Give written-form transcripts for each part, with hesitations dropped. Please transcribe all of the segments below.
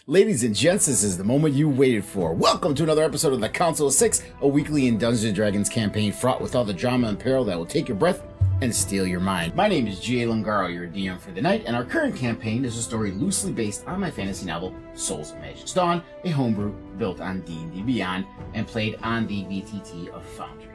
Ladies and gents, this is the moment you waited for. Welcome to another episode of the Council of Six, a weekly in Dungeons & Dragons campaign fraught with all the drama and peril that will take your breath and steal your mind. My name is G.A. Lungaro, your DM for the night, and our current campaign is a story loosely based on my fantasy novel, Souls of Magic's Dawn, a homebrew built on D&D Beyond and played on the VTT of Foundry.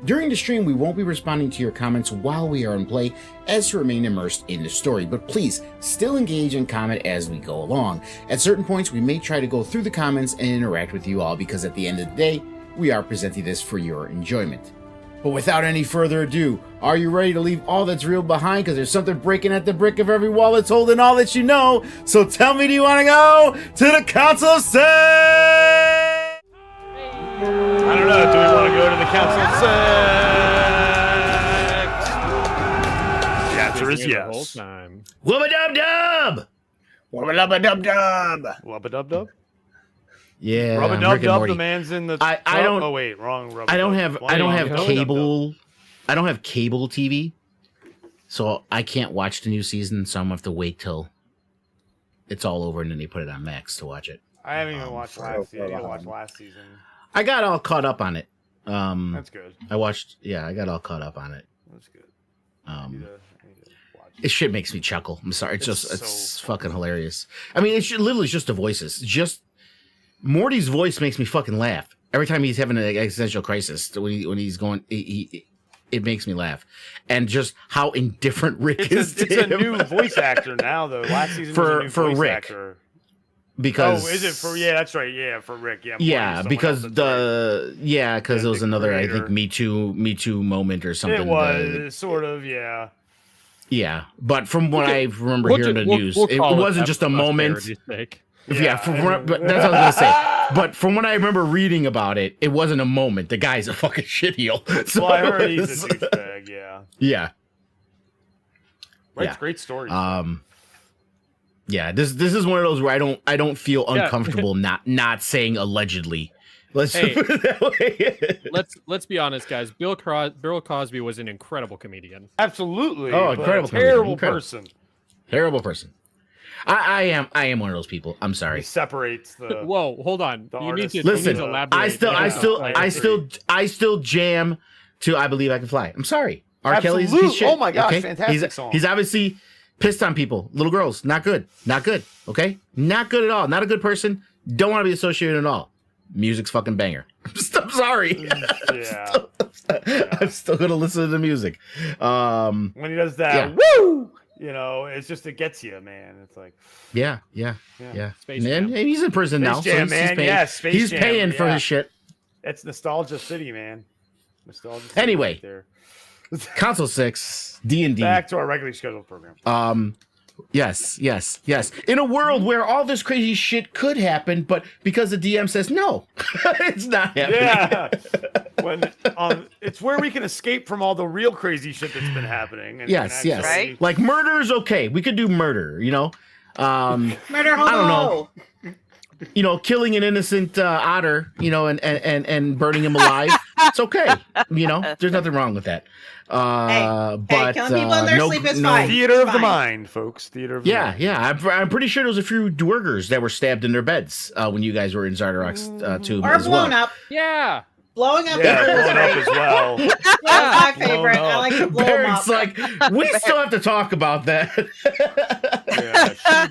During the stream, we won't be responding to your comments while we are in play, as to remain immersed in the story, but please still engage and comment as we go along. At certain points, we may try to go through the comments and interact with you all, because at the end of the day, we are presenting this for your enjoyment. But without any further ado, are you ready to leave all that's real behind? Because there's something breaking at the brick of every wall that's holding all that you know. So tell me, do you want to go to the Council of Six? I don't know. Do we want to go to the Council of Six? The answer is yes. Wubba-dub-dub! Wubba-dub-dub-dub! Wubba-dub-dub? Yeah, Rub-a-dub-dub, the man's in the... I don't... Oh, wait, wrong. I don't have cable... I don't have cable TV, so I can't watch the new season, so I'm going to have to wait till it's all over and then they put it on Max to watch it. I haven't even watched last season. I need to watch last season. I got all caught up on it. That's good. I got all caught up on it. That's good. I need to watch it. This shit makes me chuckle. I'm sorry. It's fucking hilarious. I mean, it's literally just the voices. Just Morty's voice makes me fucking laugh every time he's having an existential crisis. When he's going, it makes me laugh. And just how indifferent Rick is. It's a new voice actor now, though. Last season was a new voice Rick. Actor. Because is it for? Yeah, that's right. Yeah, for Rick. Yeah. Yeah, because because it was another creator. I think Me Too moment or something. It was sort of, yeah. Yeah, but from what I remember hearing the news, it wasn't just a moment. But that's what I was gonna say. But from what I remember reading about it, it wasn't a moment. The guy's a fucking shitheel. So well, I heard he's a douchebag. Yeah. Yeah. Right. Yeah. Great story. Yeah, this is one of those where I don't feel uncomfortable not saying allegedly. Let's put it that way. Let's be honest, guys. Bill Cosby was an incredible comedian. Absolutely. Oh, incredible! Terrible person. Terrible person. I am one of those people. I'm sorry. He separates the. Whoa, hold on. You need to elaborate. I still jam to "I Believe I Can Fly." I'm sorry. R. Kelly's a piece of shit. Oh my gosh, okay? fantastic song. He's obviously pissed on people, little girls. Not good. Not good. Okay, not good at all. Not a good person. Don't want to be associated at all. Music's fucking banger. I'm sorry. Yeah. I'm still gonna listen to the music. When he does that, woo! You know, it's just it gets you, man. It's like, yeah. Space and he's in prison now, Jam, so man. He's paying for his shit. It's nostalgia city, man. Nostalgia city. Anyway, right there. Council 6, D&D. Back to our regularly scheduled program. Yes. In a world where all this crazy shit could happen, but because the DM says no, it's not happening. Yeah. When it's where we can escape from all the real crazy shit that's been happening. And yes. Right? Like murder is okay. We could do murder, you know. Murder hobo. I don't know. You know, killing an innocent otter, you know, and burning him alive. It's okay. You know, there's nothing wrong with that. But killing people in their sleep is fine. Theater of the mind, folks. Theater of the mind. Yeah. I'm pretty sure there was a few dwergers that were stabbed in their beds when you guys were in Zardarok's tomb or as well. blown up. Yeah. Blowing up. Yeah, blown up as well. That's my favorite. I like to blow them up. It's like, we still have to talk about that. She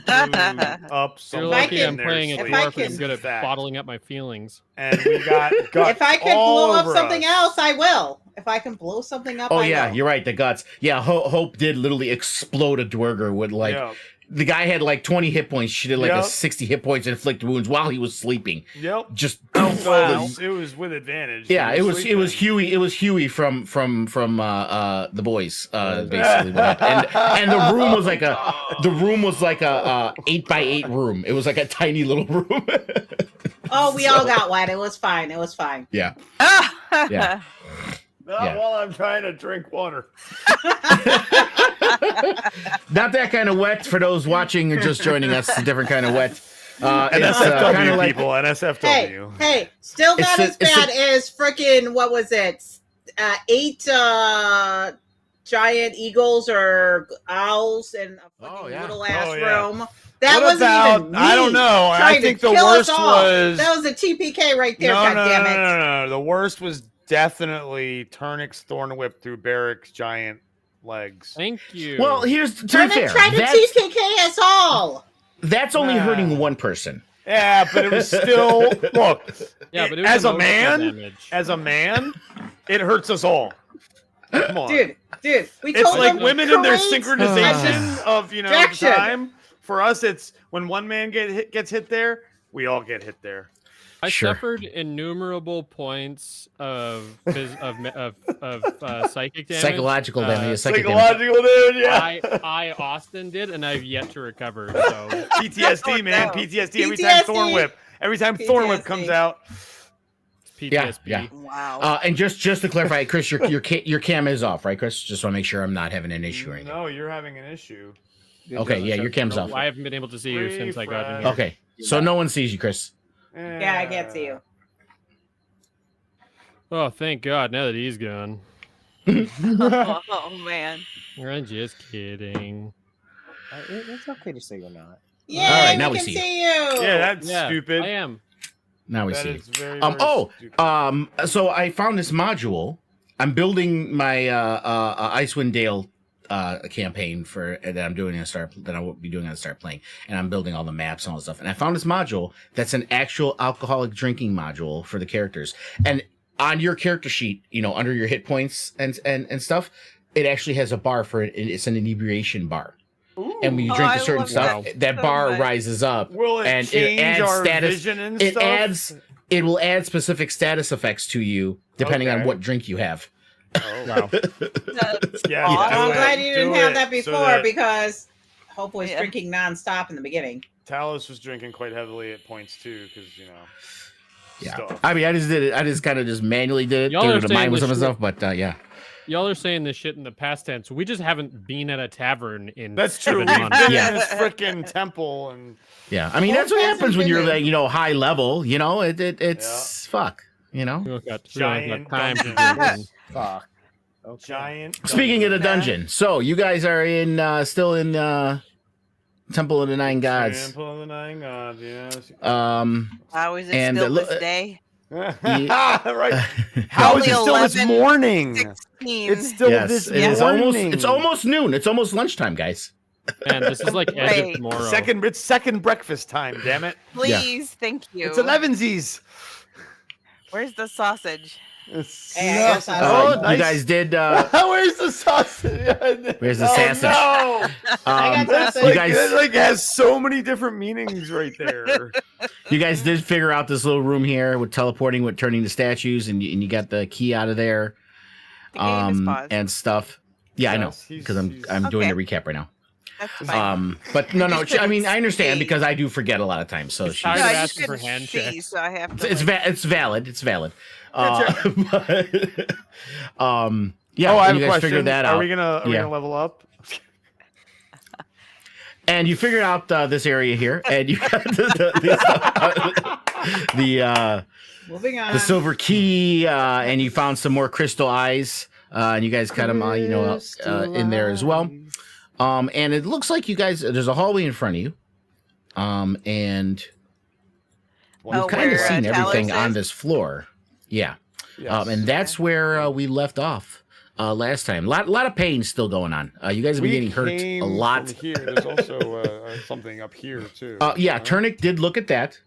blew up You're lucky I'm in playing their a sleep. dwarf and I'm good at bottling up my feelings. And we got if I could blow up something else, I will. If I can blow something up, I will. You're right. The guts. Yeah, Hope did literally explode a dwerger with like. Yeah. The guy had like 20 hit points. She did like a 60 hit points and inflict wounds while he was sleeping. Yep. Just wow. It was with advantage. Yeah, it was Huey. It was Huey from The Boys. Basically, and the room was like a 8x8 room. It was like a tiny little room. Oh, we all got wet. It was fine. Yeah. Yeah. Not while I'm trying to drink water. Not that kind of wet for those watching or just joining us. A different kind of wet. NSFW kind of like, people. NSFW. Hey, still not as bad as freaking what was it? 8 giant eagles or owls in a fucking little ass room. That What wasn't about? even me I don't know. I trying think to the kill us worst all. was That was a TPK right there. God damn it! No. The worst was definitely Turnick's thorn whip through Barrick's giant legs. Thank you. Well, here's to be Turnip fair. tried to TPK us all. That's only Nah. hurting one person. Yeah, but it was still look. yeah, but it was as a emotional man, damage. as a man, it hurts us all. Come on, Dude, we It's told like them women in their create synchronization of the distraction. time. For us, it's when one man gets hit there, we all get hit there. I Sure. suffered innumerable points of psychic damage. Psychological damage. Psychological damage, yeah. I Austin did, and I've yet to recover. So PTSD, man. no. PTSD. Every time Thorn Whip. Every time Thorn Whip comes PTSD. out. PTSD. Yeah. Wow. And just to clarify, Chris, your cam is off, right, Chris? Just want to make sure I'm not having an issue or anything. No, you're having an issue. Okay, yeah, your cam's off. I haven't been able to see you since I got in here. Okay, so no one sees you, Chris. Yeah, I can't see you. Oh, thank God! Now that he's gone. Oh man. I'm just kidding. It's okay to say you're not. Yeah, All right, now we we can see see you. Yeah, that's Yeah, stupid. I am. Now we That see you. is very, very stupid. So I found this module. I'm building my Icewind Dale campaign that I'm doing that I will be doing at start playing, and I'm building all the maps and all that stuff. And I found this module that's an actual alcoholic drinking module for the characters. And on your character sheet, under your hit points and stuff, it actually has a bar for it. It's an inebriation bar. And when you drink I a certain love stuff, that so bar much. rises up. Will it and change it adds our status. vision and It stuff? it will add specific status effects to you depending on Okay. what drink you have. Oh, Wow. yeah. Oh, I'm do glad it, you didn't do have it, that so before that because Hope was Yeah. drinking nonstop in the beginning. Talos was drinking quite heavily at points too, because Yeah. stuff. I mean, I just did it. I just kind of just manually did it Y'all through are the saying mind with this some shit- stuff, but yeah. Y'all are saying this shit in the past tense. We just haven't been at a tavern in That's true. 7 We've months. been Yeah. in this freaking temple, and Yeah. I mean, that's what happens when you're like, high level, it's fuck, We don't got, Giant time to dungeons. do this. Fuck. Okay. giant. Speaking of the dungeon. dungeon, so you guys are still in Temple of the Nine Gods. Temple of the Nine Gods, yes. How is it And, still look- this day? Right. How is it still this 11, morning? 16. It's still yes, this it is morning. it's almost noon. It's almost lunchtime, guys. Man, this is like edge of Wait. tomorrow. It's second breakfast time. Damn it! Please, thank you. It's 11sies. Where's the sausage? It's Hey, I guess I- oh, You nice. guys did. Where's the sausage? Where's the Oh, sausage? No. I got That's sausage. You like, guys- that like has so many different meanings right there. You guys did figure out this little room here with teleporting, with turning the statues, and you got the key out of there, The game is paused. and stuff. Yeah, I know Yes, he's- because I'm he's- doing the Okay. recap right now. That's fine. But no, just I mean, couldn't I understand see. because I do forget a lot of times. So It's she's, tired no, of I just asking for couldn't handshakes. see, so I have to. it's like, it's valid. It's valid. That's Yeah. oh, I have you a guys question. figured that out. Are we gonna Yeah. level up? And you figured out this area here, and you got the Moving on. silver key, and you found some more crystal eyes, and you guys got them, in there as well. And it looks like you guys, there's a hallway in front of you, and Oh, you've kind of where, seen Talos everything on is? this floor. Yeah, Yes. and that's where we left off last time. Lot of pain still going on. You guys have been We getting hurt a came lot. from here. There's also something up here too. Yeah, right? Turnick did look at that.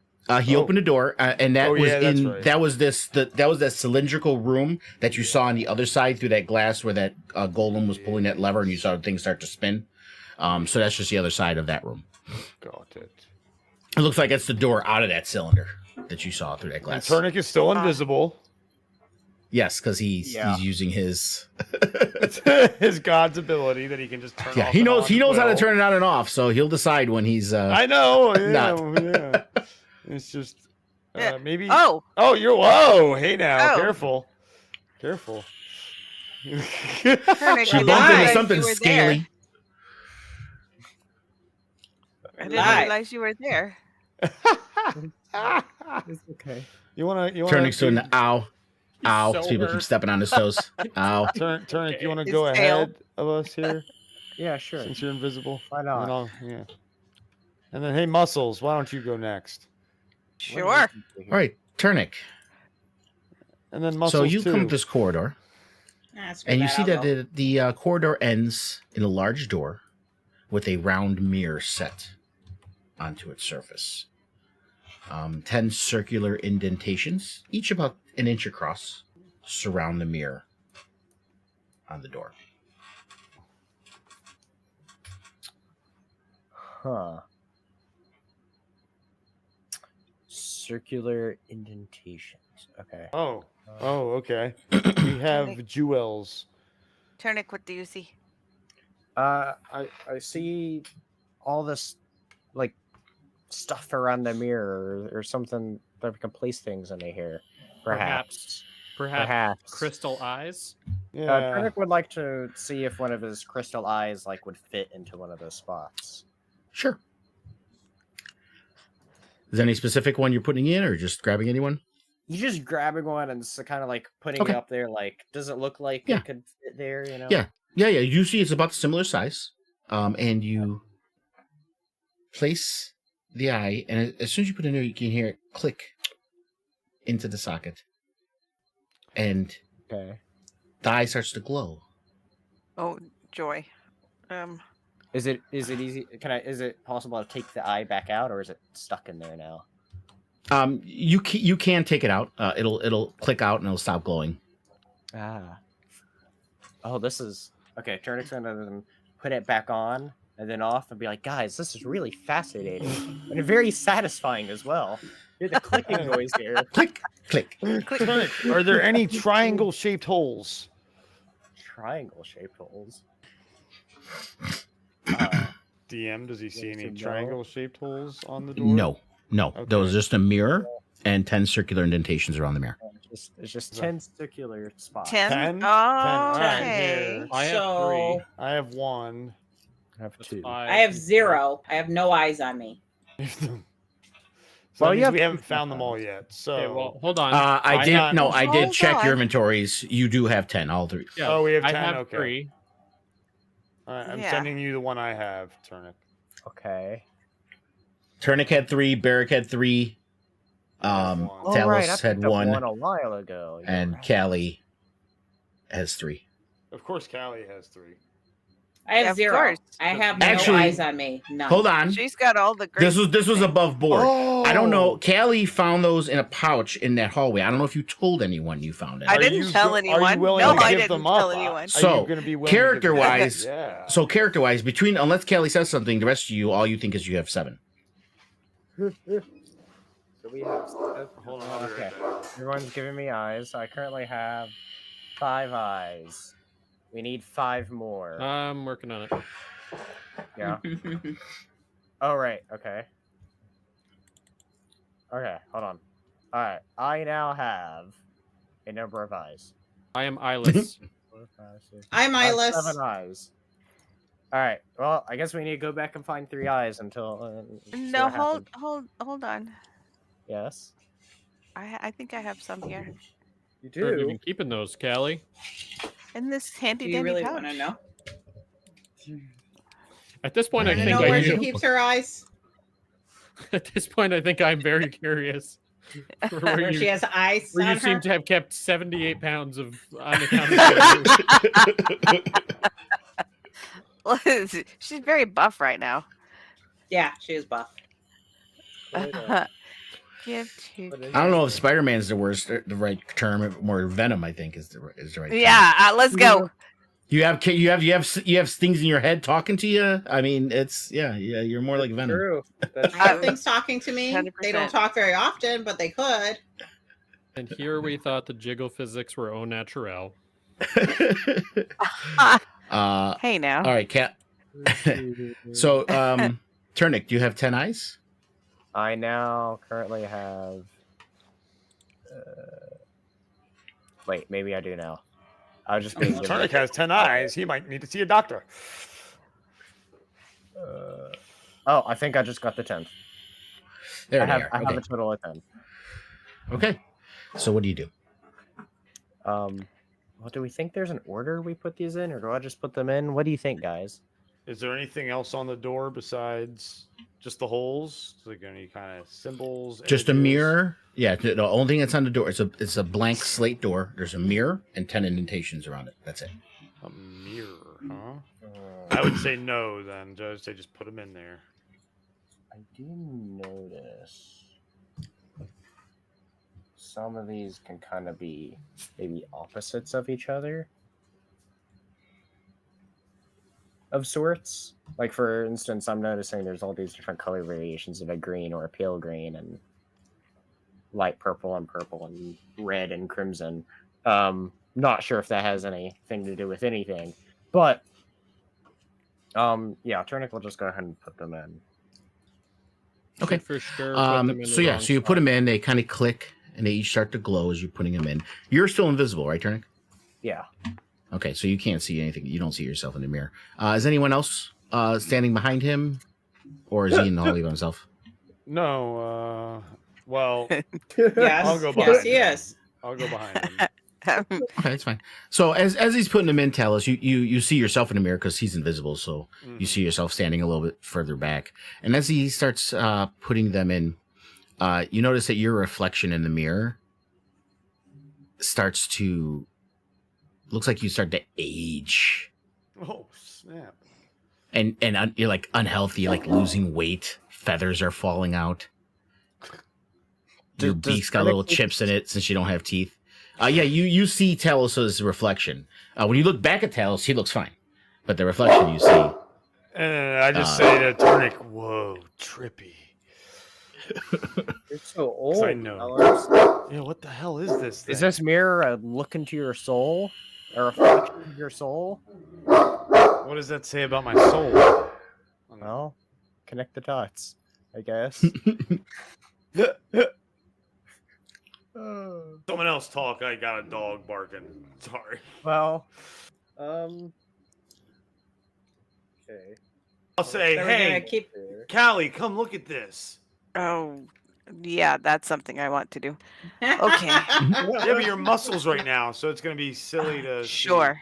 He Oh. opened a door, and that Oh, was yeah, that's in right. that was that cylindrical room that you saw on the other side through that glass where that golem was pulling that lever, and you saw things start to spin. So that's just the other side of that room. Got it. It looks like it's the door out of that cylinder that you saw through that And glass. Turnick is still invisible. Yes, because he's using his. It's his god's ability that he can just turn. Yeah, off he and knows on how to will. turn it on and off, so he'll decide when he's. I know. Yeah, not. yeah. It's just Yeah. maybe. Oh, Oh, you're whoa! Hey now, Oh. careful, careful. Turnick, She I bumped didn't into realize something you were scaly. there. I didn't Live. realize you were there. It's okay. You wanna Turnick's doing the ow, ow. so So people keep hurt. stepping on his toes. Ow. Turnick, you wanna His go tail. ahead of us here Yeah, sure. since you're invisible? Why And not? I'll- yeah. And then, hey, Muscles, why don't you go next? Sure. All right, Turnic. And then Muscles So you too. come up this corridor, and you see that the corridor ends in a large door with a round mirror set onto its surface. 10 circular indentations, each about an inch across, surround the mirror on the door. Huh. Circular indentations. Okay. Oh, okay. We have jewels. Turnic, what do you see? I see all this like stuff around the mirror or something that we can place things in here. Perhaps. crystal eyes. Yeah. Turnic would like to see if one of his crystal eyes like would fit into one of those spots. Sure. Is there any specific one you're putting in, or just grabbing anyone? You just grabbing one and kind of like putting Okay. it up there. Like, does it look like Yeah. it could fit there? You know? Yeah. Yeah. You see it's about a similar size. And you place the eye, and as soon as you put it in there, you can hear it click into the socket. And Okay. the eye starts to glow. Oh, joy. Is it easy? Is it possible to take the eye back out, or is it stuck in there now? You can take it out. It'll click out and it'll stop glowing. Ah. Oh, this is okay. Turnic's gonna put it back on and then off and be like, guys, this is really fascinating and very satisfying as well. Hear the clicking noise here. Click, click. Turnic, are there any triangle-shaped holes? Triangle-shaped holes. DM, does he see Yes any and no. triangle-shaped holes on the door? No. Okay. Those are just a mirror and 10 circular indentations around the mirror. It's just 10 circular spots. 10? 10? Oh, All right, okay. here. I have So- 3. I have 1. I have That's 2. 5. I have 0. I have no eyes on me. So Well, that you means have we two haven't found them all sometimes. yet. So Okay, well, hold on. I Why did not? no, I did Hold check your on. inventories. You do have 10, all 3. Yeah, Oh, we have I 10? have Okay. 3. all right, I'm Yeah. sending you the one I have, Turnic. Okay. Turnic had 3, Barrick had 3, I have one. Oh, Talos right. I had picked up 1, a while ago. You're and right. Callie has 3. Of course, Callie has 3. I have Yeah, of 0. course. I have Actually- no eyes on me. None. Hold on. She's got all the great. This was above board. Oh, I don't know. Callie found those in a pouch in that hallway. I don't know if you told anyone you found it. I Are didn't you tell Are anyone. you willing No, to I give didn't them up? tell anyone. Are So, you gonna be willing to give them up? character-wise- yeah. So character-wise, between unless Callie says something, the rest of you, all you think is you have 7. So we have. Hold on. I'll be Okay. right back. Everyone's giving me eyes. I currently have 5 eyes. We need 5 more. I'm working on it. Yeah. Oh, right. Okay. Okay, hold on. All right. I now have a number of eyes. I am eyeless. 4, 5, 6. I'm I have eyeless. 7 eyes. All right. Well, I guess we need to go back and find 3 eyes until. see No, what hold happened. on. Yes. I think I have some here You Where have you do. been keeping those, Callie? in this handy Do you dandy really pouch. want to know? At this point, I I Want to think know I where do. she keeps her eyes? At this point, I think I'm very curious. for where Where you, she has eyes where you on seem her? to have kept 78 pounds of unaccounted food. She's very buff right now. Yeah, she is buff. Give to. I don't know if Spider-Man's the right term. More Venom, I think, is the right term. Yeah, let's go. You have things in your head talking to you. I mean, it's you're more like Venom. True. That's I have true. things talking to me. They don't 100%. talk very often, but they could. And here we thought the jiggle physics were au naturel. Hey now. All right, Cat. So, Turnic, do you have 10 eyes? I now currently have. Wait, maybe I do now. I was just being. given- Turnic has 10 eyes. He might need to see a doctor. Oh, I think I just got the 10th. There I they have, are. I have Okay. a total of 10. Okay. So, what do you do? Well, do we think there's an order we put these in, or do I just put them in? What do you think, guys? Is there anything else on the door besides just the holes? Like any kind of symbols? Just a images? mirror. Yeah, the only thing that's on the door is a blank slate door. There's a mirror and 10 indentations around it. That's it. A mirror, huh? I would say no then. I would say just put them in there. I do notice some of these can kind of be maybe opposites of each other. Of sorts. Like, for instance, I'm noticing there's all these different color variations of a green or a pale green and light purple and red and crimson. Not sure if that has anything to do with anything, but yeah, Turnic will just go ahead and put them in. Okay. For sure. Put them in So the yeah, wrong so you put spot. them in, they kind of click, and they each start to glow as you're putting them in. You're still invisible, right, Turnic? Yeah. Okay, so you can't see anything. You don't see yourself in the mirror. Is anyone else standing behind him, or is he in the hallway by himself? No, well, Yes. I'll go behind him. Yes. I'll go behind him. Okay, that's fine. So as he's putting them in, Talos, you see yourself in the mirror because he's invisible. So you see yourself standing a little bit further back. And as he starts putting them in, you notice that your reflection in the mirror starts to looks like you start to age, Oh, snap. and you're like unhealthy, like losing weight. Feathers are falling out. Your beak's got little chips in it since you don't have teeth. Yeah, you see Talos' reflection. When you look back at Talos, he looks fine, but the reflection you see. And I just say to Turnic, whoa, trippy. You're so old. I know. Alex. Yeah, what the hell is this thing? Is this mirror a look into your soul? A reflection of your soul? What does that say about my soul? Well, connect the dots, I guess. Someone else talk. I got a dog barking. Sorry. Well, okay. I'll say, So we're gonna hey, keep. Callie, come look at this. Oh, yeah, that's something I want to do. Okay. Yeah, but your muscles right now, so it's gonna be silly to. Sure.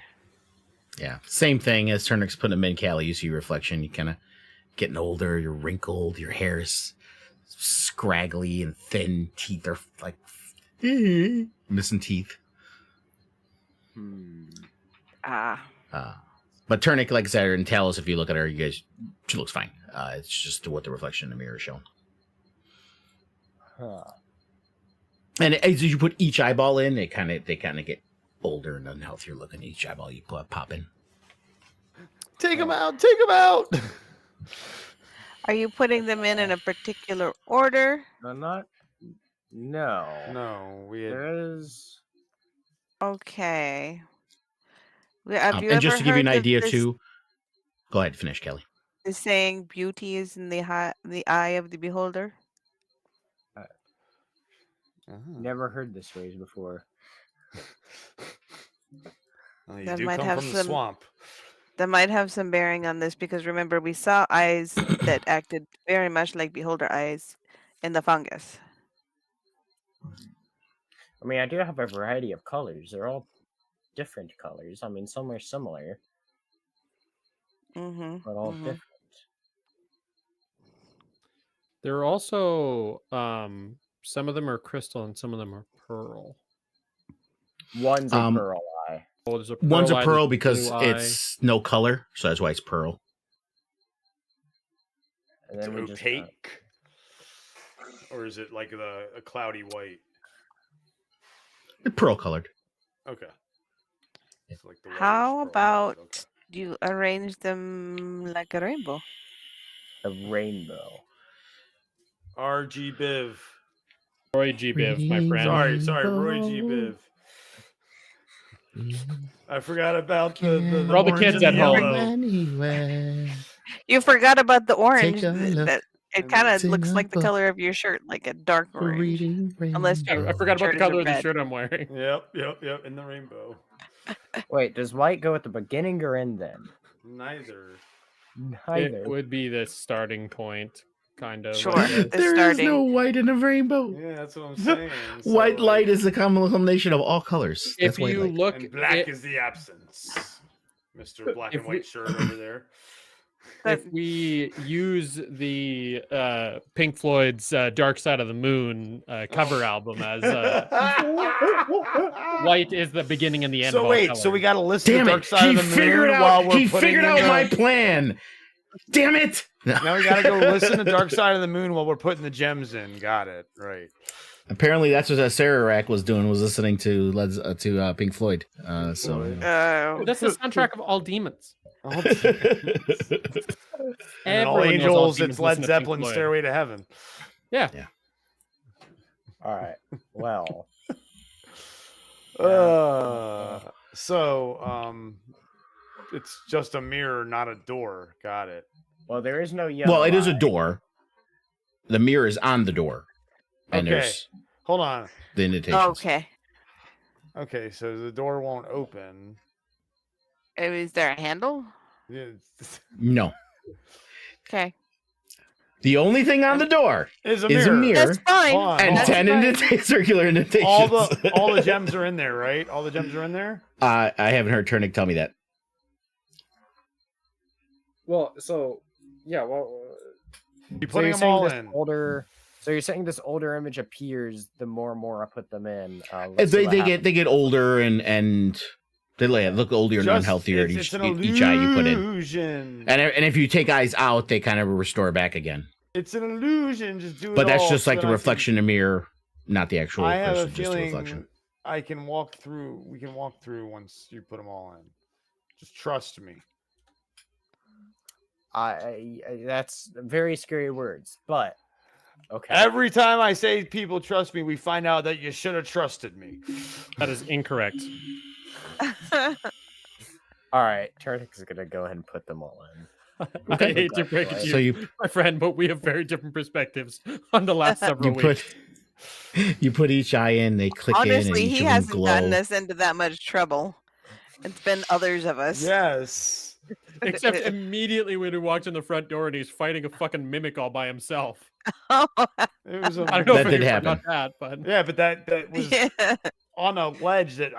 Yeah, same thing as Turnic's putting them in, Callie. You see your reflection. You kind of getting older. You're wrinkled. Your hair is scraggly and thin. Teeth are like missing teeth. But Turnic, like I said, and Talos, if you look at her, she looks fine. It's just what the reflection in the mirror is showing. Huh. And as you put each eyeball in, they kind of get older and unhealthier looking. Each eyeball you pop in. Take them out. Take them out. Are you putting them in a particular order? I'm not. No. No, we had. There is. Okay. Have you And just ever to give you an heard of idea this- too, go ahead, finish, Kelly. the saying beauty is in the eye of the beholder? Never heard this phrase before. Oh, you That do might come have from the some- swamp. That might have some bearing on this because remember we saw eyes that acted very much like beholder eyes in the fungus. I mean, I do have a variety of colors. They're all different colors. I mean, some are similar, Mm-hmm. but all different. There are also some of them are crystal and some of them are pearl. One's a pearl eye. Oh, there's a One's a eye, pearl there's because blue eye. it's no color, so that's why it's pearl. And It's then we just, opaque. Or is it like a cloudy white? It's pearl colored. Okay. It's like the How whitish pearl. about Okay. you arrange them like a rainbow? a rainbow. RG Biv. Roy G. Biv, my friend. Sorry, Roy G. Biv. I forgot about the For all the orange kids and at home. yellow. Anywhere. You forgot about the orange. Take a look That it in kind of the looks like the book. color of your shirt, like a dark orange. Reading Unless rainbow. you're- I forgot about Shirt the is a color of the red. shirt I'm wearing. Yep. In the rainbow. Wait, does white go at the beginning or end then? Neither. Neither. It would be the starting point, kind of. I Sure. guess. The There is starting- no white in a rainbow. Yeah, that's what I'm saying. So, White like, light is the combination of all colors. If That's white you light. look, and black it- is the absence. Mr. Black If and white we- shirt over there. if we use the Pink Floyd's Dark Side of the Moon cover album as white is the beginning and the end. So of all wait, so we colors. got to listen Damn to it! Dark Side He of the figured Moon while out. we're He putting figured in out the... my plan. Damn it! Now we got to go listen to Dark Side of the Moon while we're putting the gems in. Got it. Right. Apparently, that's what Sarah Rack was doing. Was listening to Pink Floyd. That's the soundtrack of All Demons. And All Everyone knows Angels, Demons it's Led listen to Pink Zeppelin, Floyd. Stairway to Heaven. Yeah. All right. Well, It's just a mirror, not a door. Got it. well, there is no yellow. Well, it is a eye. door. The mirror is on the door, and Okay. there's Hold on. the indentation. Okay. Okay, so the door won't open. Is there a handle? Yeah, No, Okay. the only thing on the door Is a is a mirror. mirror That's fine. Hold on, and hold 10 on. circular indentations. All the gems are in there, right? All the gems are in there. I haven't heard Turnick tell me that. Well, so yeah. Well, You so putting you're them saying all this in. older. So you're saying this older image appears the more and more I put them in. They get older and they look older and unhealthier at It's an each eye you put in. illusion. And if you take eyes out, they kind of restore back again. It's an illusion. Just do it. But that's all just so like that the reflection in the mirror, not the actual I have a person, just the reflection. feeling I can walk through. We can walk through once you put them all in. Just trust me. That's very scary words, but okay. Every time I say people trust me, we find out that you should have trusted me. That is incorrect. All right, Turnick's gonna go ahead and put them all in. I hate to break it to So you, my friend, but we have very different perspectives on the last several weeks. You put each eye in, they click in, and Honestly, each he of them hasn't glow. gotten us into that much trouble. It's been others of us. Yes. Except immediately when he walked in the front door and he's fighting a fucking mimic all by himself. It was. I don't know That if did you happen. forgot that, but Yeah, but that was Yeah. on a ledge that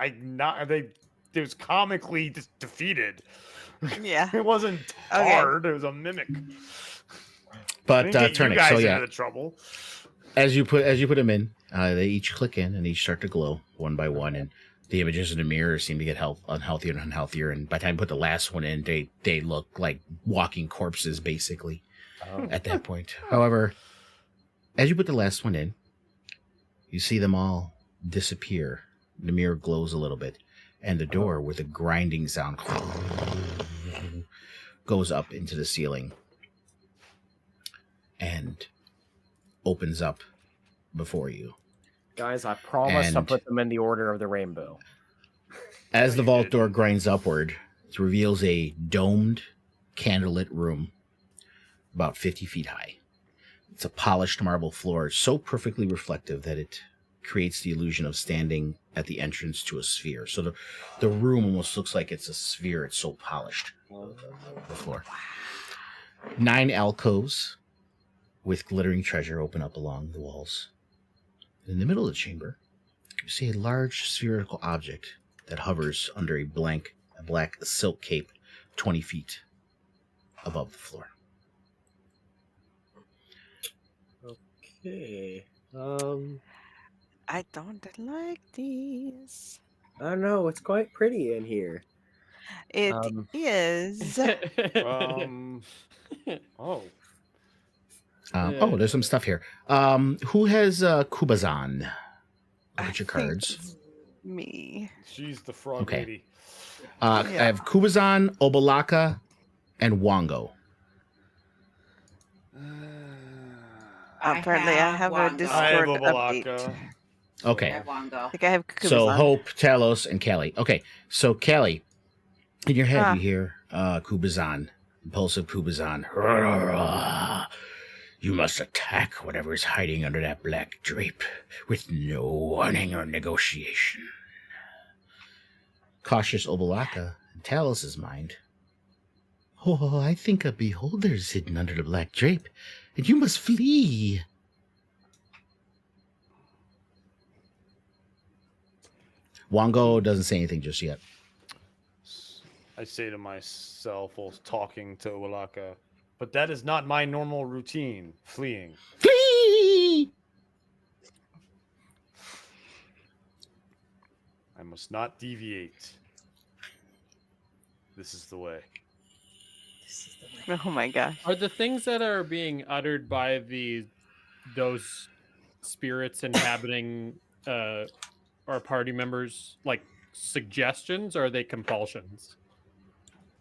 it was comically just defeated. Yeah. It wasn't Okay. hard. It was a mimic. But Didn't get you Turnick, guys so into yeah, the trouble. as you put them in, they each click in and each start to glow one by one, and the images in the mirror seem to get unhealthier and unhealthier. And by the time you put the last one in, they look like walking corpses, basically. At that point, however, as you put the last one in, you see them all disappear. The mirror glows a little bit, and the door, with a grinding sound, goes up into the ceiling and opens up before you. Guys, I promise to And- put them in the order of the rainbow. As the vault door grinds upward, it reveals a domed, candlelit room about 50 feet high. It's a polished marble floor, so perfectly reflective that it creates the illusion of standing at the entrance to a sphere. So the room almost looks like it's a sphere. It's so polished, the floor. 9 alcoves with glittering treasure open up along the walls. In the middle of the chamber, you see a large spherical object that hovers under a black silk cape 20 feet above the floor. Okay. I don't like these. I don't know. It's quite pretty in here. It Um, is. Oh. Oh, there's some stuff here. Who has Kubazan? Look at your I think cards. it's me. She's the frog Okay. lady. I have Kubazan, Obalaka, and Wango. Apparently, I have a Wango. I have Discord Obalaka. update. Okay. I Wango. I think I have So Kubazan. Hope, Talos, and Callie. Okay, so Callie, in your head Ah. you hear Kubazan, impulsive Kubazan. You must attack whatever is hiding under that black drape with no warning or negotiation. Cautious Obalaka, in Talos' mind. Oh, I think a beholder is hidden under the black drape, and you must flee. Wango doesn't say anything just yet. I say to myself while talking to Walaka, but that is not my normal routine, fleeing. Flee! I must not deviate. This is the way. Oh my gosh. Are the things that are being uttered by those spirits inhabiting our party members like suggestions, or are they compulsions?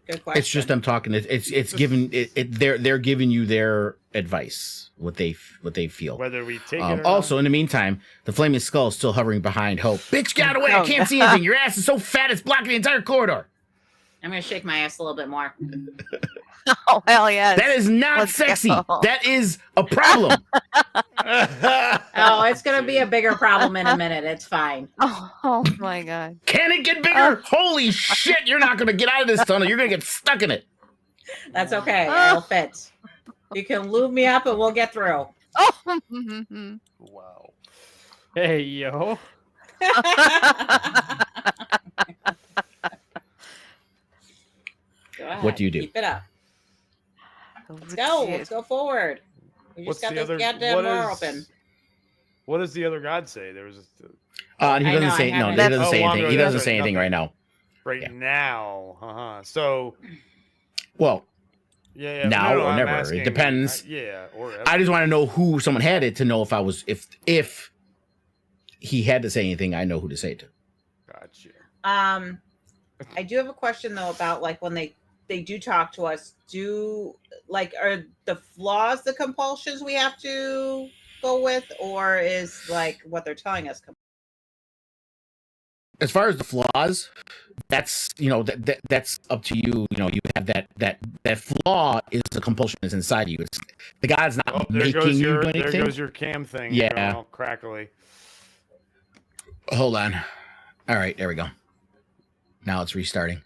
Good question. It's just them talking. It's giving they're giving you their advice, what they feel. Whether we take it or Also, not. in the meantime, the flaming skull is still hovering behind Hope. Bitch, get out of the way! I can't see anything. Your ass is so fat it's blocking the entire corridor. I'm gonna shake my ass a little bit more. Oh hell yes. That is not Let's sexy. go. That is a problem. Oh, it's gonna be a bigger problem in a minute. It's fine. Oh my god. Can it get bigger? Holy shit! You're not gonna get out of this tunnel. You're gonna get stuck in it. That's okay. It'll fit. You can lube me up and we'll get through. Oh. Wow. Hey yo. Go ahead. What do you do? Keep it up. Let's go. Let's go forward. We just got this goddamn door open. What does the other god say? There was He I doesn't know, say I no. have He it. doesn't say Oh, anything. well, He doesn't that's say anything nothing. right now. right Yeah. now. So Well, yeah. Now or I'm never. It asking- depends. Yeah, or I just want to know who someone had it to know if I was if he had to say anything. I know who to say it to. Gotcha. I do have a question though about like when they do talk to us. Are the flaws the compulsions we have to go with, or is like what they're telling us? As far as the flaws, that's that's up to you. You know, you have that flaw is the compulsion is inside you. It's the God's not Oh, there making goes you your do anything. there goes your cam thing. Yeah. going all crackly. Hold on. All right, there we go. Now it's restarting.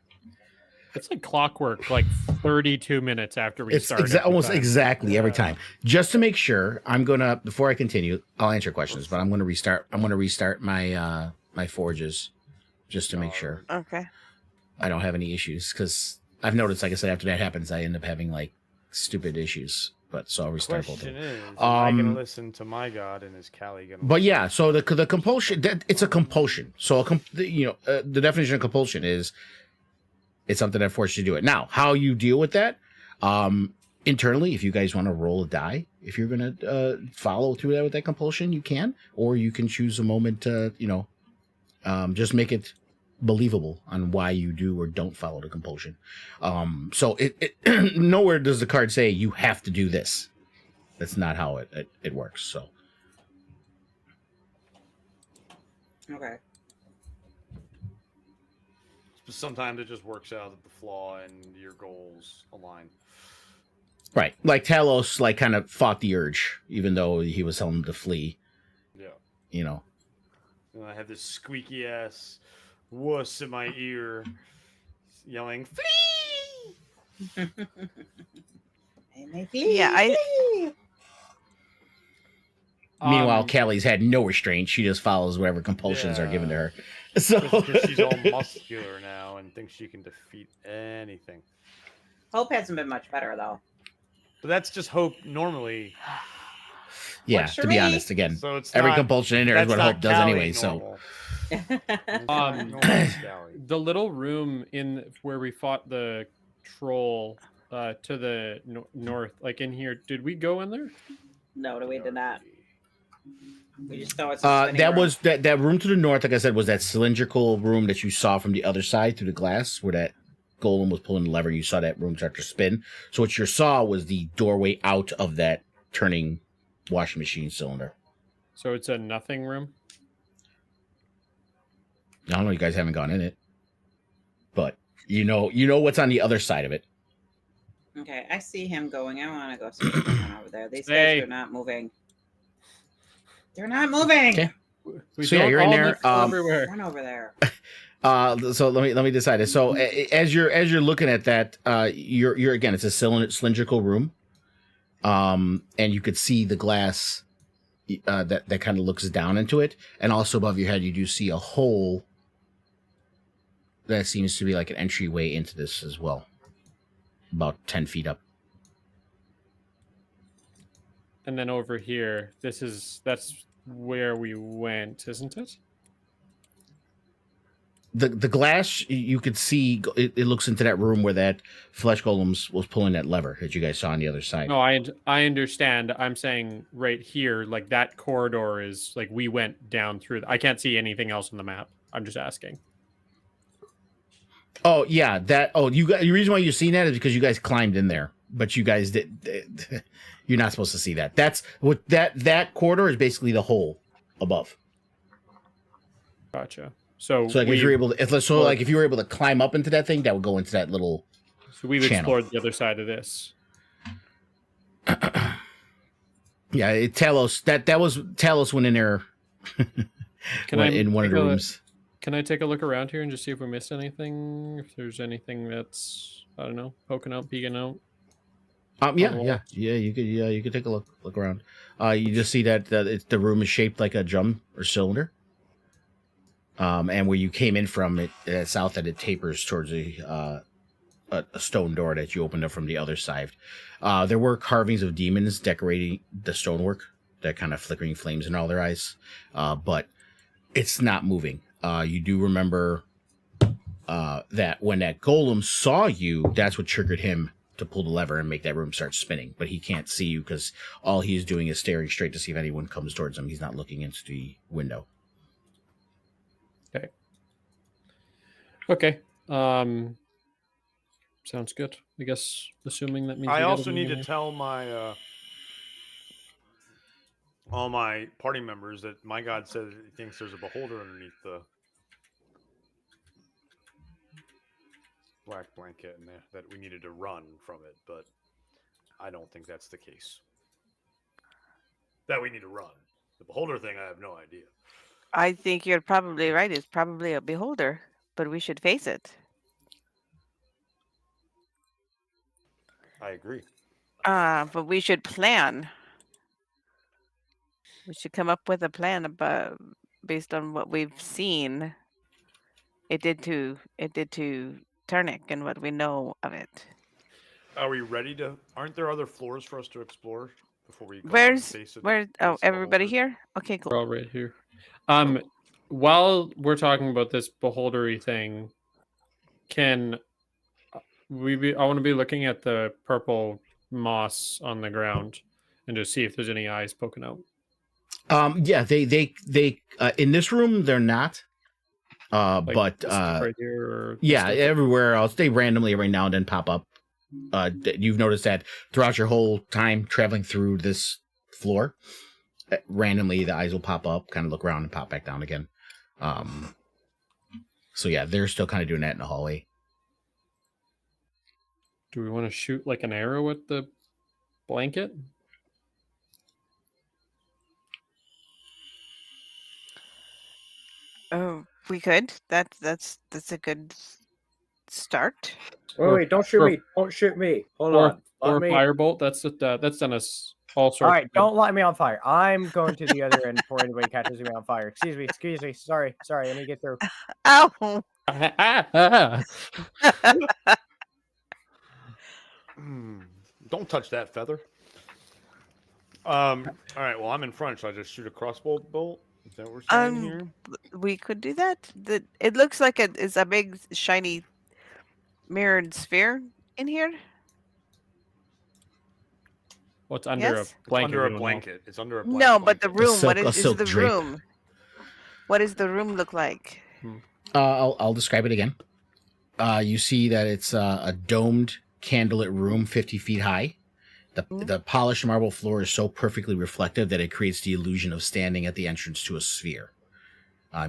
It's like clockwork, like 32 minutes after we It's start. every almost time. exactly every time. Just to make sure, I'm gonna before I continue, I'll answer questions, but I'm gonna restart. I'm gonna restart my my forges just to make sure Okay. I don't have any issues because I've noticed, like I said, after that happens, I end up having like stupid issues. But so I'll restart both of Question them. is, am I gonna Um, listen to my god, and is Callie gonna? But yeah, so the compulsion, it's a compulsion. So the definition of compulsion is it's something that forces you to do it. Now, how you deal with that internally, if you guys want to roll a die, if you're gonna follow through that with that compulsion, you can, or you can choose a moment to just make it believable on why you do or don't follow the compulsion. So it nowhere does the card say you have to do this. That's not how it works. So. Okay. Sometimes it just works out that the flaw and your goals align. Right. Like Talos kind of fought the urge, even though he was telling him to flee. Yeah. You know. And I have this squeaky ass wuss in my ear yelling, "Flee!" Yeah, Meanwhile, Callie's had no restraint. She just follows whatever compulsions are given to her. So Because she's all muscular now and thinks she can defeat anything. Hope hasn't been much better though. But that's just hope normally. yeah, Works for to be me. honest, again, So it's every not- compulsion in there is that's what not Hope does Callie anyway. normal. Um, Normal is Callie. The little room in where we fought the troll to the north, like in here, did we go in there? No, we did not. We just know it's That was that room to the north. Like I said, was that cylindrical room that you saw from the other side through the glass, where that golem was pulling the lever. You saw that room start to spin. So what you saw was the doorway out of that turning washing machine cylinder. So it's a nothing room. I don't know. You guys haven't gone in it, but you know what's on the other side of it. Okay, I see him going. I want to go see what's going on over there. These Hey. guys are not moving. They're not moving. Okay. We So yeah, don't you're in all there, live everywhere. Run over there. So let me decide it. So as you're looking at that, you're again, it's a cylindrical room, and you could see the glass that kind of looks down into it, and also above your head you do see a hole that seems to be like an entryway into this as well, about 10 feet up. And then over here, that's where we went, isn't it? The glass, you could see it looks into that room where that flesh golem was pulling that lever that you guys saw on the other side. No, I understand. I'm saying right here, like that corridor is like we went down through. I can't see anything else on the map. I'm just asking. Oh yeah, that. Oh, you got the reason why you're seeing that is because you guys climbed in there, but you guys did. You're not supposed to see that. That's what that corridor is basically the hole above. Gotcha. So like if you're able to, like if you were able to climb up into that thing, that would go into that little. So we've channel. explored the other side of this. Yeah, that was Talos went in there. In one of the rooms. Can I take a look around here and just see if we missed anything? If there's anything that's, I don't know, poking out, peeking out. Yeah. You could take a look around. You just see that the room is shaped like a drum or cylinder. And where you came in from, it south, that it tapers towards a stone door that you opened up from the other side. There were carvings of demons decorating the stonework, that kind of flickering flames in all their eyes, but it's not moving. You do remember that when that golem saw you, that's what triggered him to pull the lever and make that room start spinning. But he can't see you because all he's doing is staring straight to see if anyone comes towards him. He's not looking into the window. Okay. Sounds good. I guess assuming that means I also need to tell my all my party members that my god says he thinks there's a beholder underneath the black blanket and that we needed to run from it, but I don't think that's the case. That we need to run. The beholder thing, I have no idea. I think you're probably right. It's probably a beholder, but we should face it. I agree. But we should plan. We should come up with a plan about based on what we've seen. It did to Turnic and what we know of it. Are we ready to? Aren't there other floors for us to explore before we go Where's everybody here? Okay, cool. We're all right here. While we're talking about this beholdery thing, can we be? I want to be looking at the purple moss on the ground and just see if there's any eyes poking out. Yeah, they in this room they're not. But right here or yeah, everywhere else they randomly every now and then pop up. You've noticed that throughout your whole time traveling through this floor, randomly the eyes will pop up, kind of look around and pop back down again. So yeah, they're still kind of doing that in the hallway. Do we want to shoot like an arrow at the blanket? Oh, we could. That's a good start. Wait, don't shoot me! Don't shoot me! Hold on. Or firebolt. That's done us all sorts. All right, don't light me on fire. I'm going to the other end before anybody catches me on fire. Excuse me. Sorry. Let me get through. Ow! Don't touch that feather. All right. Well, I'm in front, so I just shoot a crossbow bolt. Is that what we're saying here? We could do that. It looks like it's a big shiny mirrored sphere in here. What's under a blanket? Under a blanket. It's under a blanket. No, but the room. What is the drape. room? What does the room look like? I'll describe it again. You see that it's a domed, candlelit room, 50 feet high. The polished marble floor is so perfectly reflective that it creates the illusion of standing at the entrance to a sphere.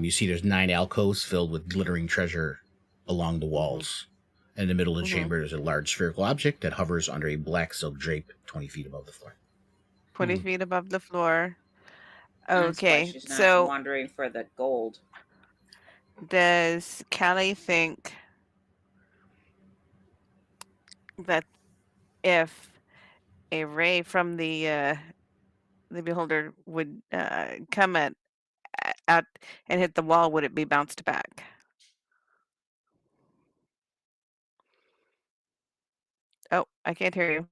You see there's 9 alcoves filled with glittering treasure along the walls. In the middle of the chamber, there's a large spherical object that hovers under a black silk drape 20 feet above the floor. 20 feet above the floor. That's why Okay, she's not so wandering for the gold. does Callie think that if a ray from the beholder would come out and hit the wall, would it be bounced back? Oh, I can't hear you.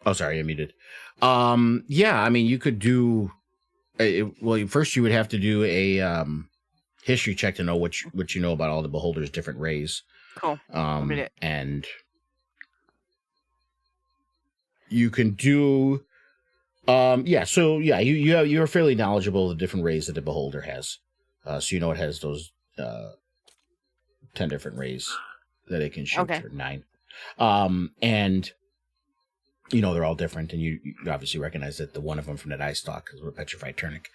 Oh, sorry, I muted. Yeah, I mean, you could do. Well, first you would have to do a history check to know what you know about all the beholders' different rays. Cool. Read it. And you can do. You're fairly knowledgeable of the different rays that the beholder has. So you know it has those 10 different rays that it can shoot, Okay. or 9. And you know they're all different, and you obviously recognize that the one of them from that eye stalk is a petrified turnip.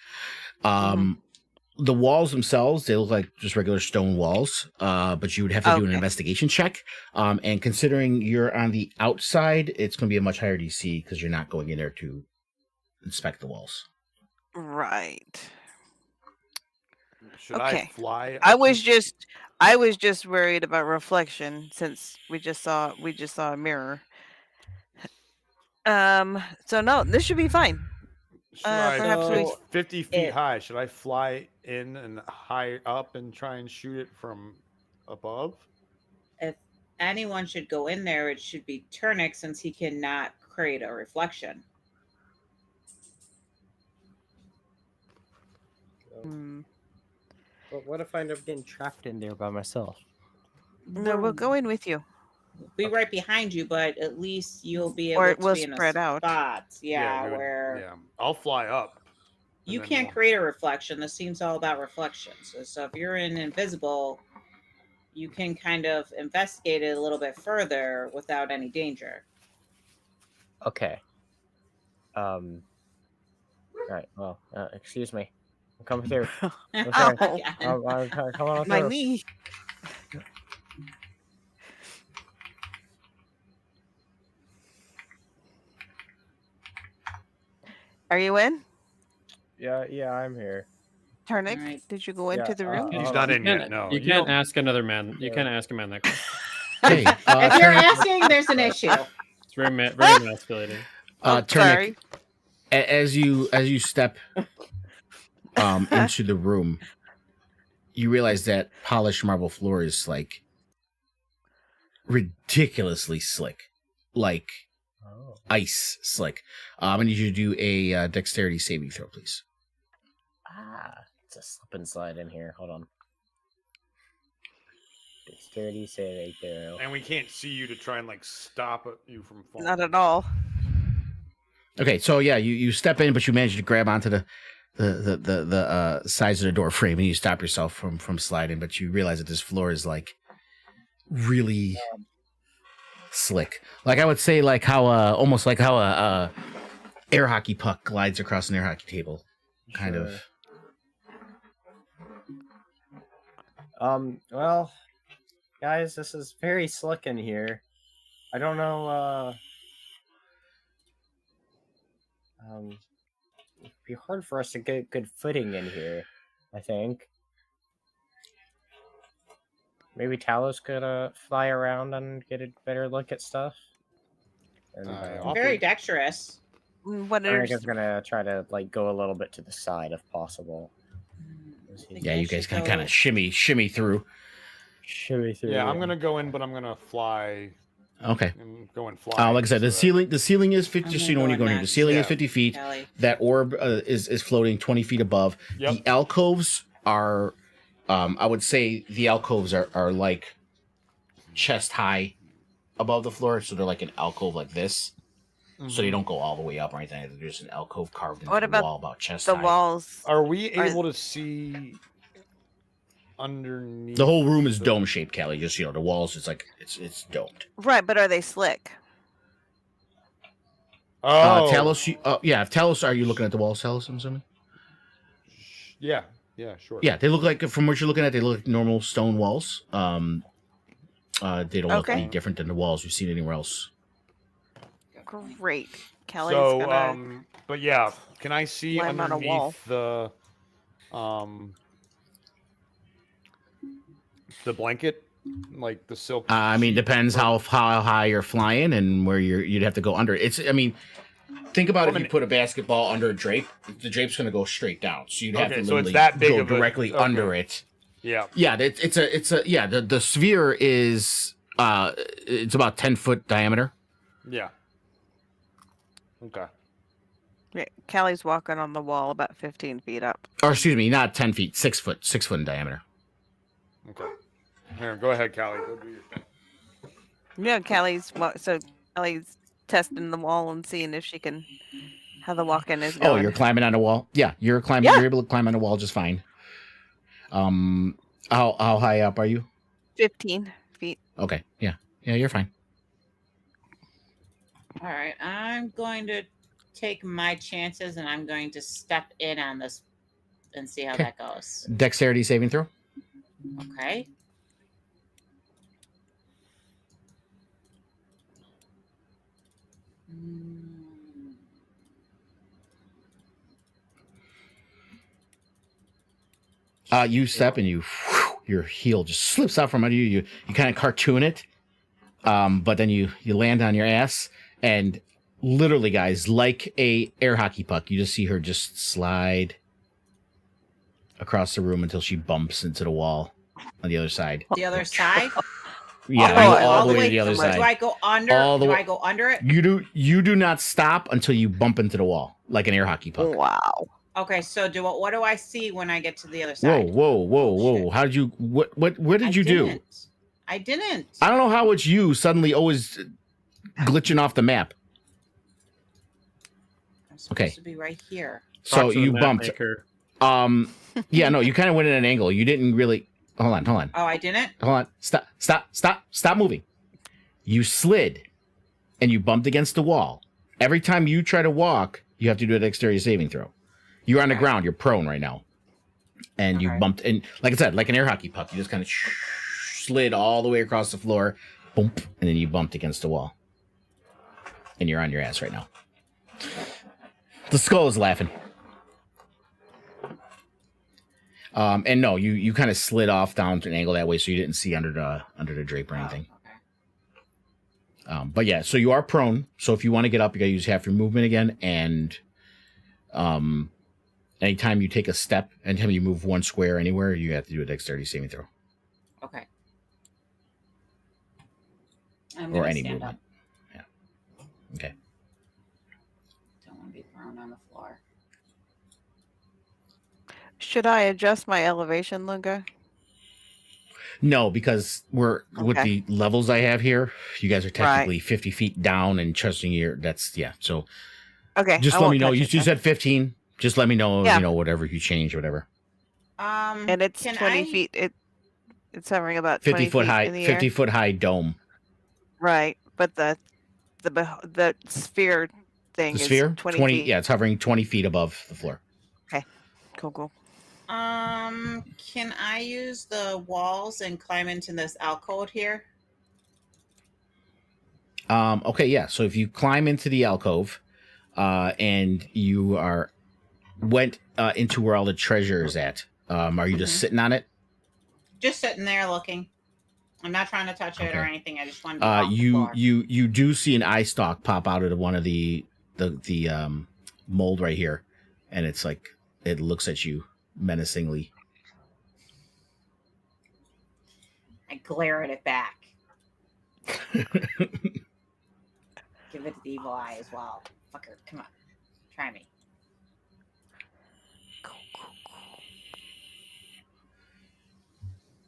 The walls themselves, they look like just regular stone walls, but you would have to do an investigation check. And considering you're on the outside, it's going to be a much higher DC because you're not going in there to inspect the walls. Right. Should I fly? I up was just worried about reflection since we just saw a mirror. So no, this should be fine. Should I, perhaps we- it's 50 feet high. Should I fly in and high up and try and shoot it from above? If anyone should go in there, it should be Turnic, since he cannot create a reflection. Hmm. But what if I end up getting trapped in there by myself? No, we'll go in with you. Be right behind you, but at least you'll be Or able it to will be in spread a out. spot. Yeah, we would- where yeah, I'll fly up. and you then can't we'll- create a reflection. This seems all about reflections. So if you're in invisible, you can kind of investigate it a little bit further without any danger. Okay. All right. Well, excuse me. I'm coming through. I'm sorry. Again. I'm coming on My through. knee. Are you in? Yeah, I'm here. Turnic, Alright. did you go into the room? He's not in You yet. can't- No, you can't ask another man. You Yeah. can't ask a man that question. Hey, If you're asking, there's an issue. It's very very emasculating. Oh, Turnic, sorry. as you step into the room, you realize that polished marble floor is like ridiculously slick, like Oh. ice slick. I need you to do a dexterity saving throw, please. It's a slip and slide in here. Hold on. Dexterity saving throw. And we can't see you to try and like stop you from falling. Not at all. Okay, so yeah, you step in, but you manage to grab onto the sides of the door frame, and you stop yourself from sliding. But you realize that this floor is like really slick. Like I would say, like how almost like how a air hockey puck glides across an air hockey table, kind Sure. of. Well, guys, this is very slick in here. I don't know, it'd be hard for us to get good footing in here, I think. Maybe Talos could, fly around and get a better look at stuff. And, I'll Very be- dexterous. What I are think I'm gonna try to, like, go a little bit to the side if possible. Yeah, you guys can kind of shimmy through. Shimmy through. Yeah, I'm gonna go in, but I'm gonna fly Okay. and go and fly. Like I said, the so that- ceiling is 50. I'm Just so you know gonna when you go go in in here, the next. ceiling is Yeah. 50 feet. Kelly. That orb is floating 20 feet above. Yep. The alcoves are, I would say the alcoves are like chest high above the floor, so they're like an alcove like this. So they don't go all the way up or anything. There's an alcove carved into What the about wall about chest the high. walls? Are we Are- able to see underneath? The whole room is the- dome shaped, Callie. Just the walls, it's like it's domed. Right, but are they slick? Oh, Talos, Talos, are you looking at the walls, Talos? I'm assuming. Yeah, sure. Yeah, they look like, from what you're looking at, they look like normal stone walls. They don't look Okay. any different than the walls we've seen anywhere else. Great. Kelly's So, gonna. but yeah, can I see climb on a wall. underneath the blanket, like the silk? I mean, sheet depends from- how high you're flying and where you'd have to go under. Think about if you put a basketball under a drape, the drape's going to go straight down. So you'd have Okay, to so it's literally that big go of a- directly okay. under it. Yeah. Yeah, the sphere is It's about 10-foot diameter. Yeah. Okay. Yeah, Callie's walking on the wall about 15 feet up. Or excuse me, not 10 feet, 6 foot, 6 foot in diameter. Okay. Here, go ahead, Callie. Go do your thing. Yeah, Callie's testing the wall and seeing if she can how the walk-in is going. Oh, you're climbing on a wall? Yeah, you're climbing. Yeah. You're able to climb on a wall just fine. How high up are you? 15 feet. Okay, yeah, you're fine. All right, I'm going to take my chances, and I'm going to step in on this and see how Okay. that goes. Dexterity saving throw. Okay. You step and your heel just slips out from under you. You kind of cartoon it, but then you land on your ass, and literally, guys, like a air hockey puck, you just see her just slide across the room until she bumps into the wall on the other side. The other side? Yeah, Do I you go all the way to the other Do side. I go under? All the Do way- I go under it? You do not stop until you bump into the wall like an air hockey puck. Wow. Okay, so what do I see when I get to the other Whoa, side? whoa! Shit. How did you? What did you do? I didn't. I don't know how it's you suddenly always glitching off the map. I'm supposed Okay. to be right here. So Talk to the you map bumped. maker. Yeah, no, you kind of went at an angle. You didn't really. Hold on. Oh, I didn't? Hold on. Stop moving. You slid, and you bumped against the wall. Every time you try to walk, you have to do a dexterity saving throw. You're on the Okay. ground. You're prone right now, and you Okay. bumped. And like I said, like an air hockey puck, you just kind of slid all the way across the floor, boom, and then you bumped against the wall, and you're on your ass right now. The skull is laughing. And no, you kind of slid off down to an angle that way, so you didn't see under the drape or anything. Oh, okay. But yeah, so you are prone. So if you want to get up, you gotta use half your movement again. And anytime you take a step, anytime you move one square anywhere, you have to do a dexterity saving throw Okay. I'm or gonna any stand movement. up. Yeah. Okay. Don't want to be thrown on the floor. Should I adjust my elevation, Lunga? No, because we're with Okay. the levels I have here, you guys are technically 50 feet down and trusting your. That's yeah. So Okay. just I let won't me know. touch You it just then. said 15. Just let me know. Yeah. You know, whatever you change, whatever. And it's can 20 I- feet. It's hovering about 50 20 foot feet high. in the 50 air. foot high dome. Right, but the sphere thing The is sphere, 20 20. feet. Yeah, it's hovering 20 feet above the floor. Cool. Can I use the walls and climb into this alcove here? Okay, yeah. So if you climb into the alcove, and you went into where all the treasure is at, are you just Mhm. sitting on it? Just sitting there looking. I'm not trying to touch it or Okay. anything. I just want to be off the You floor. you do see an eye stalk pop out of one of the mold right here, and it's like it looks at you menacingly. I glare at it back. Give it the evil eye as well. Fucker, come on. Try me.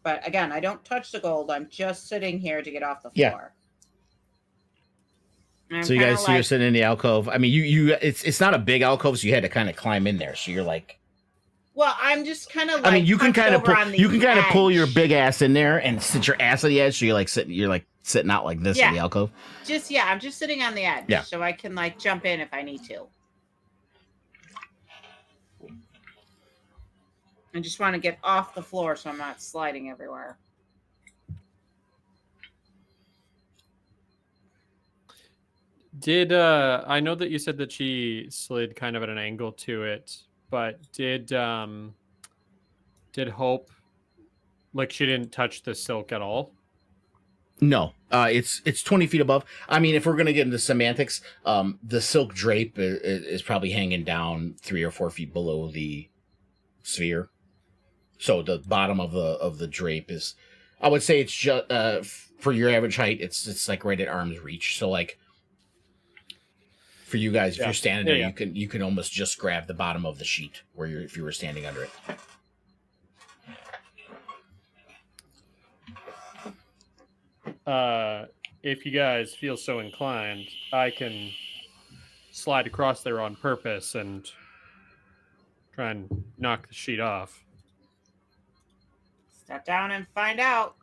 But again, I don't touch the gold. I'm just sitting here to get off the Yeah. floor. And I'm So you kinda guys see you're like, sitting in the alcove. I mean, it's not a big alcove, so you had to kind of climb in there. So you're like, well, I'm just kind of like. I mean, you can kind of pull your edge. big ass in there and sit your ass on the edge. So you're like sitting out like this in Yeah. the alcove. I'm just sitting on the edge, Yeah. so I can like jump in if I need to. I just want to get off the floor so I'm not sliding everywhere. Did I know that you said that she slid kind of at an angle to it, but did Hope, like, she didn't touch the silk at all? No, it's 20 feet above. I mean, if we're gonna get into semantics, the silk drape is probably hanging down 3 or 4 feet below the sphere. So the bottom of the drape is, I would say it's just for your average height, it's like right at arm's reach. So like for you guys, if you're standing there, you can almost just grab the bottom of the sheet where if you were standing under it. If you guys feel so inclined, I can slide across there on purpose and try and knock the sheet off. Step down and find out.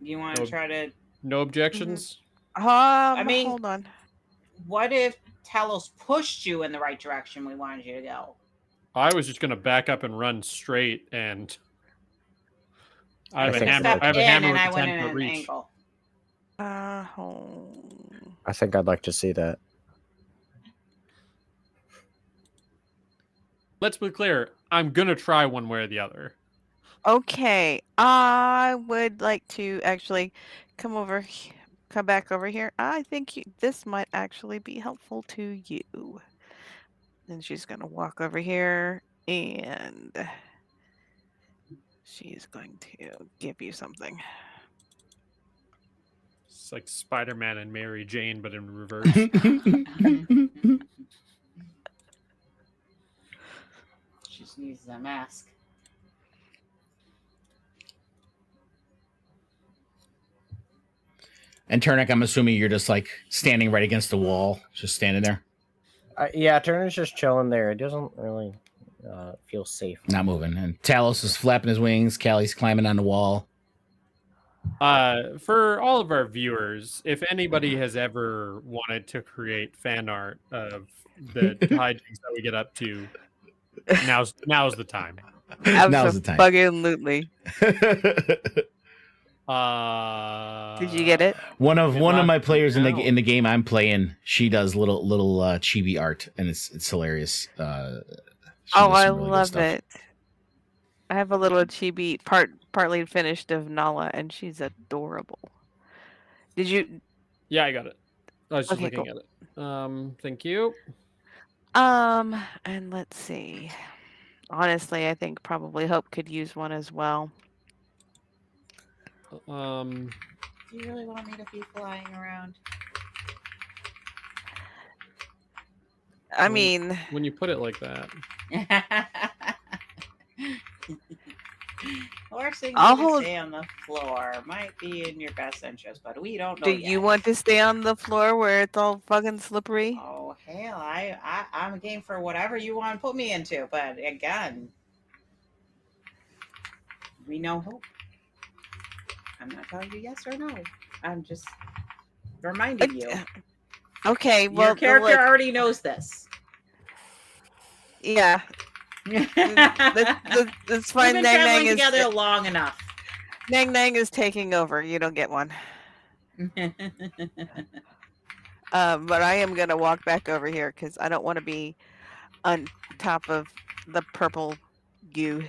You want to try to... No objections? I mean, hold on. What if Talos pushed you in the right direction we wanted you to go? I was just going to back up and run straight, and I have a think hammer. I have a hammer and with I a went in 10-foot an reach. angle. I think I'd like to see that. Let's be clear. I'm going to try one way or the other. Okay, I would like to actually come back over here. I think this might actually be helpful to you. And she's going to walk over here and she's going to give you something. It's like Spider-Man and Mary Jane, but in reverse. She sneezes a mask. And Turnic, I'm assuming you're just like standing right against the wall, just standing there. Yeah, Turner's just chilling there. It doesn't really feel safe. Not moving. And Talos is flapping his wings. Callie's climbing on the wall. For all of our viewers, if anybody has ever wanted to create fan art of the hijinks that we get up to, now's the time. Now's the time. Absolutely. Did you get it? One of my players in the game I'm playing, she does little chibi art, and it's hilarious. I love it. I have a little chibi partly finished of Nala, and she's adorable. Did you? Yeah, I got it. I was just looking at it. Thank you. And let's see. Honestly, I think probably Hope could use one as well. Do you really want me to be flying around? I mean, when you put it like that. Forcing you to stay on the floor might be in your best interest, but we don't know do yet. you want to stay on the floor where it's all fucking slippery? Oh, hell, I'm game for whatever you want to put me into, but again, we know Hope. I'm not telling you yes or no. I'm just reminding you. Okay, well, your character already knows this. Yeah. That's fine. We've been Nang traveling Nang together long enough. Nang Nang is taking over. You don't get one. But I am gonna walk back over here because I don't want to be on top of the purple goo.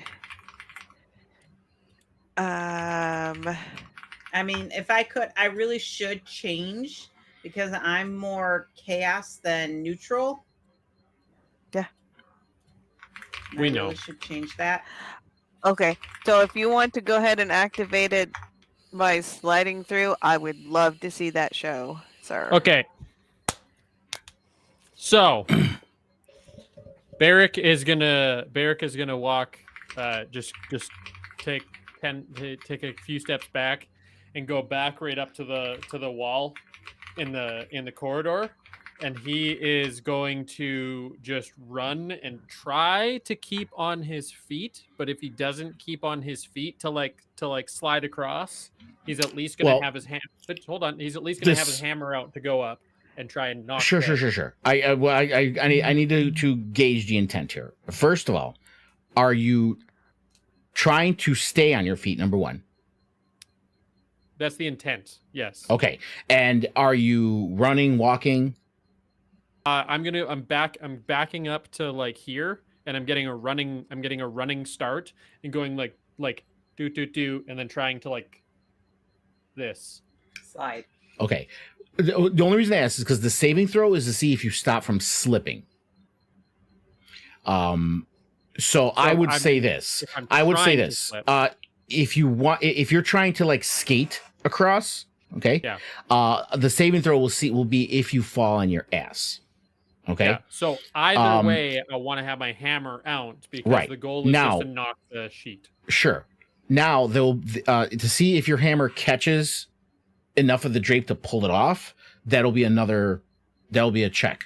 I mean, if I could, I really should change because I'm more chaos than neutral. Yeah. We I know. really should change that. Okay, so if you want to go ahead and activate it by sliding through, I would love to see that show, sir. Okay. So Barrick is gonna walk just take a few steps back and go back right up to the wall in the corridor, and he is going to just run and try to keep on his feet, but if he doesn't keep on his feet to slide across, he's at least going to have his hand. But hold on, he's at least going to have his hammer out to go up and try and knock. Sure. I need to gauge the intent here. First of all, are you trying to stay on your feet? Number one. That's the intent. Yes. Okay. And are you running, walking? I'm backing up to like here, and I'm getting a running start and going like do, and then trying to like this Slide. Okay. The only reason I ask is because the saving throw is to see if you stop from slipping. So I would say this. if you're trying to like skate across, okay, the saving throw will be if you fall on your ass. Okay. Yeah. So either way, I want to have my hammer out because the goal is just to knock the sheet. Sure. Now they'll to see if your hammer catches enough of the drape to pull it off. That'll be a check.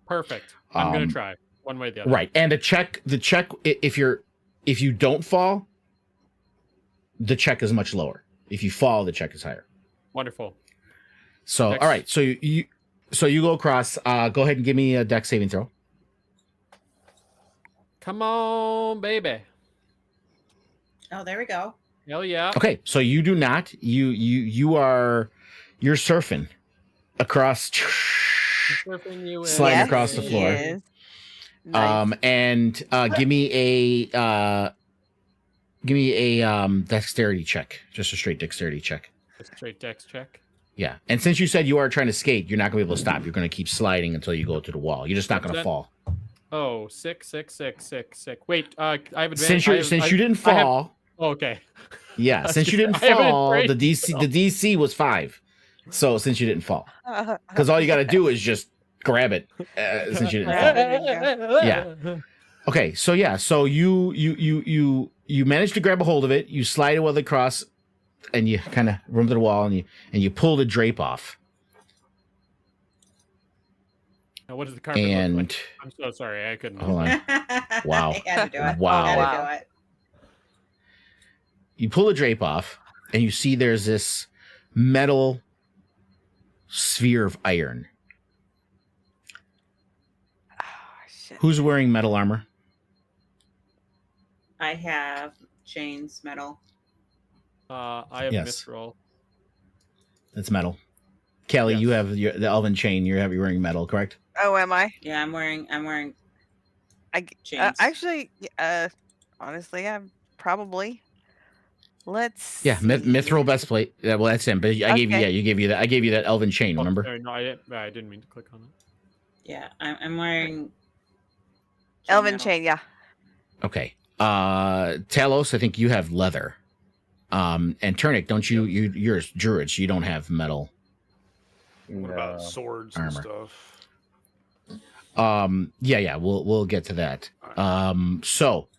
Perfect. I'm gonna try one way or the other. Right, and the check if you don't fall, the check is much lower. If you fall, the check is higher. Wonderful. So Dex. all right, so you go across. Go ahead and give me a dex saving throw. Come on, baby. Oh, there we go. Hell yeah. Okay, so you do not. You're surfing across, sliding across the floor. Yes. Nice. And give me a dexterity check, just a straight dexterity check. A straight dex check. Yeah, and since you said you are trying to skate, you're not gonna be able to stop. You're gonna keep sliding until you go to the wall. You're just not gonna fall. Oh, six. Wait, I have advantage. Since you didn't fall. Okay. Yeah, since you didn't fall, the DC was 5. So since you didn't fall, because all you got to do is just grab it since you didn't fall. Yeah. Okay. So you manage to grab a hold of it. You slide it well across, and you kind of run to the wall, and you pull the drape off. Now, what does the carpet look like? I'm so sorry, I couldn't. Hold on. Wow. I had to do it. Wow. I had to do it. You pull the drape off, and you see there's this metal sphere of iron. Oh, shit. Who's wearing metal armor? I have chains, metal. I have Yes. mithril. That's metal. Kelly, Yes. you have the elven chain. You're wearing metal, correct? Oh, am I? Yeah, I'm wearing chains. Actually, honestly, I'm probably. Let's. Yeah, mithril best plate. Yeah, well, that's him. But I gave you that. I gave you that elven chain. Remember? Sorry, no, I didn't mean to click on it. Yeah, I'm wearing Elven metal. chain, yeah. Okay. Talos, I think you have leather. And Turnic, don't you? You're druids. You don't have metal. What about swords Armor. and stuff? Yeah. We'll get to that. So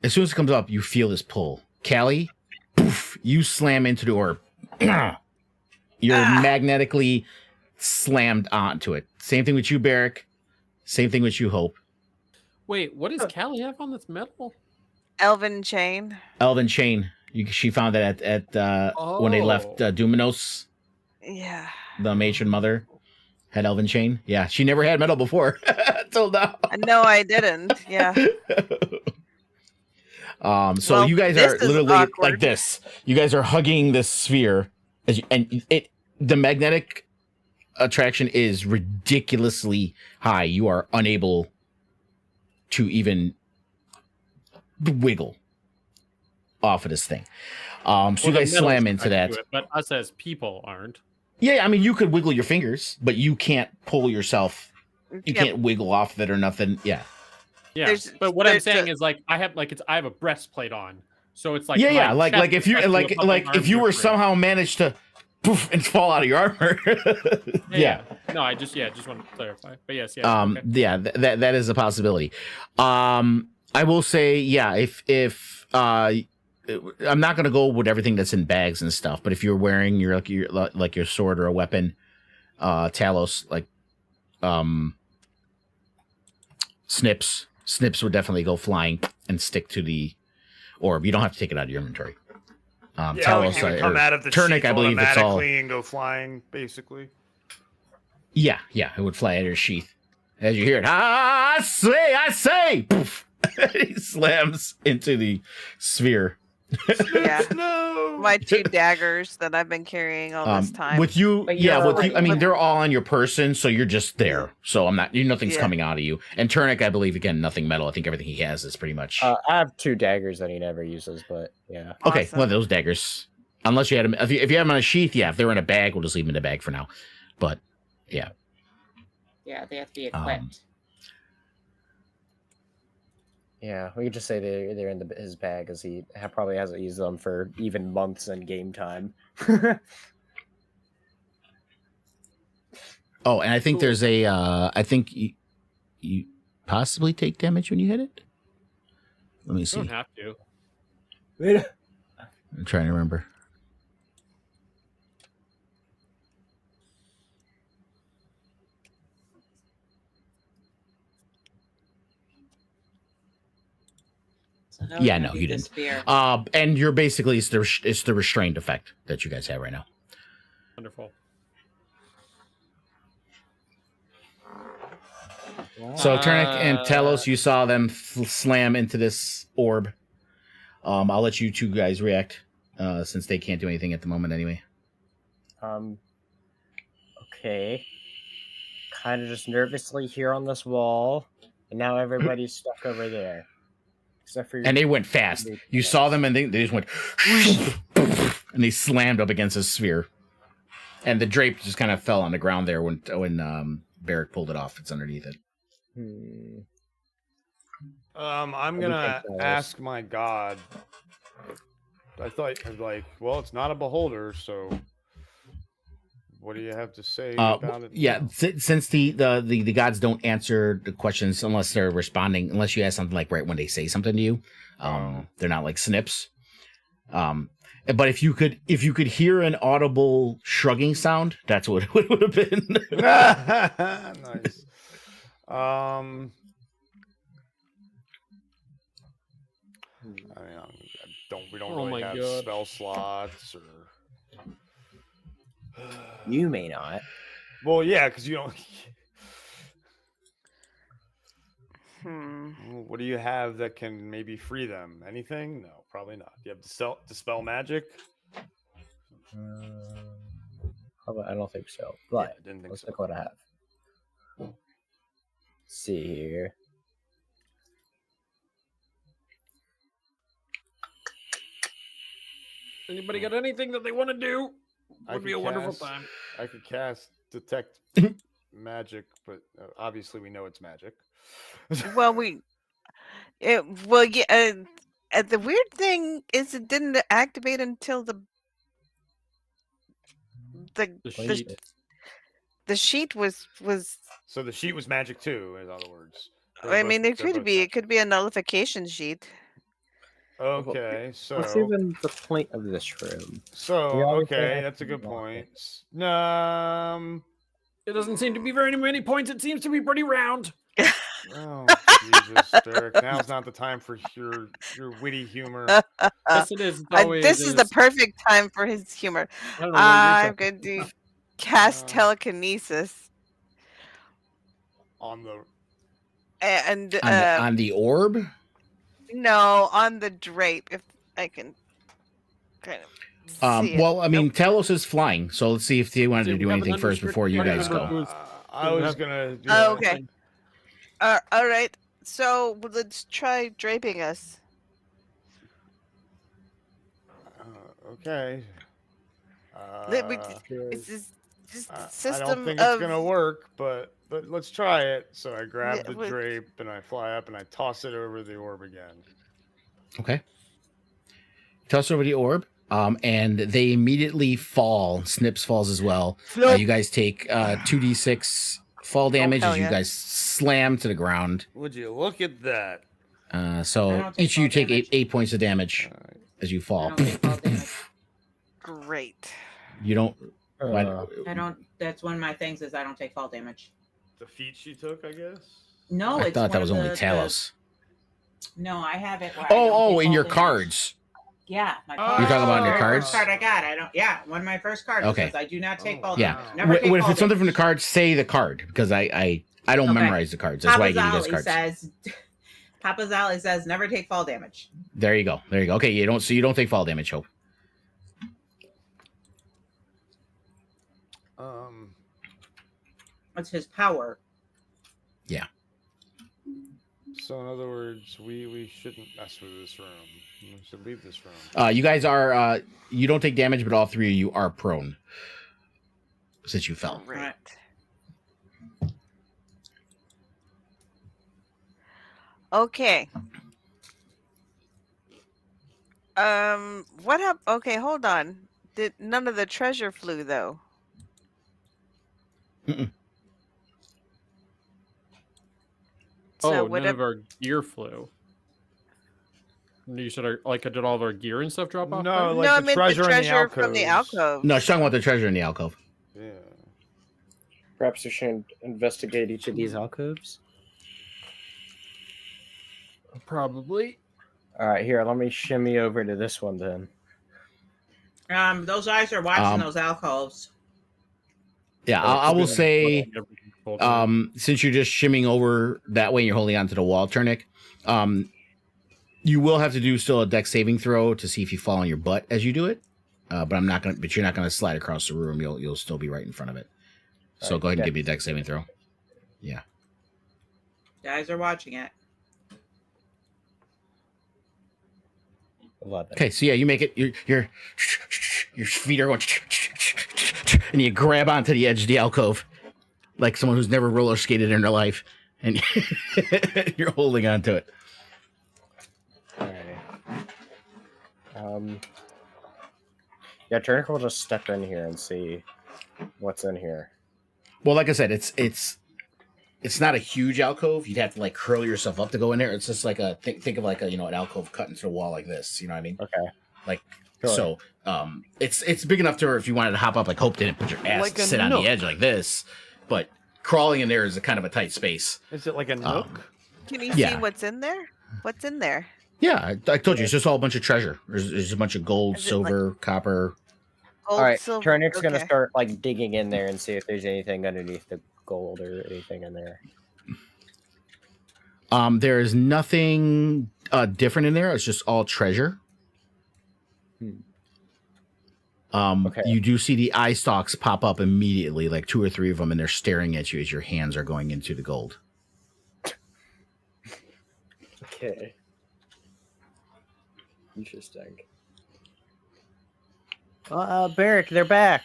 as soon as it comes up, you feel this pull. Callie, poof, you slam into the orb. You're magnetically slammed onto it. Same thing with you, Barrick. Same thing with you, Hope. Wait, what does Callie have on this metal? Elven chain. Elven chain. She found that at when they left Duminos. Yeah. The matron mother had elven chain. Yeah, she never had metal before until now. No, I didn't. Yeah. So Well, you guys this are is literally awkward. like this. You guys are hugging this sphere, the magnetic attraction is ridiculously high. You are unable to even wiggle off of this thing. So you guys slam into that. But us as people aren't. Yeah, I mean, you could wiggle your fingers, but you can't pull yourself. You can't wiggle off of it or nothing. Yeah. Yeah, but what I'm saying is like I have a breastplate on, so it's like like if you if you were somehow managed to poof and fall out of your armor. Yeah. No, I just want to clarify. But yes, okay. Yeah, that is a possibility. I will say, yeah, if I'm not gonna go with everything that's in bags and stuff, but if you're wearing your sword or a weapon, Talos, like Snips would definitely go flying and stick to the orb. You don't have to take it out of your inventory. Talos, it would come out of the Turnic, sheath I believe it's all. automatically and go flying, basically. Yeah, it would fly out of your sheath. As you hear it, I say, poof! He slams into the sphere. Yeah. No. My 2 daggers that I've been carrying all this time. With you, But yeah, you're with you. I mean, they're all on your person, so you're just there. So nothing's Yeah. coming out of you. And Turnic, I believe, again, nothing metal. I think everything he has is pretty much. I have 2 daggers that he never uses, but yeah. Okay, Awesome. well, those daggers. Unless you had them, if you have them on a sheath, yeah. If they're in a bag, we'll just leave them in a bag for now. But yeah, Yeah, they have to be equipped. Yeah, we could just say they're in his bag, as he probably hasn't used them for even months in game time. Oh, and I think Cool. there's a. I think you possibly take damage when you hit it. Let me You see. don't have to. I'm trying to remember. So how Yeah, would no, that be you the didn't. Spear? And you're basically it's the restrained effect that you guys have right now. Wonderful. So Turnic and Talos, you saw them slam into this orb. I'll let you two guys react, since they can't do anything at the moment anyway. Okay. Kind of just nervously here on this wall, and now everybody's stuck over there. Except for And they went fast. You saw them, and they just went, and they slammed up against a sphere. And the drape just kind of fell on the ground there when Barrick pulled it off. It's underneath it. I'm gonna ask my god. I thought, like, well, it's not a beholder, so what do you have to say about it? Yeah, now? since the gods don't answer the questions unless they're responding, unless you ask something like right when they say something to you, they're not like snips. But if you could hear an audible shrugging sound, that's what it would have been. Nice. I mean, we don't Oh really my have God. spell slots or. You may not. Well, yeah, because you don't. What do you have that can maybe free them? Anything? No, probably not. Do you have dispel magic? I don't think so. But Yeah, didn't think let's so. look what I have. Let's see here. Anybody got anything that they want to do? I Would be a could wonderful cast- time. I could cast detect magic, but obviously we know it's magic. Well, yeah. The weird thing is, it didn't activate until the The sheet. the sheet was. So the sheet was magic too, in other words. I mean, it They're could both be. It magic. could be a nullification sheet. Okay, What's so even the point of this room? We always okay, say that's a good activate point. logic. It doesn't seem to be very many points. It seems to be pretty round. Oh Jesus, Derek! Now's not the time for your witty humor. Yes, it is. It's always, This is the it's- perfect time for his humor. I don't know what you're I'm talking going to cast Uh, telekinesis On the and on the orb. no, on the drape. If I can kind of see it. Well, I mean, Talos is flying, so let's see if they wanted to See, do we have an anything first unrestricted before you party guys member go. who's- I was gonna. Do Oh, that. okay. All right. So let's try draping us. Okay. It's just I system don't think of it's gonna work, but let's try it. So I grab Yeah, the but- drape and I fly up and I toss it over the orb again. Okay. Toss over the orb. And they immediately fall. Snips falls as well. Flop. You guys take 2d6 fall damage hell as you yeah. guys slam to the ground. Would you look at that? I So don't take each of you fall take damage. eight points of damage as you I fall. don't take fall damage. great. You don't. I don't. That's one of my things is I don't take fall damage. The feat she took, I guess. No, I it's thought that one was of only the- Talos. No, I have it. Where I don't Oh, take in fall your damage. cards. Yeah, my You're cards. talking about in your Very cards? First card I got. I don't. Yeah, one of my first cards Okay. says I do not take Oh, fall Yeah. damage. Never take If fall it's something from the damage. cards, say the card because I don't Okay. memorize the cards. That's why I give you Papa guys Zali cards. says. Papa Zali says never take fall damage. There you go. There you go. Okay, you don't. So you don't take fall damage, Hope. That's his power. So in other words, we shouldn't mess with this room. We should leave this room. You guys are. You don't take damage, but all three of you are prone since you fell. Great. Okay. What happened? Okay, hold on. Did none of the treasure flew though? Mm-mm. So None whatever. of our gear flew. You said did all of our gear and stuff drop off? No, there? like I the meant treasure, the in the treasure from the alcoves. alcove. No, she's talking about the treasure in the alcove. Yeah. Perhaps we should investigate each of these alcoves. Probably. All right, here. Let me shimmy over to this one then. Those eyes are watching those alcoves. Yeah, I will say, Um, since you're just shimming over that way and you're holding onto the wall, Turnick, you will have to do still a dex saving throw to see if you fall on your butt as you do it. But you're not gonna slide across the room. You'll still be right in front of it. So Right, go ahead and okay. give me a dex saving throw. Yeah. The eyes are watching it. 11. Okay, so yeah, you make it. Your feet are going, and you grab onto the edge of the alcove, like someone who's never roller skated in their life, and you're holding onto it. All right. Yeah, Turnick will just step in here and see what's in here. Well, like I said, it's not a huge alcove. You'd have to like curl yourself up to go in there. It's just like think of like an alcove cut into the wall like this. You know what I mean? Okay. Like Sure. so. It's big enough to where if you wanted to hop up, like Hope didn't put your ass Like to a sit on nook. the edge like this, but crawling in there is a kind of a tight space. Is it like a nook? Can you yeah. see what's in there? What's in there? Yeah, I told you, it's just all a bunch of treasure. There's a bunch of gold, Is it like- silver, copper. Gold, All right. silver. Turnick's gonna okay. start like digging in there and see if there's anything underneath the gold or anything in there. There is nothing different in there. It's just all treasure. Okay. You do see the eye stalks pop up immediately, like 2 or 3 of them, and they're staring at you as your hands are going into the gold. Okay. Interesting. Barrick, they're back.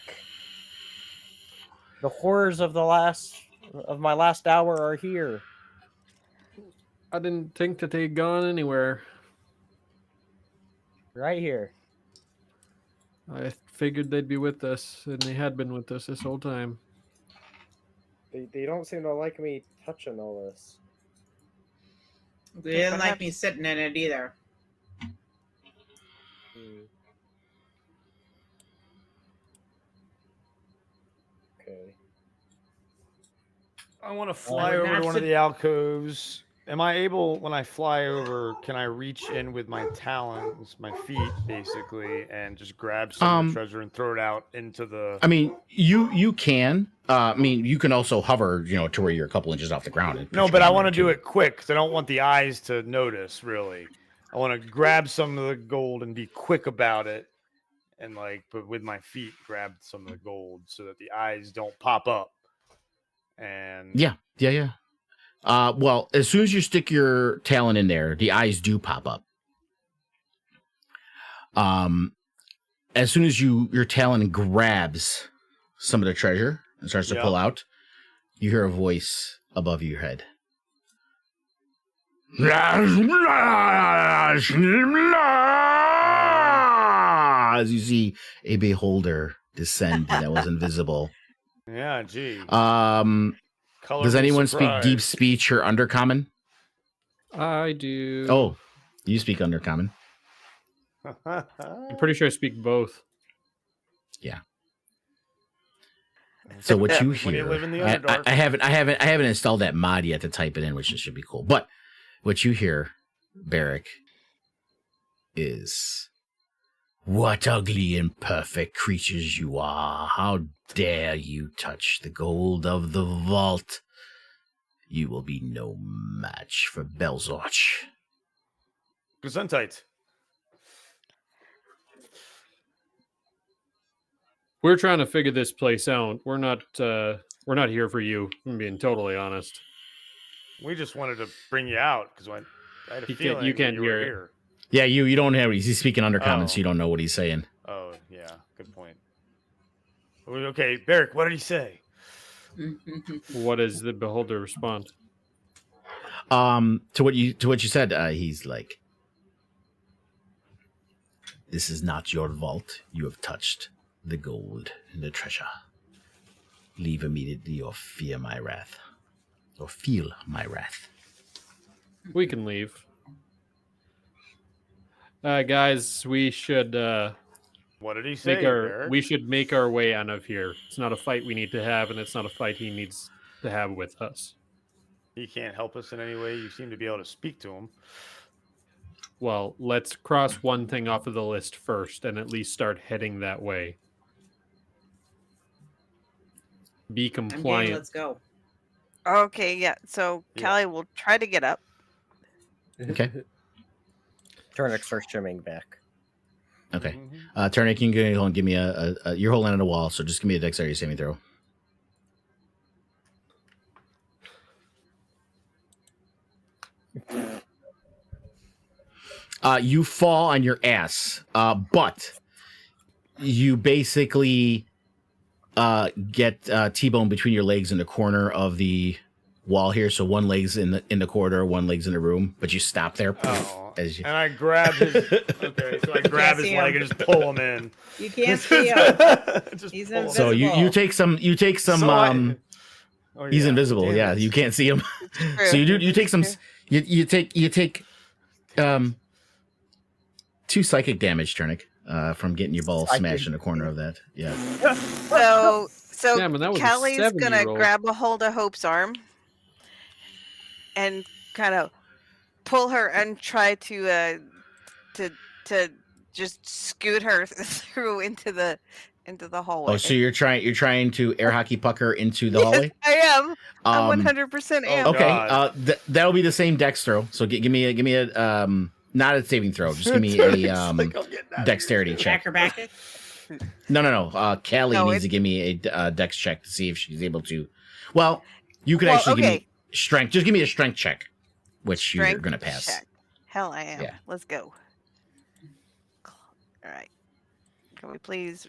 The horrors of my last hour are here. I didn't think that they'd gone anywhere. Right here. I figured they'd be with us, and they had been with us this whole time. They don't seem to like me touching all this. They didn't like me sitting in it either. Okay. I want to fly would over to not one sit- of the alcoves. Am I able, when I fly over, can I reach in with my talons, my feet, basically, and just grab some of the treasure and throw it out into the... I mean, you can. I mean, you can also hover, to where you're a couple inches off the ground. And No, but I want to do it quick, because I don't want the eyes to notice, really. I want to grab some of the gold and be quick about it, and but with my feet, grab some of the gold so that the eyes don't pop up. And Yeah. Well, as soon as you stick your talon in there, the eyes do pop up. As soon as your talon grabs some of the treasure and starts to pull out, you hear a voice above your head. As you see a beholder descend that was invisible. yeah, gee. Does anyone speak deep speech or undercommon? I do. Oh, you speak undercommon. I'm pretty sure I speak both. Yeah. So what you When you hear, live in the I Underdark. haven't installed that mod yet to type it in, which should be cool. But what you hear, Barrick, is, "What ugly imperfect creatures you are! How dare you touch the gold of the vault? You will be no match for Belzorch." Gesundheit. We're trying to figure this place out. We're not here for you. I'm being totally honest. We just wanted to bring you out because I had a feeling you can't that you hear were it. here. Yeah, you don't have. He's speaking undercommon, Oh. so you don't know what he's saying. Oh, yeah, good point. Okay, Barrick, what did he say? What does the beholder respond? To what you said, he's like, This is not your vault. You have touched the gold and the treasure. Leave immediately or fear my wrath. Or feel my wrath. We can leave. Guys, we should What did he say? we should make our way out of here. It's not a fight we need to have, and it's not a fight he needs to have with us. He can't help us in any way. You seem to be able to speak to him. Well, let's cross one thing off of the list first and at least start heading that way. Be I'm game, compliant. let's go. Okay, yeah. So Yeah. Callie will try to get up. Okay. Turnix starts trimming back. Okay. Mhm. Turner, can you go and give me a you're holding on a wall, so just give me a dexterity saving throw. You fall on your ass, but you basically get T-bone between your legs in the corner of the wall here. So one leg's in the corridor, one leg's in the room, but you stop there. Oh, As you... and I grab his. Okay, so I grab his see leg him. and just pull him in. You can't see him. Just He's pull him. So you invisible. take some So I- Oh, he's yeah, invisible. damn Yeah, it. you can't see him. True. So you take some True. you take 2 psychic damage, Turnic, from getting your ball Psychic. smashed in the corner of that. Yeah. So Damn, and that was a Callie's 70 gonna roll. grab a hold of Hope's arm and kind of pull her and try to just scoot her through into the hallway. Oh, so you're trying to air hockey puck her into the Yes, hallway? I am. I Um, 100% oh, am. Okay. God. That'll be the same dex throw. So give me a not a saving throw. Just give me a dexterity check. Acrobatic. No. Callie No, needs to give me a dex check to see if she's able to. Well, you could actually give me strength. Just give me a strength check, which you're Strength gonna pass. check. Hell, I am. Yeah. Let's go. All right. Can we please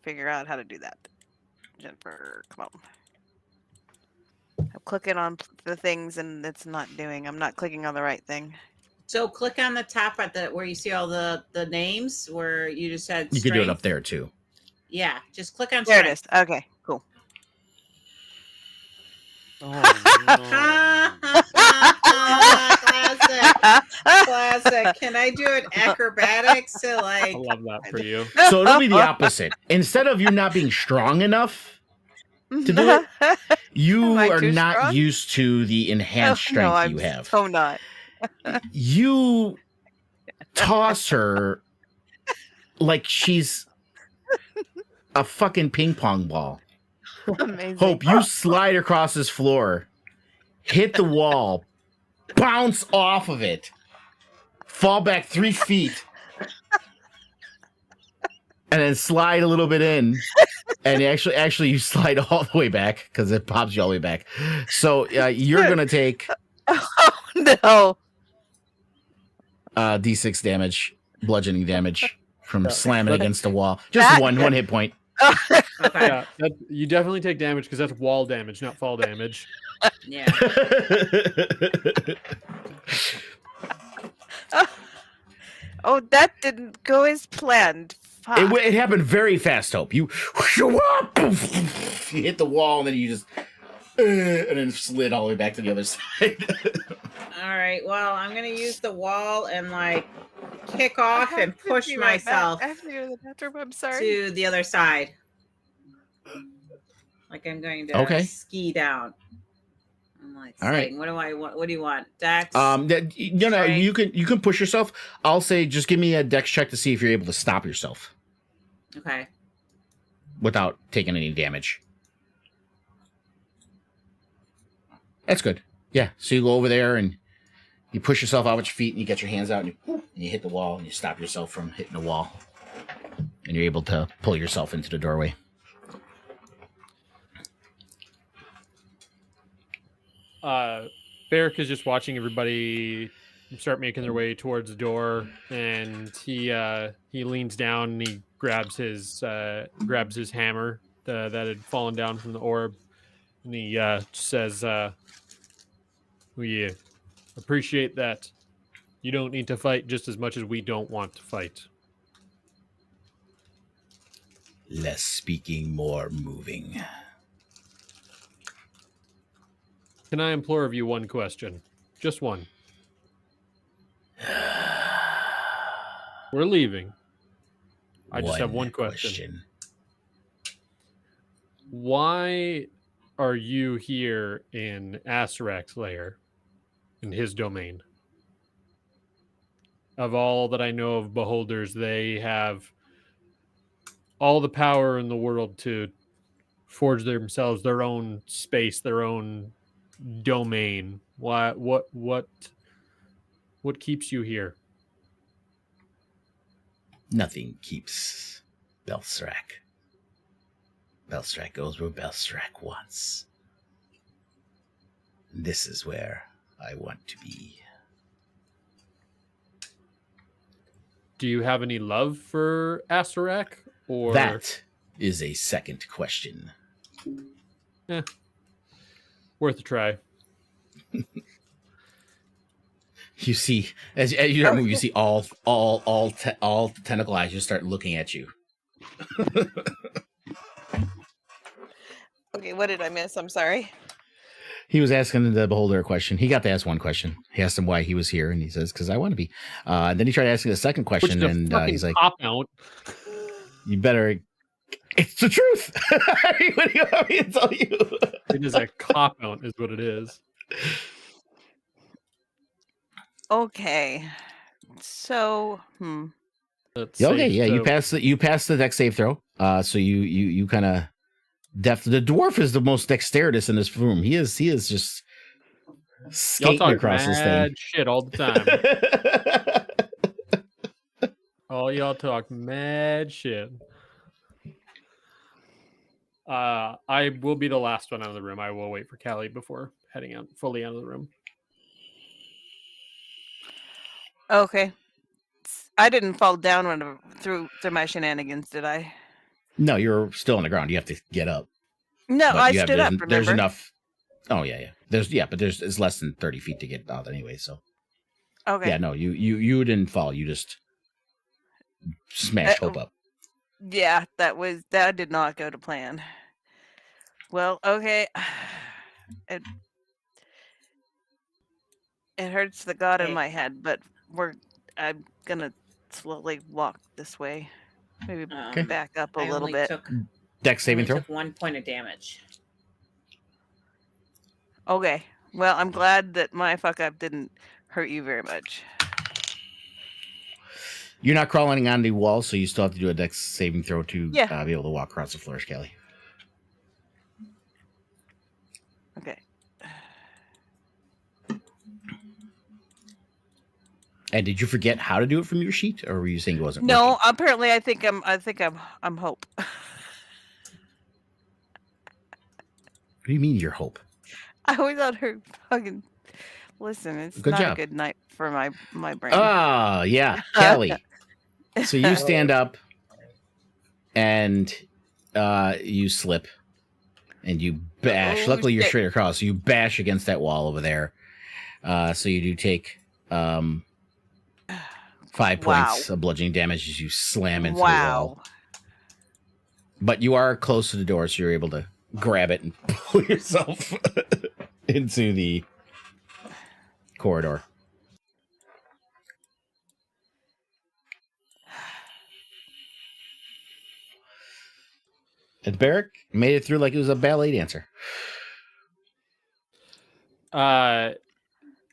figure out how to do that? Jennifer, come on. I'm clicking on the things and it's not doing. I'm not clicking on the right thing. So click on the top at the where you see all the names where you just said You could do it up strength. there too. Yeah, just click on There it strength. is. Okay, cool. Oh, Classic. Can I do an acrobatics to I like? love that for you. So it'll be the opposite. Instead of you not being strong enough, to do it? you Am I are too not strong? used to the enhanced strength no, I'm you have. so not. You toss her like she's a fucking ping pong ball. Amazing. Hope, you slide across this floor, hit the wall, bounce off of it, fall back 3 feet, and then slide a little bit in. And actually, you slide all the way back because it pops you all the way back. So you're gonna take Oh no. D6 damage, bludgeoning damage from No. slamming against the wall. Just That- one hit point. Okay. Yeah, you definitely take damage because that's wall damage, not fall damage. Yeah. Oh, that didn't go as planned. Fuck. It happened very fast, Hope. You hit the wall and then you just and then slid all the way back to the other side. All right. Well, I'm gonna use the wall and like kick I off have and to push be right back. myself I have to go to the bathroom. I'm sorry. to the other side. Like I'm going to Okay. ski down. I'm like, All right. saying, what do I want? What do you want? Dex? You can push yourself. I'll say just give me a dex check to see if you're able to stop yourself Okay. without taking any damage. That's good. Yeah. So you go over there and you push yourself out with your feet and you get your hands out and you hit the wall and you stop yourself from hitting the wall. And you're able to pull yourself into the doorway. Barrick is just watching everybody start making their way towards the door, and he leans down and he grabs his hammer that had fallen down from the orb, and he says, "We appreciate that. You don't need to fight just as much as we don't want to fight. Less speaking, more moving. Can I implore of you one question? Just one. We're leaving. I just have one question. Why are you here in Asarak's lair, in his domain? Of all that I know of beholders, they have all the power in the world to forge themselves their own space, their own domain. Why? What keeps you here? Nothing keeps Belstrak. Belstrak goes where Belstrak wants. This is where I want to be. Do you have any love for Asarak? Or That is a second question. Worth a try. You see, as you start moving, you see all tentacle eyes just start looking at you. Okay, what did I miss? I'm sorry. He was asking the beholder a question. He got to ask one question. He asked him why he was here, and he says, "Because I want to be." And then he tried asking the second question, and he's like, "Cop out." You better. It's the truth. What do you want me to tell you? It is a cop out, is what it is. Okay. So, Okay, yeah, you pass the dex save throw. So you kind of the dwarf is the most dexterous in this room. He is just skating across this thing. Shit all the time. All y'all talk mad shit. I will be the last one out of the room. I will wait for Callie before heading out fully out of the room. okay. I didn't fall down through my shenanigans, did I? No, you're still on the ground. You have to get up. No, But I stood up. There's Remember? enough. Oh yeah. But it's less than 30 feet to get out anyway. So Okay. yeah, no, you didn't fall. You just smashed Hope up. Yeah, that did not go to plan. Well, okay. It hurts the god in my head, but I'm gonna slowly walk this way. Maybe back up a little bit. Dex saving throw. Took 1 point of damage. Okay. Well, I'm glad that my fuck up didn't hurt you very much. You're not crawling on the wall, so you still have to do a dex saving throw to be able to walk across the floor, Kelly. Okay. And did you forget how to do it from your sheet, or were you saying it wasn't? No, working? apparently I think I'm Hope. What do you mean you're Hope? I always thought her fucking. Listen, it's Good not job. a good night for my brain. Oh yeah, Kelly. So you stand up, and you slip, and you bash. Luckily, you're straight across. So you bash against that wall over there. So you do take 5 points of bludgeoning damage as you slam into the wall. But you are close to the door, so you're able to grab it and pull yourself into the corridor. And Barrick made it through like it was a ballet dancer.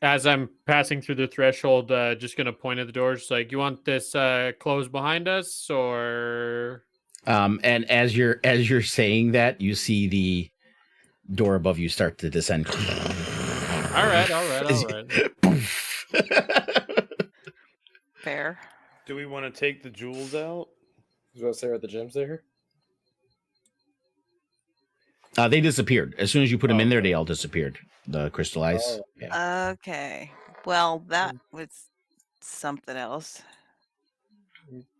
As I'm passing through the threshold, just gonna point at the doors, like, you want this closed behind us, or? And as you're saying that, you see the door above you start to descend. All right. Fair. Do we want to take the jewels out? I was about to say, are the gems there? They disappeared. As soon as you put them in there, they all disappeared. The crystal eyes. Oh. Yeah. Okay. Well, that was something else.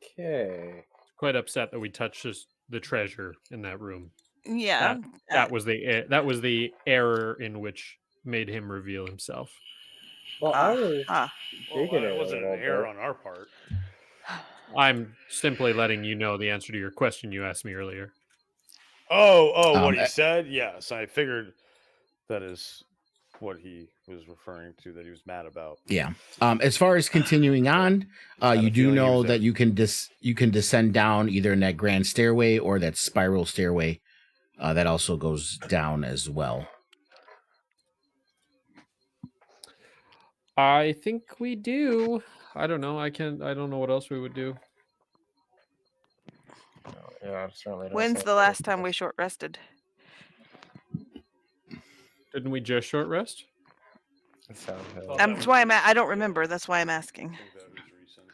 Okay. Quite upset that we touched the treasure in that room. Yeah. That was the error in which made him reveal himself. Well, I was Well, digging it it wasn't a an little error bit. on our part. I'm simply letting you know the answer to your question you asked me earlier. What he said? Yes, I figured that is what he was referring to, that he was mad about. Yeah. As far as continuing on, you do know that you can descend down either in that grand stairway or that spiral stairway. That also goes down as well. I think we do. I don't know. I don't know what else we would do. Yeah, certainly. When's the last time we short rested? Didn't we just short rest? That's why I don't remember. That's why I'm asking. I think that was recent.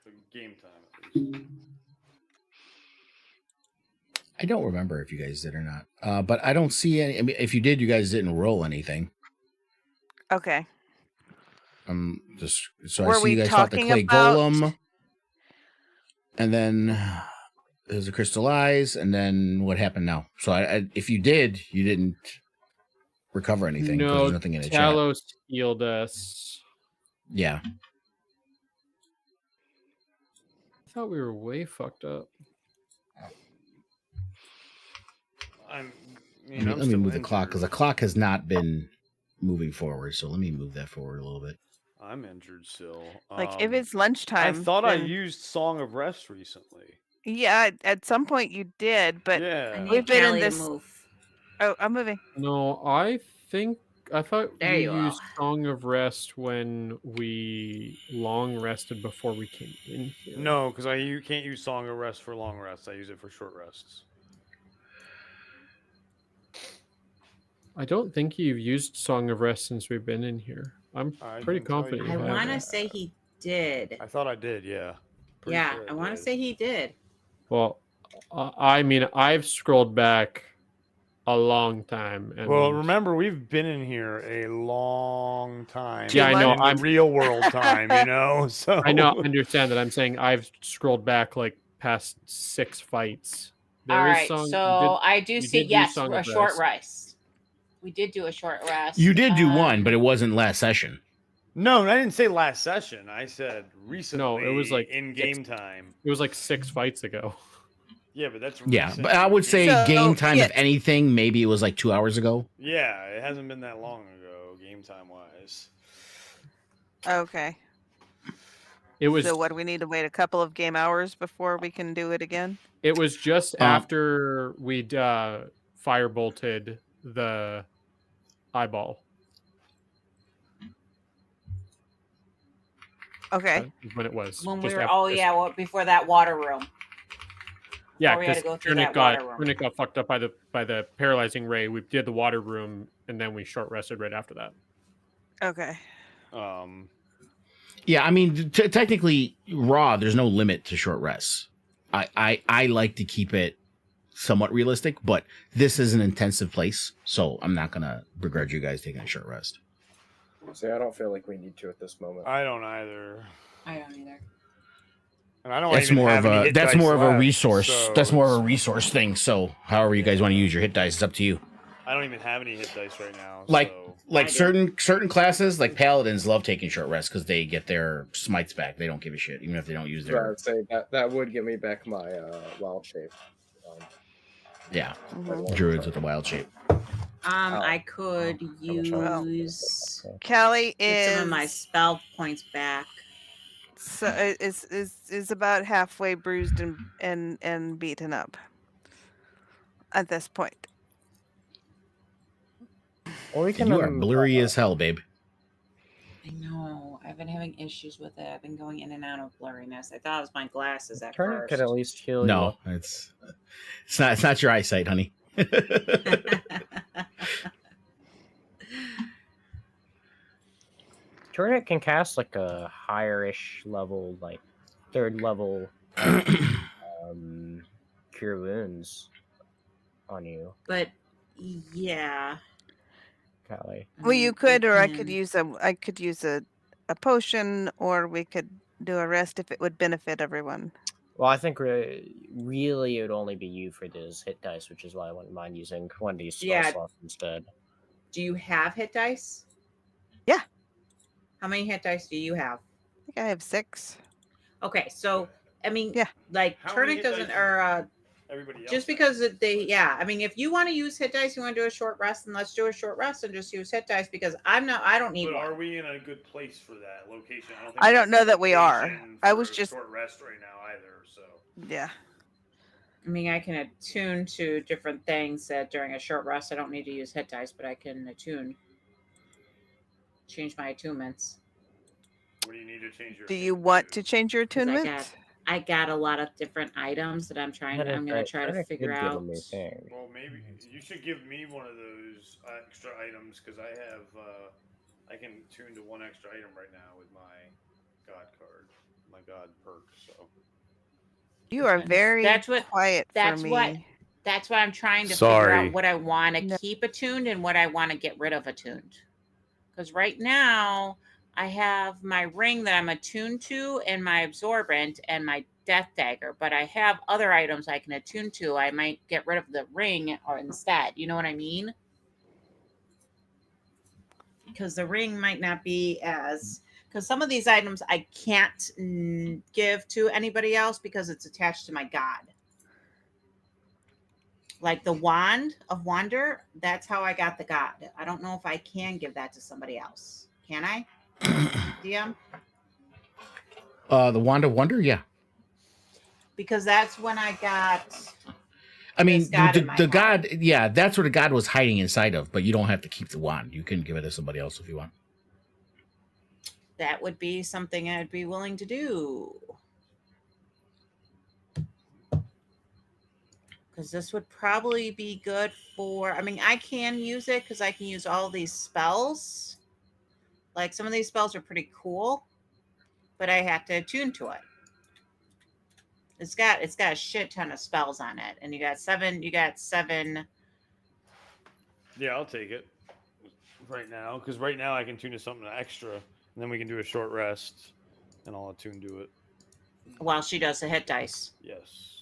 The game time, at least. I don't remember if you guys did or not. But I don't see any. I mean, if you did, you guys didn't roll anything. Okay. Just so Were I see we you guys fought the talking clay about- golem, and then there's the crystal eyes, and then what happened now? So if you did, you didn't recover anything. 'Cause No, there's nothing in the chat. Talos healed us. Yeah. I thought we were way fucked up. Let me move the clock because the clock has not been moving forward. So let me move that forward a little bit. I'm injured still. Like if it's lunchtime. I thought I then- used Song of Rest recently. Yeah, at some point you did, but Yeah. we've been in Callie to this. move. Oh, I'm moving. No, I thought There we you used are. Song of Rest when we long rested before we came in here. No, because you can't use Song of Rest for long rests. I use it for short rests. I don't think you've used Song of Rest since we've been in here. I'm I pretty can tell confident you you I have. want to say he did. I thought I did, yeah. Pretty Yeah, sure I want to did. say he did. Well, I mean, I've scrolled back a long time. And Well, remember, we've been in here a long time. Yeah, I know, In the I'm- real world time, you know? So I know, I understand that. I'm saying I've scrolled back like past 6 fights. All right, you so I do you see, did do yes, Song a of short Rest. rest. We did do a short rest. You did do one, but it wasn't last session. No, I didn't say last session. I said recently. it was like in game time. It was like 6 fights ago. Yeah, but that's Yeah, recent. but I would say So, game time, yeah. if anything, maybe it was like 2 hours ago. Yeah, it hasn't been that long ago, game time wise. Okay. It was So what do we need to wait a couple of game hours before we can do it again? It was just after we'd firebolted the eyeball. Okay. That's when it was. When we just were, after this. before that water room. Yeah, we had to because go through that water room. Tunic got fucked up by the paralyzing ray. We did the water room, and then we short rested right after that. Okay. Yeah, I mean, technically, raw. There's no limit to short rests. I like to keep it somewhat realistic, but this is an intensive place, so I'm not gonna begrudge you guys taking a short rest. See, I don't feel like we need to at this moment. I don't either. I don't either. And I don't That's even more have of any a hit that's dice more of a left, resource. so That's more of a it's- resource thing. So, however you guys want to use your hit dice, it's up to you. I don't even have any hit dice right now. Like so. I do. certain classes, like paladins, love taking short rests because they get their smites back. They don't give a shit, even if they don't use So their. I'd say that would give me back my wild shape. Yeah, Mhm. druids with the wild shape. I could Well. use Callie get some of is my spell points back. so is about halfway bruised and beaten up at this point. Or we And can. you are blurry as hell, babe. I know. I've been having issues with it. I've been going in and out of blurriness. I thought it was my glasses at Turnip first. could at least heal you. No, up. it's not your eyesight, honey. Turnip can cast like a higher-ish level, like 3rd level, cure wounds on you, But yeah. Callie. Well, you could, or I could can. use a potion, or we could do a rest if it would benefit everyone. Well, I think really it would only be you for those hit dice, which is why I wouldn't mind using one of these spell Yeah. slots instead. Do you have hit dice? Yeah. How many hit dice do you have? I think I have 6. Okay, so I mean, Yeah. like How many Turnic hit doesn't, dice or Everybody else. just because I mean, if you want to use hit dice, you want to do a short rest, then let's do a short rest and just use hit dice because I don't need But one. are we in a good place for that location? I we're don't in know a that we are. location I for was a just- short rest right now either. So Yeah. I mean, I can attune to different things during a short rest. I don't need to use hit dice, but I can change my attunements. what do you need to change your? Do you want to attunement change your 'Cause attunement? I got a lot of different items that I'm going to try to figure out. to? Well, maybe you should give me one of those extra items because I have. I can tune to one extra item right now with my god card, my god perk. So You are very That's what- quiet that's for what- me. That's why I'm trying to figure Sorry. out what I want to No. keep attuned and what I want to get rid of attuned. Because right now I have my ring that I'm attuned to and my absorbent and my death dagger, but I have other items I can attune to. I might get rid of the ring or instead. You know what I mean? Because the ring might not be as because some of these items I can't give to anybody else because it's attached to my god. Like the wand of wonder, that's how I got the god. I don't know if I can give that to somebody else. Can I? DM? The Wand of Wonder, yeah. Because that's when I got I mean, This god in my the head. god, yeah, that's what the god was hiding inside of, but you don't have to keep the wand. You can give it to somebody else if you want. that would be something I'd be willing to do. Because this would probably be good for, I mean, I can use it because I can use all these spells. Like some of these spells are pretty cool, but I have to attune to it. It's got a shit ton of spells on it, and you got seven. yeah, I'll take it right now because right now I can tune to something extra, and then we can do a short rest, and I'll attune to it. While she does the hit dice. Yes.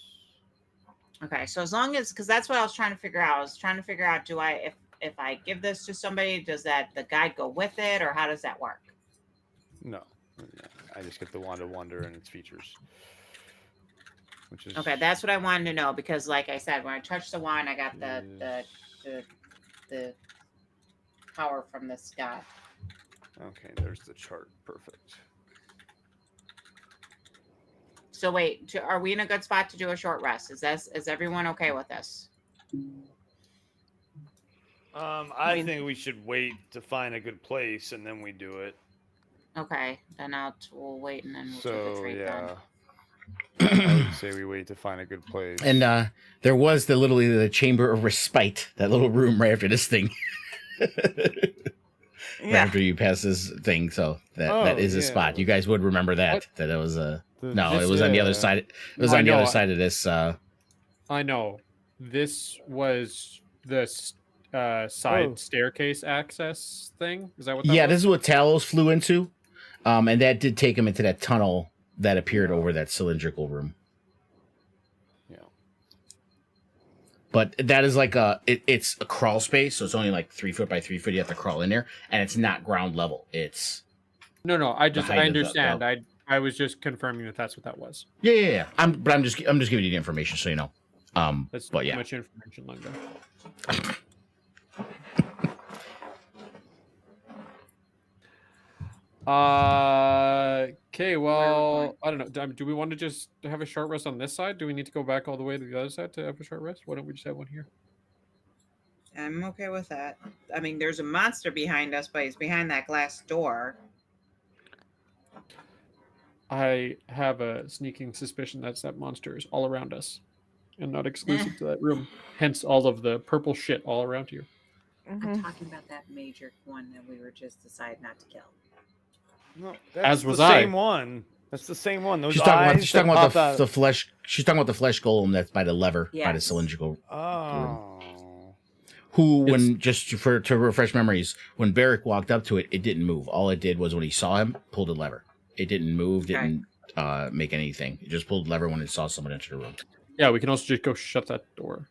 Okay, so as long as, because that's what I was trying to figure out. I was trying to figure out, do I, if I give this to somebody, does the guide go with it, or how does that work? No, I just get the Wand of Wonder and its features, which is Okay, that's what I wanted to know because, like I said, when I touched the wand, I got the power from this guy. okay. There's the chart. Perfect. So wait, are we in a good spot to do a short rest? Is everyone okay with this? I think we should wait to find a good place and then we do it. Okay, then we'll wait and then we'll So trade yeah, then. I would say we wait to find a good place. And there was literally the Chamber of Respite, that little room right after this thing. Right Yeah. after you pass this thing, so that is a spot. You guys would remember that. What? That it was a This- it was on the other side. It was I on the know, other side of this. I know. This was the side staircase access thing. Is that what that Yeah, was? this is what Talos flew into, and that did take him into that tunnel that appeared over that cylindrical room. Yeah. But that is like it's a crawl space, so it's only like 3 foot by 3 foot. You have to crawl in there, and it's not ground level. It's No, I height of the- understand. I was just confirming that that's what that was. yeah. I'm just giving you the information so you know. That's but too yeah. much information, Lingo. Okay, well, I don't know. Do we want to just have a short rest on this side? Do we need to go back all the way to the other side to have a short rest? Why don't we just have one here? I'm okay with that. I mean, there's a monster behind us, but he's behind that glass door. I have a sneaking suspicion that monster is all around us and not exclusive to that room. Hence all of the purple shit all around here. I'm Mhm. talking about that major one that we were just decided not to kill. No, As was the I. same one. That's the same one. Those She's talking about eyes that pop out- the flesh. She's talking about the flesh golem that's by the lever, by the Yes. cylindrical. Oh. Who, when just to refresh memories, when Barrick walked up to it, it didn't move. All it did was when he saw him, pulled a lever. It didn't move, didn't make anything. It just pulled the lever when it saw someone enter the room. Yeah, we can also just go shut that door.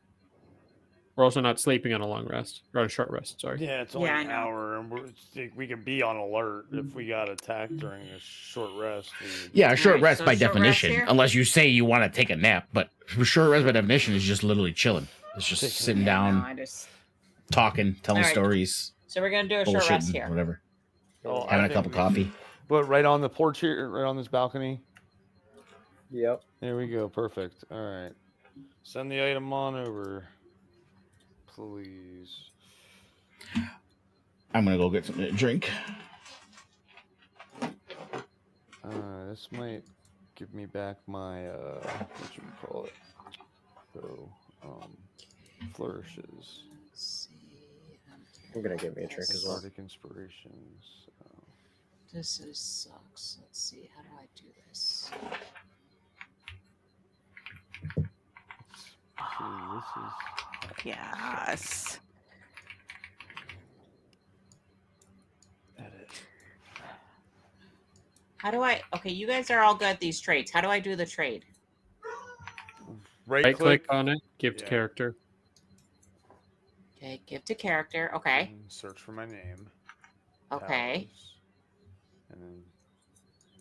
We're also not sleeping on a long rest or on a short rest. Sorry. Yeah, it's only Yeah, I an know. hour, and we can be on alert if we got attacked during a short rest. Yeah, a short Alright, rest so by short rest definition, here? unless you say you want to take a nap. But a short rest by definition is just literally chilling. It's just Taking a sitting Yeah, down, no, I just. talking, telling Alright. stories, So we're gonna do a short rest bullshitting, here. whatever. Oh, Having I a cup of think coffee. But right on the porch here, right on this balcony. Yep. There we go. Perfect. All right. Send the item on over, please. I'm gonna go get something to drink. This might give me back my what you call it? So, flourishes. Let's see. I'm gonna get me a drink as well. Bardic inspirations. This sucks. Let's see. How do I do this? See, this is Yes. edit. How do I? Okay, you guys are all good at these traits. How do I do the trade? Right click on it. Give to Yeah. character. Okay, give to character. Okay. And search for my name. Okay. Powers, and then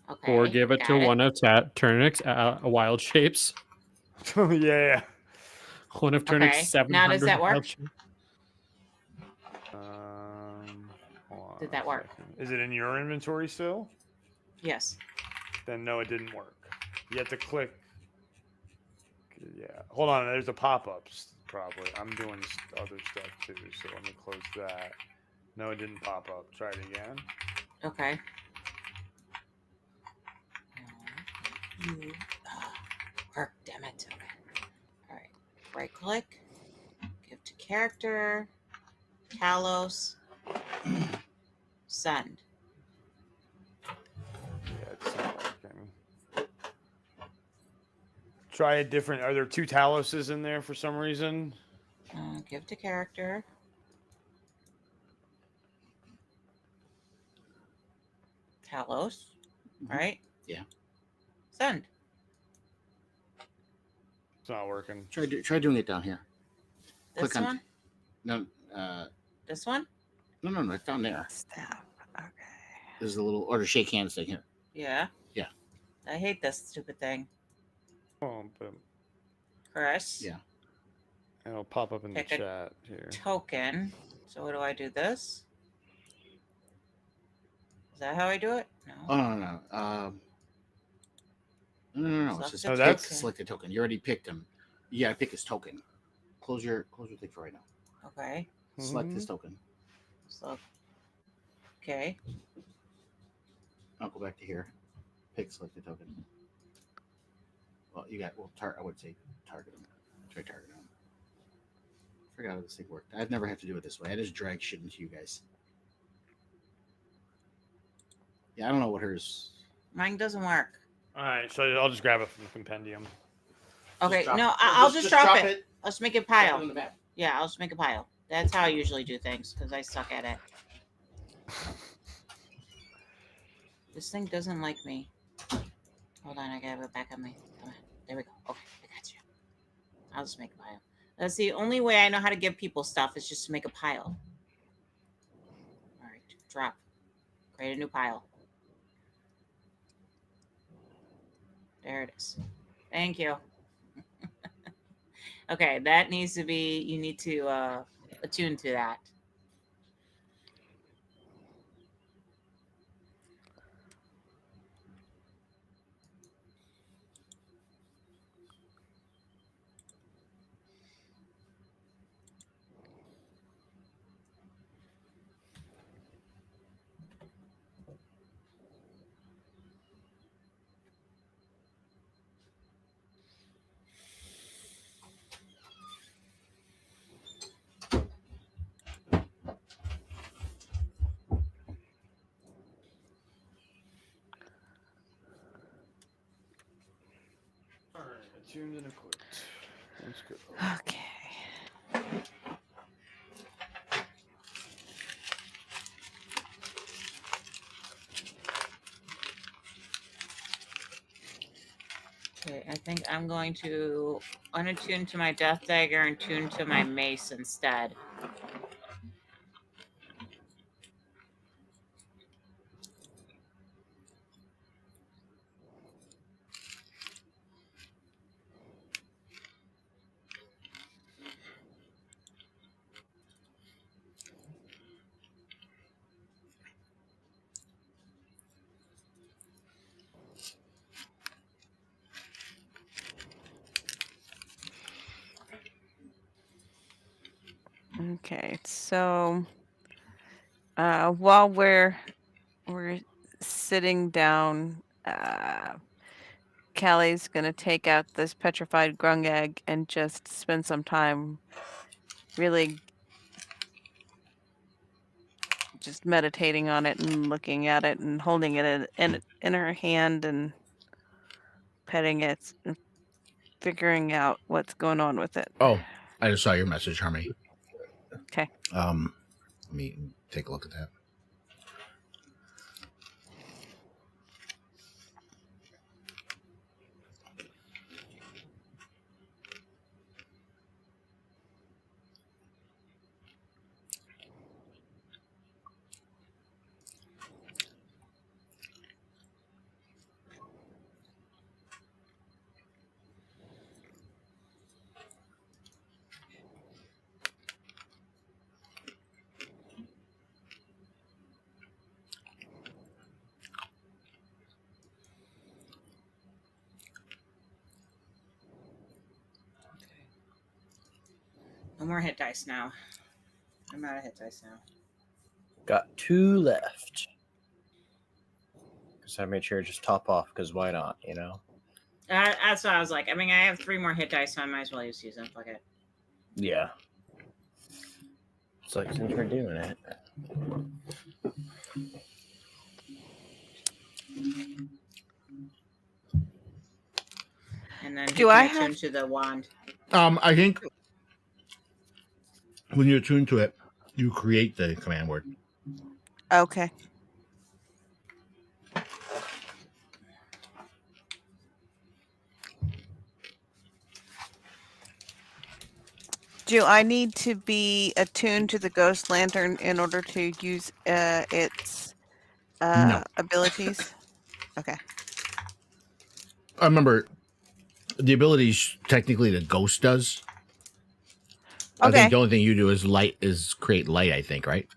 Okay. Or give it to got one of Turnix wild shapes. yeah. One of Turnix Okay, 700 now does that work? wild shapes. Hold on Did a that work? second. Is it in your inventory still? Yes. Then no, it didn't work. You have to click. Yeah. Hold on. There's a pop-up. Probably. I'm doing other stuff too. So let me close that. No, it didn't pop up. Try it again. Okay. Work. Damn it. Okay. All right. Right click. Give to character. Talos. Send. Yeah, it's not working. Try a different. Are there two Taloses in there for some reason? Give to character. Talos. Right? Yeah. Send. It's not working. Try doing it down here. This Click on- one? No, This one? no, it's down there. Staff. Okay. There's a little order shake hands thing here. Yeah. Yeah. I hate this stupid thing. Oh, but Chris. Yeah. it'll pop up in the Pick a chat here. Token. So what do I do this? Is that how I do it? No. Oh no. No. It's just Select a pick, token. select a token. You already picked him. You gotta pick his token. Close your thing for right now. Okay. Select Mm-hmm. this token. So. Okay. I'll go back to here. Pick select the token. Well, I would say target him. Try target him. Forgot how this thing worked. I've never had to do it this way. I just drag shit into you guys. Yeah, I don't know what hers. Mine doesn't work. All right, so I'll just grab it from the compendium. Okay. drop No, it. I'll just drop it. I'll just make it Drop it pile. on the map. Yeah, I'll just make a pile. That's how I usually do things because I suck at it. This thing doesn't like me. Hold on, I gotta have it back on me. Come on. There we go. Okay, I got you. I'll just make a pile. That's the only way I know how to give people stuff is just to make a pile. All right, drop. Create a new pile. There it is. Thank you. Okay, that needs to be, you need to attune to that. All right, attuned and equipped. Let's go. Okay. Okay, I think I'm going to unattune to my death dagger and tune to my mace instead. Okay, so while we're sitting down, Callie's gonna take out this petrified grung egg and just spend some time really just meditating on it and looking at it and holding it in her hand and petting it and figuring out what's going on with it. Oh, I just saw your message, Harmony. Okay. Let me take a look at that. No more hit dice now. I'm out of hit dice now. Got 2 left. Because I made sure to just top off, because why not, you know? That's what I was like. I mean, I have 3 more hit dice, so I might as well just use them. Fuck it. Yeah. It's like, since we're doing it. And then Do I attune have- to the wand. I think when you attune to it, you create the command word. Okay. Do I need to be attuned to the ghost lantern in order to use its No. abilities? Okay. I remember the abilities technically the ghost does. I Okay. think the only thing you do is create light, I think, right?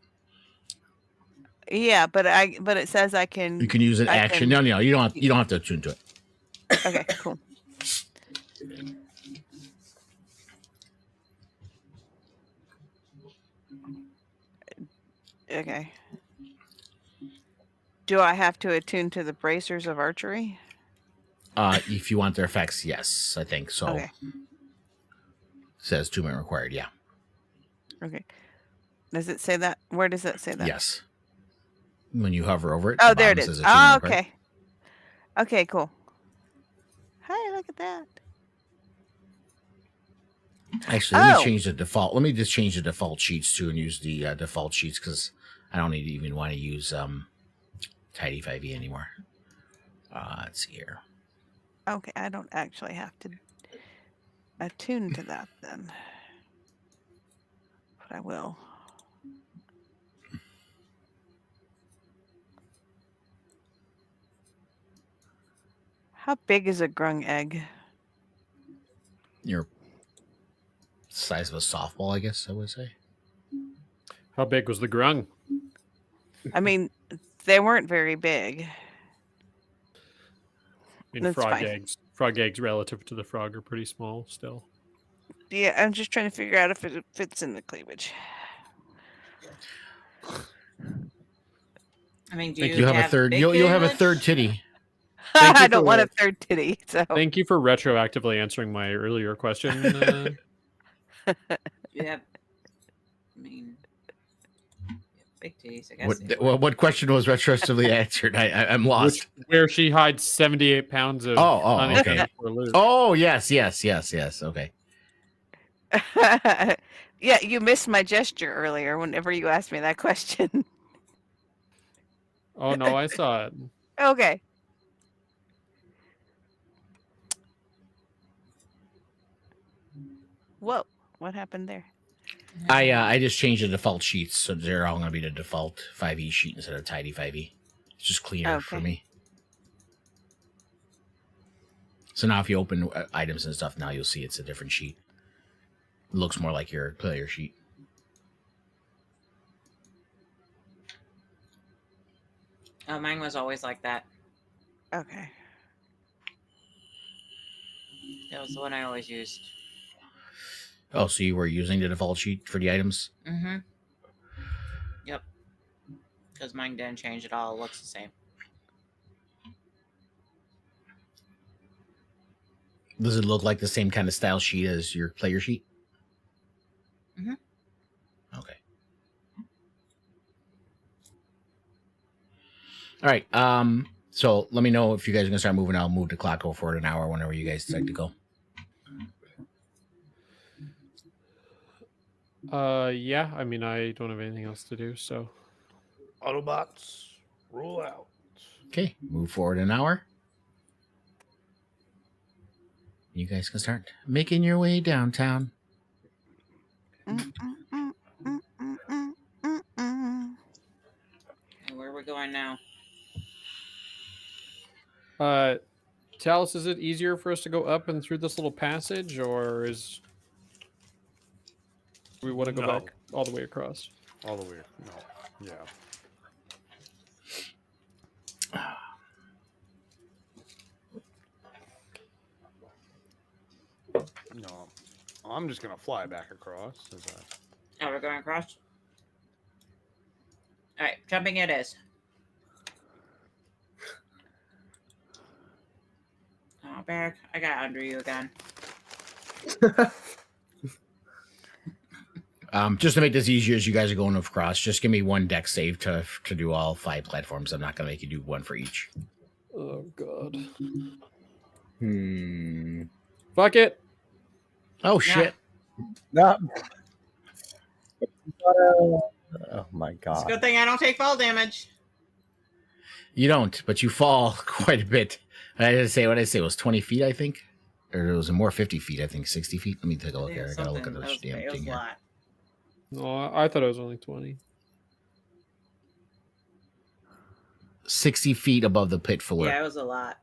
Yeah, but it says I can. You can use an I action. can- No, you don't have to attune to it. Okay, cool. Okay. Do I have to attune to the bracers of archery? If you want their effects, yes, I think so. Okay. Says attunement required, yeah. Okay. Does it say that? Where does it say that? Yes. When you hover over it. Oh, the there it bottom is. says Oh, attunement required. okay. Okay, cool. Hey, look at that. Actually, let me Oh. change the default. Let me just change the default sheets too and use the default sheets because I don't even want to use Tidy 5e anymore. Let's see here. Okay, I don't actually have to attune to that then. But I will. How big is a grung egg? Your size of a softball, I guess I would say. How big was the grung? I mean, they weren't very big. I mean, That's frog fine. eggs. Frog eggs relative to the frog are pretty small still. Yeah, I'm just trying to figure out if it fits in the cleavage. I mean, do Like you you have a third. big You'll have a cleavage? third titty. Thank you I don't want a for- third titty. So Thank you for retroactively answering my earlier question. You have. I mean, you have big titties. I guess. they would. What question was retroactively answered? I'm lost. where she hides 78 pounds of Oh, honey okay. for Luke. Oh, yes. Okay. yeah, you missed my gesture earlier whenever you asked me that question. Oh no, I saw it. Okay. Whoa! What happened there? I just changed the default sheets, so they're all going to be the default 5e sheet instead of tidy 5e. It's just cleaner for Okay. me. So now if you open items and stuff, now you'll see it's a different sheet. It looks more like your player sheet. Oh, mine was always like that. Okay. That was the one I always used. Oh, so you were using the default sheet for the items? Mm-hmm. Yep. Because mine didn't change at all. It looks the same. Does it look like the same kind of style sheet as your player sheet? Mhm. Okay. All right. So let me know if you guys are gonna start moving. I'll move the clock over forward an hour whenever you guys decide to go. Yeah. I mean, I don't have anything else to do, so. Autobots, roll out. Okay, move forward an hour. You guys can start making your way downtown. Mm, mm, mm, mm, mm, mm, mm, mm. And where are we going now? Talis, is it easier for us to go up and through this little passage, or is we want to go No. back all the way across? All the way. No. Yeah. No. I'm just gonna fly back across. Oh, we're going across? Alright, jumping it is. Oh, Barrick, I got under you again. Just to make this easier as you guys are going across, just give me one deck save to do all 5 platforms. I'm not gonna make you do one for each. Oh God. Fuck it. Oh shit. No. Oh my It's a god. good thing I don't take fall damage. You don't, but you fall quite a bit. I didn't say what I say it was 20 feet, I think. Or it was more 50 feet, I think, 60 feet. Let me take a look here. I gotta look at this damn It was thing a here. lot. No, I thought it was only 20. 60 feet above the pit floor. Yeah, it was a lot.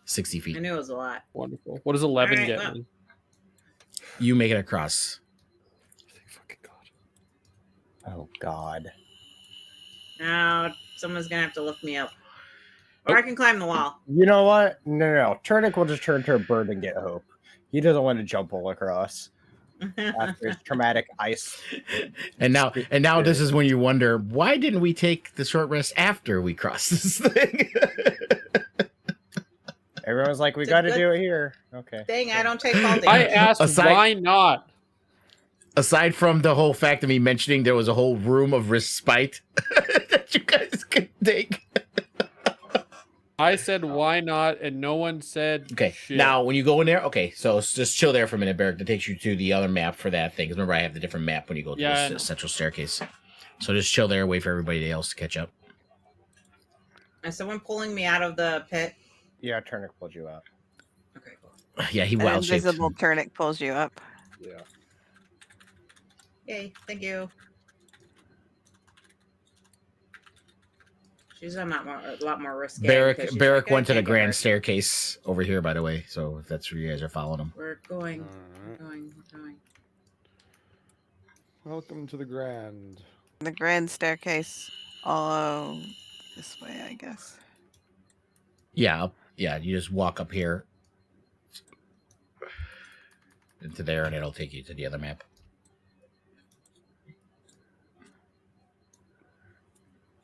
60 I feet. knew it was a lot. Wonderful. What does 11 Alright, get well. me? You make it across. Thank fucking God. Oh god. Now someone's gonna have to lift me up. Or I can climb the wall. You know what? No. Turnic will just turn to a bird and get hope. He doesn't want to jump all across after his traumatic ice. And now this is when you wonder, why didn't we take the short rest after we crossed this thing? Everyone's like, we It's a got to good do it here. Okay. Thing, I don't take fall damage. I asked why not. Aside from the whole fact of me mentioning there was a whole room of respite that you guys could take. I said why not, and no one said Okay, shit. now when you go in there, okay, so just chill there for a minute, Barrick. That takes you to the other map for that thing. 'Cause remember, I have the different map when you go to Yeah, I the know. central staircase. So just chill there, wait for everybody else to catch up. Is someone pulling me out of the pit? Yeah, Turnic pulled you out. Okay, cool. Yeah, he An wild shaped. invisible turnip pulls you up. Yeah. Yay, thank you. She's a lot more risky. Barrick went to the grand staircase over here, by the way. So if that's where you guys are following him. We're going. Alright. We're going. We're going. Welcome to the Grand. The grand staircase. Oh, this way, I guess. Yeah, you just walk up here into there, and it'll take you to the other map.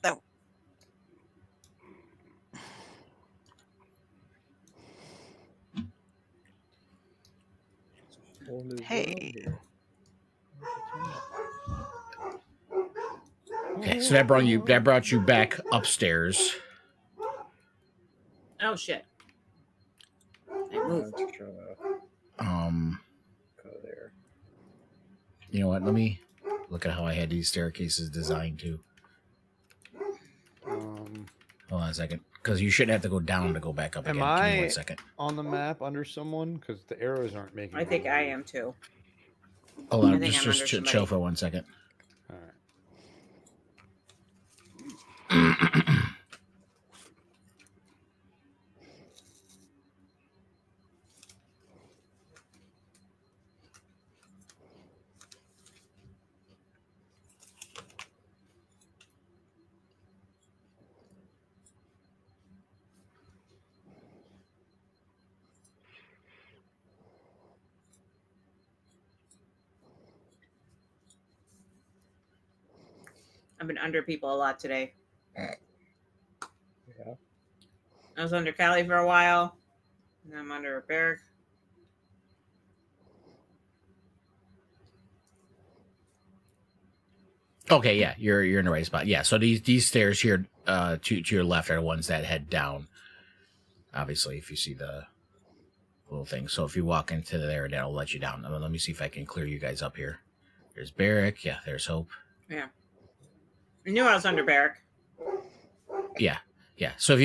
No. Hey. Okay, so that brought you back upstairs. Oh shit! I moved. Go there. You know what? Let me look at how I had these staircases designed too. Hold on a second, because you shouldn't have to go down to go back up Am again. Give me I- 1 second. On the map under someone, because the arrows aren't making. I think I am too. Hold on, I think I'm just under chill somebody. for 1 second. All right. I've been under people a lot today. Yeah. I was under Callie for a while. And I'm under Barrick. Okay, yeah, you're in the right spot. Yeah, so these stairs here to your left are the ones that head down. Obviously, if you see the little thing. So if you walk into there, that'll let you down. Let me see if I can clear you guys up here. There's Barrick. Yeah, there's Hope. Yeah. I knew I was under Barrick. Yeah. So if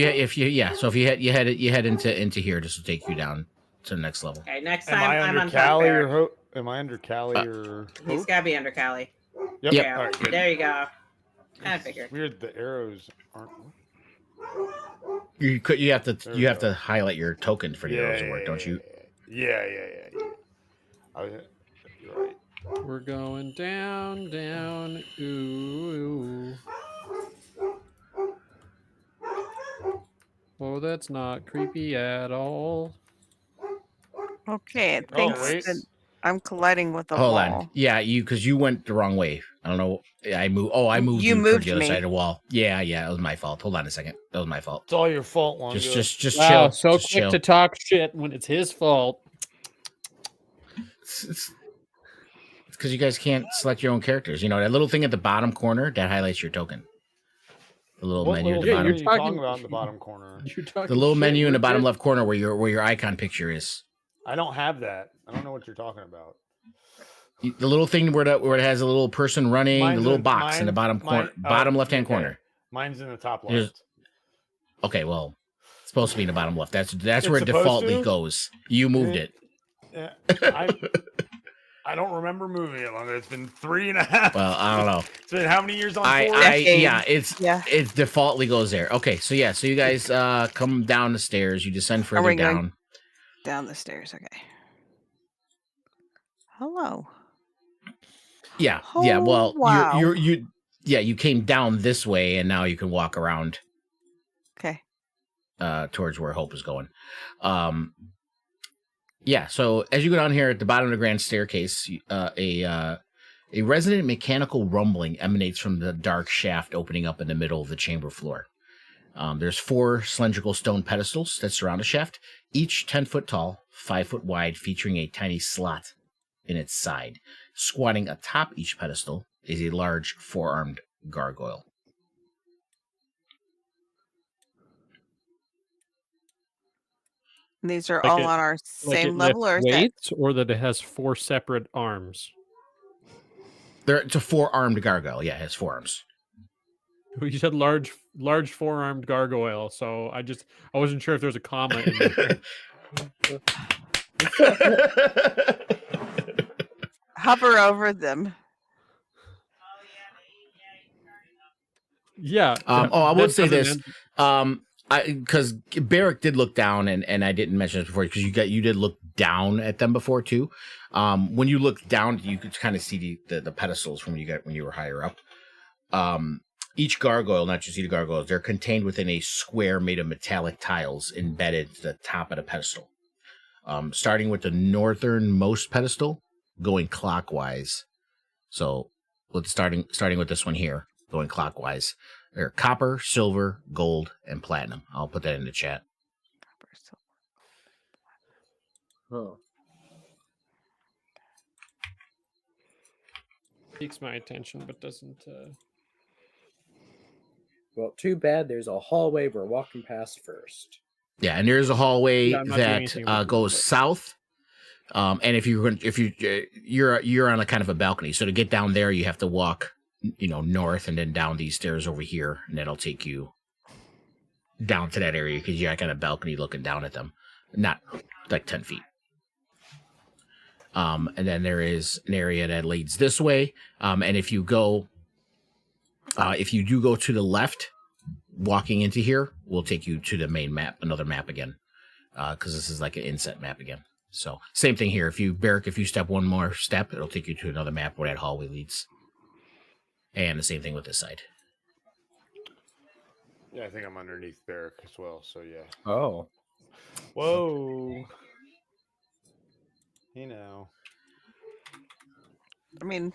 you head into here, this will take you down to the next level. Okay, next Am time I I'm under on Callie or Barrick. Hope? Am I under Callie or He's Hope? got to be under Callie. Yep. Yep. Yeah, All right, good. there you go. I figured. Weird. The arrows aren't. You have to There we have go. to highlight your token for the arrows to work, don't you? Yeah. You're right. We're going down. Ooh. Oh, that's not creepy at all. Okay, it Oh, thinks wait. that I'm colliding with the Hold wall. on. Yeah, because you went the wrong way. I don't know. I moved You you towards moved the other me. side of the wall. Yeah, it was my fault. Hold on a second. That was my fault. It's all your fault, Longo. Just Wow, chill. so Just quick chill. to talk shit when it's his fault. It's because you guys can't select your own characters. You know that little thing at the bottom corner that highlights your token. The little What menu at little the thing bottom. are you talking about in the bottom corner? You're talking The little shit, menu in we're the bottom good. left corner where your icon picture is. I don't have that. I don't know what you're talking about. The little thing where it has a little person running, Mine's the little in- box in the bottom corner, bottom left hand okay. corner. Mine's in the top There's- left. Okay, well, it's supposed to be in the bottom left. That's It's where it supposed defaultly to? goes. You moved it. Yeah, I don't remember moving it longer. It's been 3.5. Well, I don't know. It's been how many years on board? It's Yeah. it defaultly goes there. Okay, so you guys come down the stairs. You descend further we down. going? Down the stairs. Okay. Hello. Yeah. Oh, Well, wow. you came down this way, and now you can walk around Okay. towards where Hope is going. Yeah. So as you go down here at the bottom of the grand staircase, a resonant mechanical rumbling emanates from the dark shaft opening up in the middle of the chamber floor. There's 4 cylindrical stone pedestals that surround the shaft, each 10 foot tall, 5 foot wide, featuring a tiny slot in its side. Squatting atop each pedestal is a large 4-armed gargoyle. These are Like all it- on our Like same it level, or lifts is that weights, or that it has 4 separate arms. It's a 4-armed gargoyle. Yeah, it has 4 arms. You said large 4-armed gargoyle, so I wasn't sure if there's a comma in there. hover over them? Yeah. I that would say doesn't this. end- Because Barrick did look down, and I didn't mention this before because you did look down at them before too. When you look down, you could kind of see the pedestals from when you were higher up. Each gargoyle, not just the gargoyles, they're contained within a square made of metallic tiles embedded to the top of the pedestal. Starting with the northernmost pedestal, going clockwise. So, starting with this one here, going clockwise. They're copper, silver, gold, and platinum. I'll put that in the chat. Huh. Piques my attention, but doesn't. Well, too bad there's a hallway we're walking past first. Yeah, and there's a hallway Yeah, I'm not doing that anything with it, goes but- south. And if you're on a kind of a balcony, so to get down there, you have to walk, north and then down these stairs over here, and that'll take you down to that area because you're like on a balcony looking down at them, not like 10 feet. And then there is an area that leads this way. And if you do go to the left, walking into here will take you to the main map, another map again. Because this is like an inset map again. So same thing here. If you step one more step, it'll take you to another map where that hallway leads. And the same thing with this side. Yeah, I think I'm underneath Barrack as well. So yeah. Oh. Whoa. You know. I mean,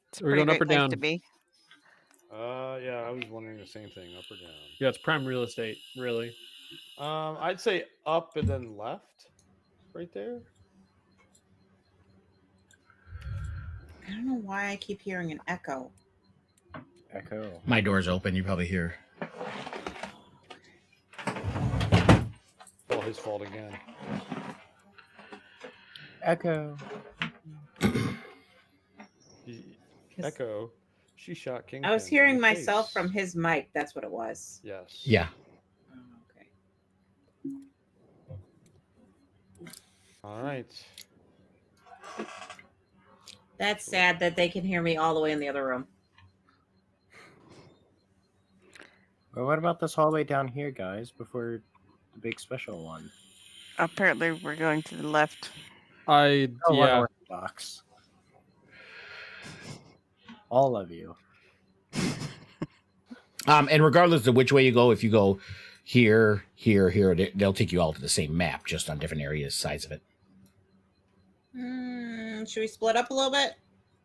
it's a Are we pretty going up great or place down? to be. Yeah, I was wondering the same thing, up or down. Yeah, it's prime real estate, really. I'd say up and then left, right there. I don't know why I keep hearing an echo. Echo. My door's open. You probably hear. Oh, his fault again. Echo. Echo. She shot King. I was hearing myself from his mic. That's what it was. Yes. Yeah. Oh, okay. All right. That's sad that they can hear me all the way in the other room. Well, what about this hallway down here, guys, before the big special one? Apparently, we're going to the left. Yeah. Orthodox. All of you. And regardless of which way you go, if you go here, they'll take you all to the same map, just on different areas, sides of it. Should we split up a little bit?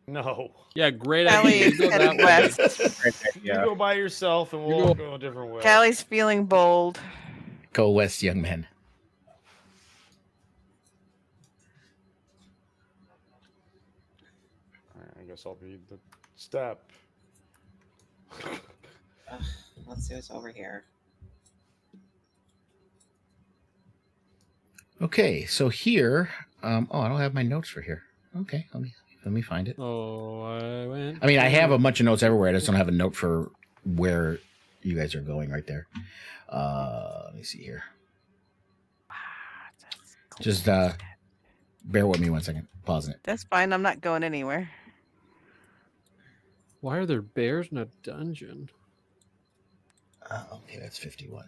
No. Yeah, great Callie idea. is You go headed that way. west. You go by yourself, and we'll go a different way. Callie's feeling bold. Go west, young men. All right, I guess I'll be the step. Let's see what's over here. Okay, so here, I don't have my notes for here. Okay, let me find it. Oh, I mean, I have a bunch of notes everywhere. I just don't have a note for where you guys are going right there. Let me see here. Just bear with me 1 second. Pausing it. That's fine. I'm not going anywhere. Why are there bears in a dungeon? Okay, that's 51.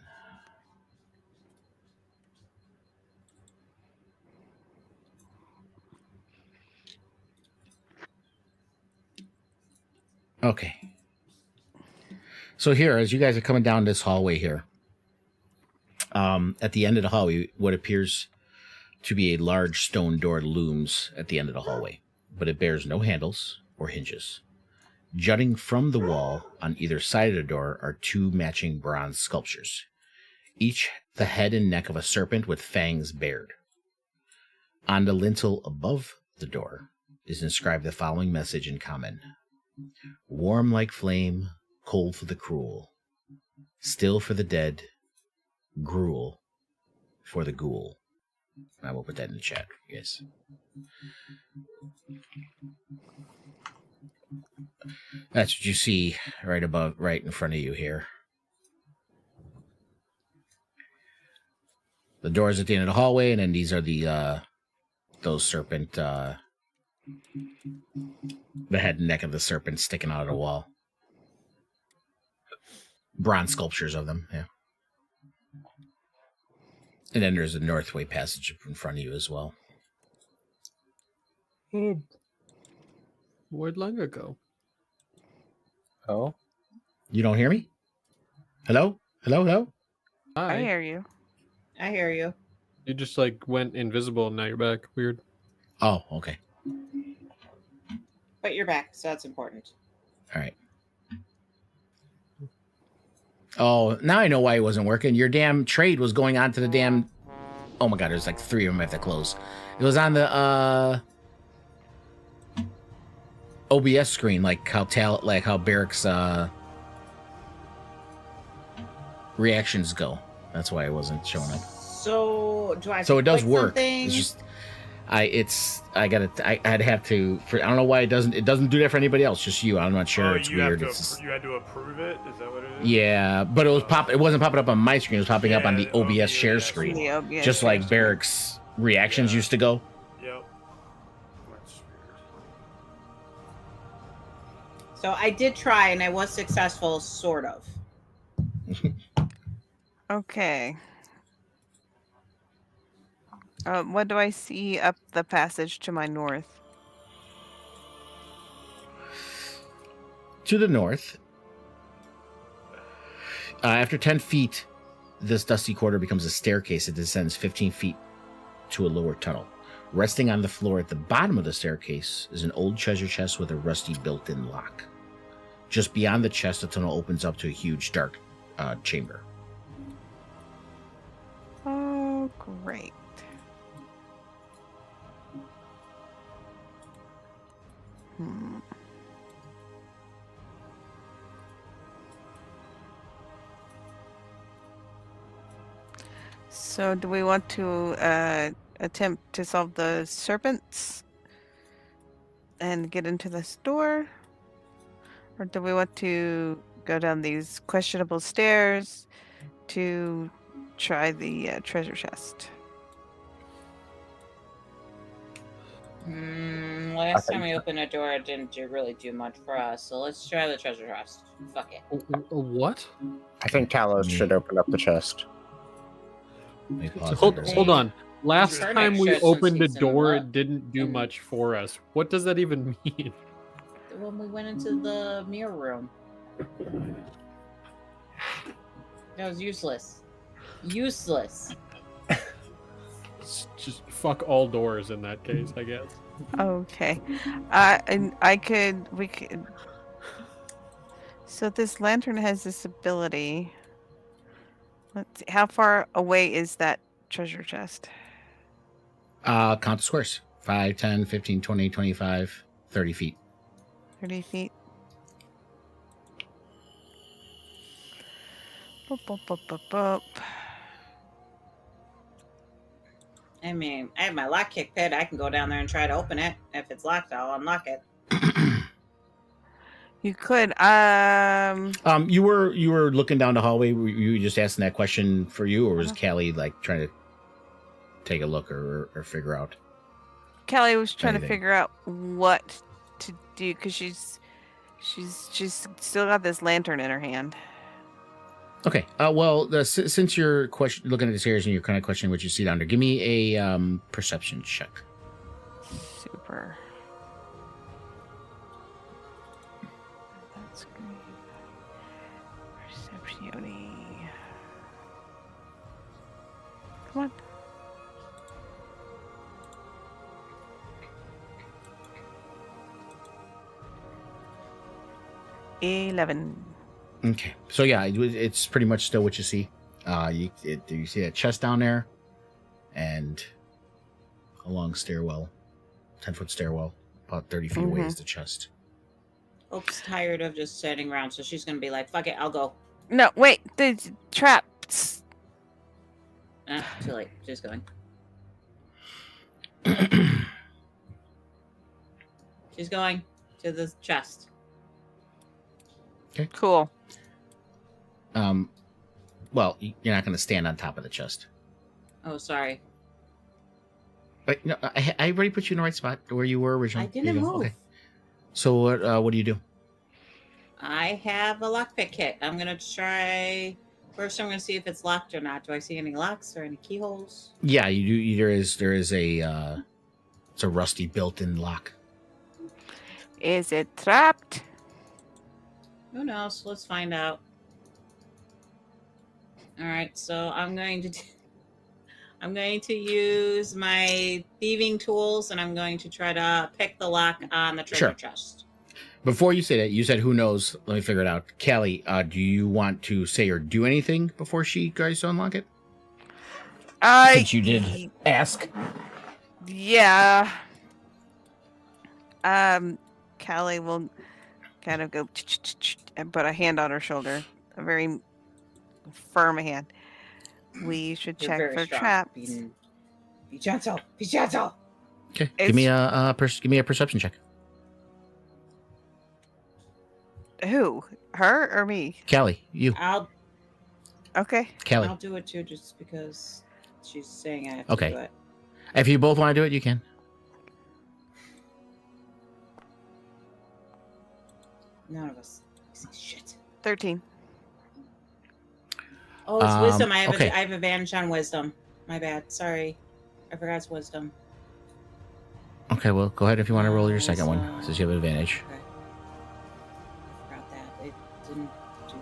Okay. So here, as you guys are coming down this hallway here, at the end of the hallway, what appears to be a large stone door looms at the end of the hallway, but it bears no handles or hinges. Jutting from the wall on either side of the door are two matching bronze sculptures, each the head and neck of a serpent with fangs bared. On the lintel above the door is inscribed the following message in common: warm like flame, cold for the cruel, still for the dead, gruel for the ghoul. I will put that in the chat for you guys. That's what you see right in front of you here. The doors at the end of the hallway, and then these are the those serpent, the head and neck of the serpent sticking out of the wall. Bronze sculptures of them, yeah. And then there's a Northway passage in front of you as well. Where'd Lunga go? Oh? You don't hear me? Hello? Hello? Hello? I Hi. hear you. I hear you. You just like went invisible and now you're back. Weird. Oh, okay. But you're back, so that's important. All right. Oh, now I know why it wasn't working. Your damn trade was going on to the damn... Oh my god, there's like 3 of them at the close. It was on the OBS screen, like how Barrack's reactions go. That's why it wasn't showing up. So do I? So it does click work. something? It's just I'd have to. I don't know why it doesn't do that for anybody else. Just you. I'm not sure. It's you weird. Have It's just, you had to approve it. Is that what it is? yeah, but it wasn't popping up on my screen. It was popping up on the OBS share screen, The OBS just like Barrack's reactions used to go. Yep. So I did try, and I was successful, sort of. Okay. What do I see up the passage to my north? To the north, after 10 feet, this dusty corridor becomes a staircase that descends 15 feet to a lower tunnel. Resting on the floor at the bottom of the staircase is an old treasure chest with a rusty built-in lock. Just beyond the chest, the tunnel opens up to a huge, dark chamber. Oh, great. Hmm. So do we want to attempt to solve the serpents and get into this door? Or do we want to go down these questionable stairs to try the treasure chest? Last time we opened a door, it didn't really do much for us. So let's try the treasure chest. Fuck it. What? I think Talos should open up the chest. Let me pause Hold, it. hold on. Last Sure, time next we shift opened a since he's in door, luck. it didn't do much for us. What does that even mean? When we went into the mirror room. That was useless. Useless. Just fuck all doors in that case, I guess. Okay. And we could. So this lantern has this ability. Let's see. How far away is that treasure chest? Count the squares. 5, 10, 15, 20, 25, 30 feet. 30 feet. Boop, boop, boop, boop, boop. I mean, I have my lockpick pit. I can go down there and try to open it. If it's locked, I'll unlock it. You could. You were looking down the hallway. Were you just asking that question for you, or was Callie like trying to take a look or figure out? Callie was trying to Anything. figure out what to do because she's still got this lantern in her hand. Okay. Well, since you're looking at the stairs and you're kind of questioning what you see down there, give me a perception check. Super. That's great. Perceptione. Come on. $11. Okay. So yeah, it's pretty much still what you see. You see that chest down there, and a long stairwell, 10-foot stairwell, about 30 feet away is the chest. Hope's tired of just sitting around, so she's gonna be like, "Fuck it, I'll go." No, wait. The traps. Too late. She's going. She's going to the chest. Cool. Well, you're not going to stand on top of the chest. Oh, sorry. But no, I already put you in the right spot where you were originally. I didn't There you go. move. Okay. So what do you do? I have a lockpick kit. I'm gonna try. First, I'm gonna see if it's locked or not. Do I see any locks or any keyholes? Yeah, you do. There is a it's a rusty built-in lock. Is it trapped? Who knows? Let's find out. All right, so I'm going to use my thieving tools, and I'm going to try to pick the lock on the treasure Sure. chest. Before you say that, you said who knows. Let me figure it out. Callie, do you want to say or do anything before she tries to unlock it? Since you did ask. Yeah. Callie will kind of go and put a hand on her shoulder, a very firm hand. We should You're check very for strong. traps. Be gentle. Be gentle. Okay, give me a perception check. Who? Her or me? Callie, you. Okay. Callie. I'll do it too, just because she's saying I have Okay. to do it. If you both want to do it, you can. None of us. Shit. 13. Oh, it's wisdom. I have okay. I have advantage on wisdom. My bad. Sorry. I forgot it's wisdom. Okay, well, go ahead if you want to roll your second one, Wisdom. since you have advantage. Okay. Forgot that. It didn't do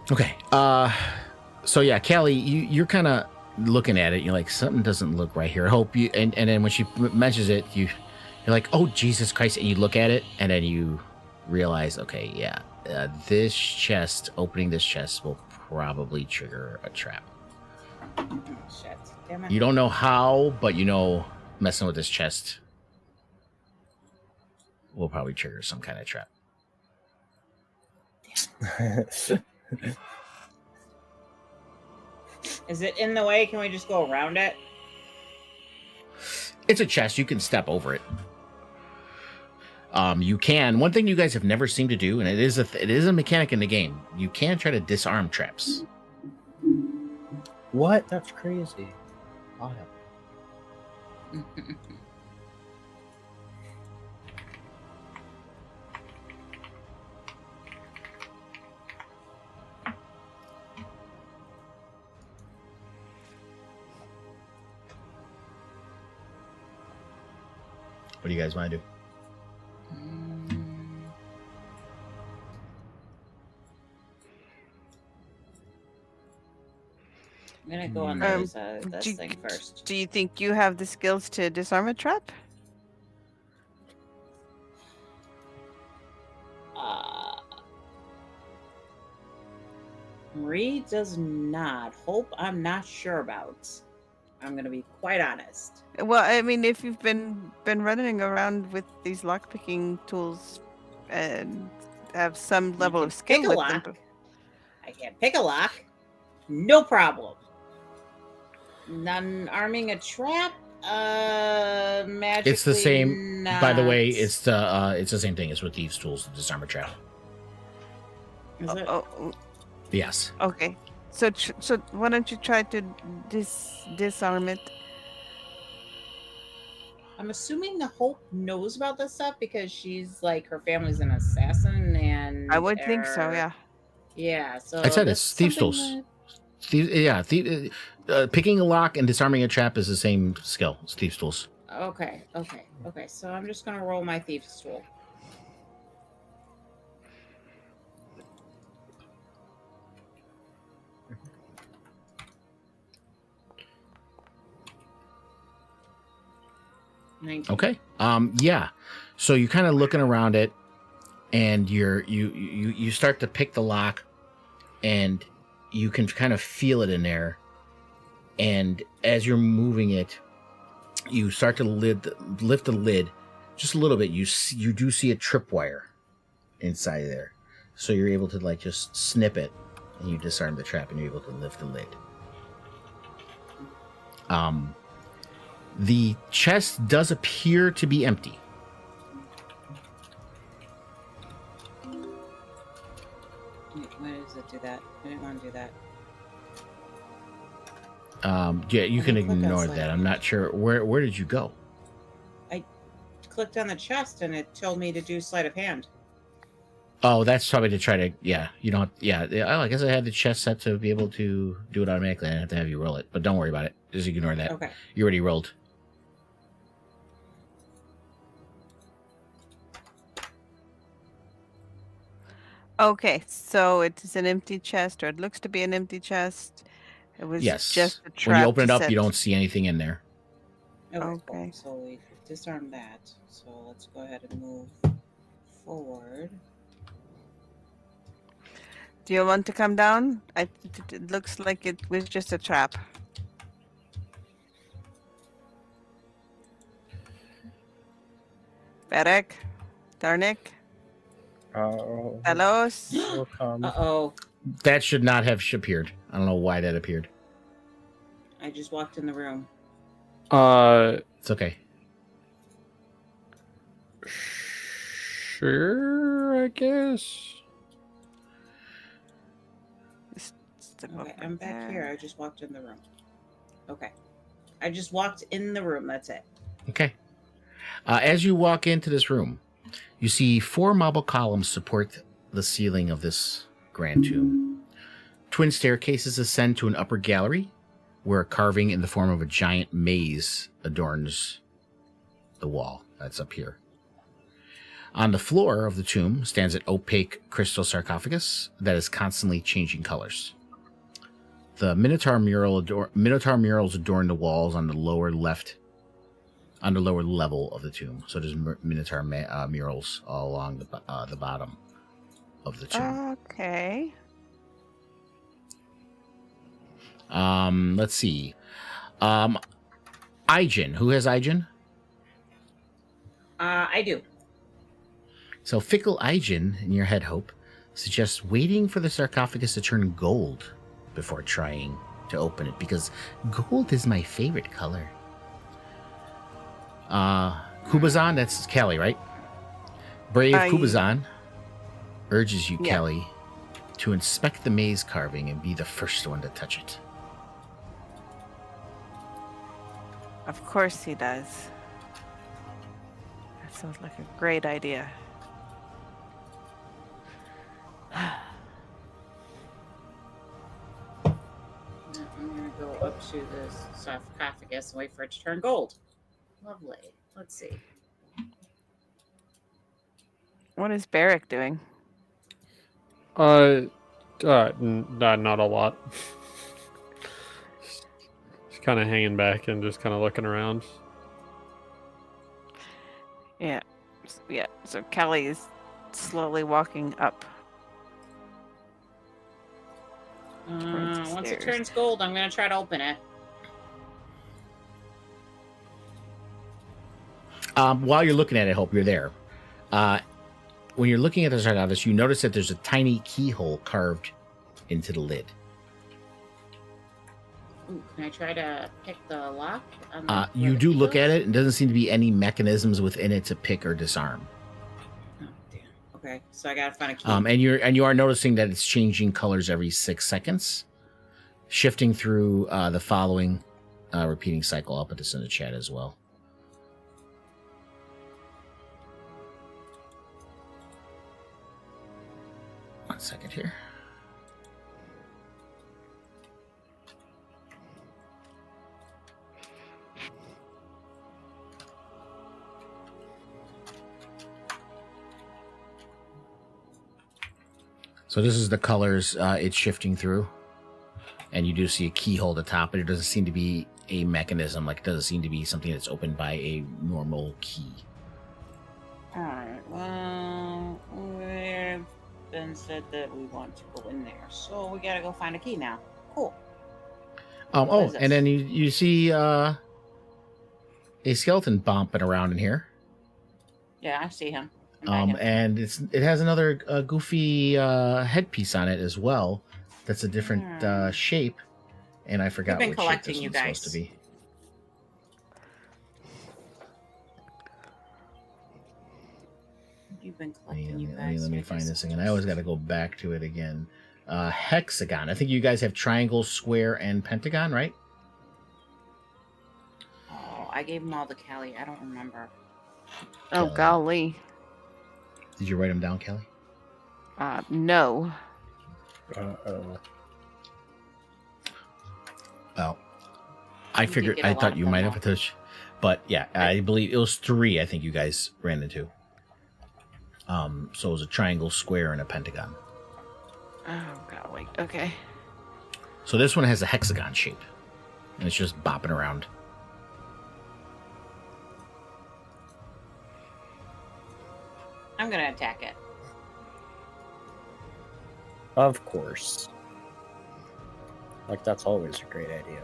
that. Okay. So yeah, Callie, you're kind of looking at it. You're like, something doesn't look right here. I hope you. And then when she mentions it, you're like, oh Jesus Christ! And you look at it, and then you realize, okay, yeah, opening this chest will probably trigger a trap. Oh, shit. Damn it. You don't know how, but you know, messing with this chest will probably trigger some kind of trap. Is it in the way? Can we just go around it? It's a chest. You can step over it. You can. One thing you guys have never seemed to do, and it is a mechanic in the game. You can try to disarm traps. What? That's crazy. Oh, What do you guys want to do? I'm gonna go on this thing first. Do you think you have the skills to disarm a trap? Marie does not. Hope I'm not sure about. I'm gonna be quite honest. Well, I mean, if you've been running around with these lockpicking tools and have some level of skill Pick a with lock. them, I can pick a lock. No problem. Non-arming a trap. Magically. It's the same. Not. By the way, it's the same thing as with thieves' tools to disarm a trap. Is it? Yes. Okay. So why don't you try to disarm it? I'm assuming the Hope knows about this stuff because she's like her family's an assassin, and I would think so. Yeah. Yeah. So I said that's it's thieves' something tools. Picking a lock and disarming a trap is the same skill. It's thieves' tools. Okay. So I'm just gonna roll my thieves' tool. Okay. Yeah. So you're kind of looking around it, and you start to pick the lock, and you can kind of feel it in there. And as you're moving it, you start to lift the lid just a little bit. You do see a tripwire inside there, so you're able to like just snip it, and you disarm the trap, and you're able to lift the lid. The chest does appear to be empty. Why does it do that? I didn't want to do that. Yeah, you can click on ignore sleight that. of I'm not sure where did you go? I clicked on the chest and it told me to do sleight of hand. Oh, that's probably to try to. Yeah, you don't. Yeah, I guess I had the chest set to be able to do it automatically. I didn't have to have you roll it, but don't worry about it. Just ignore that. Okay. You already rolled. Okay, so it's an empty chest, or it looks to be an empty chest. It was Yes. just a trap. When you open it to up, set- you don't see anything in there. Okay. Okay. Cool. So we disarmed that. So let's go ahead and move forward. Do you want to come down? It looks like it was just a trap. Derek, Darnik, Talos. will come. Uh-oh. That should not have appeared. I don't know why that appeared. I just walked in the room. It's okay. Sure, I guess. Step Okay, over I'm back there. here. I just walked in the room. Okay. I just walked in the room. That's it. Okay. As you walk into this room, you see 4 marble columns support the ceiling of this grand tomb. Twin staircases ascend to an upper gallery, where a carving in the form of a giant maze adorns the wall. That's up here. On the floor of the tomb stands an opaque crystal sarcophagus that is constantly changing colors. The Minotaur murals adorn the walls on the lower level of the tomb. So there's Minotaur murals all along the bottom of the tomb. Okay. Let's see. Ijin. Who has Ijin? I do. So Fickle Ijin, in your head, Hope, suggests waiting for the sarcophagus to turn gold before trying to open it, because gold is my favorite color. Kubazan, that's Kelly, right? Brave Kubazan urges you, Kelly, to inspect the maze carving and be the first one to touch it. Of course he does. That sounds like a great idea. I'm gonna go up to the sarcophagus and wait for it to turn gold. Lovely. Let's see. What is Barrick doing? Not a lot. Just kind of hanging back and just kind of looking around. Yeah. Yeah. So Kelly is slowly walking up. Once it turns gold, I'm gonna try to open it. While you're looking at it, Hope, you're there. When you're looking at the sarcophagus, you notice that there's a tiny keyhole carved into the lid. Ooh, can I try to pick the lock? You do look at it, and doesn't seem to be any mechanisms within it to pick or disarm. Oh, damn. Okay, so I gotta find a key. And you are noticing that it's changing colors every 6 seconds, shifting through the following repeating cycle. I'll put this in the chat as well. One second here. So this is the colors it's shifting through. And you do see a keyhole at the top, but it doesn't seem to be a mechanism. Like, it doesn't seem to be something that's opened by a normal key. Alright, well, we've been said that we want to go in there. So we gotta go find a key now. Cool. And then you see a skeleton bumping around in here. Yeah, I see him. And it has another goofy headpiece on it as well. That's a different shape, and I forgot We've been what collecting shape you this guys. was supposed to be. You've been collecting you Let guys. me find this again. I always got to go back to it again. Hexagon. I think you guys have triangle, square, and pentagon, right? Oh, I gave them all to Kelly. I don't remember. Oh, Kelly. golly. Did you write them down, Kelly? No. Uh-oh. Well, I You did figured. get a I lot thought of you them, might though. have a touch, but yeah, I believe it was 3. I think you guys ran into. So it was a triangle, square, and a pentagon. Oh, golly. Okay. So this one has a hexagon shape, and it's just bopping around. I'm gonna attack it. Of course. Like, that's always a great idea.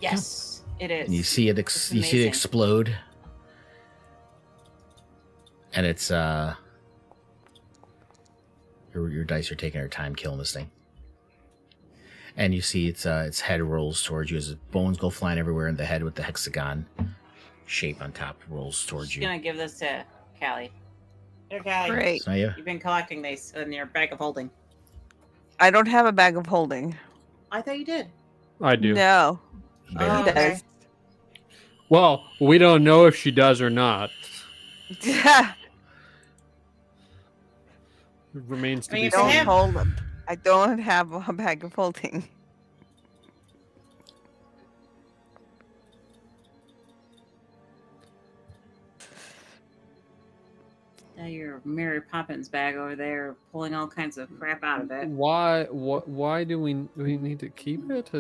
Yes, it is. And you see it. It's You see it amazing. explode, and it's your dice are taking their time killing this thing. And you see its head rolls towards you as its bones go flying everywhere, and the head with the hexagon shape on top rolls towards Just you. gonna give this to Callie. Here, Callie. Great. So yeah, You've been collecting these in your bag of holding. I don't have a bag of holding. I thought you did. I do. No. Barry He okay. does. Well, we don't know if she does or not. Yeah. It remains to I mean, be if they Don't seen. have- hold them. I don't have a bag of holding. Now your Mary Poppins bag over there, pulling all kinds of crap out of it. Why do we need to keep it?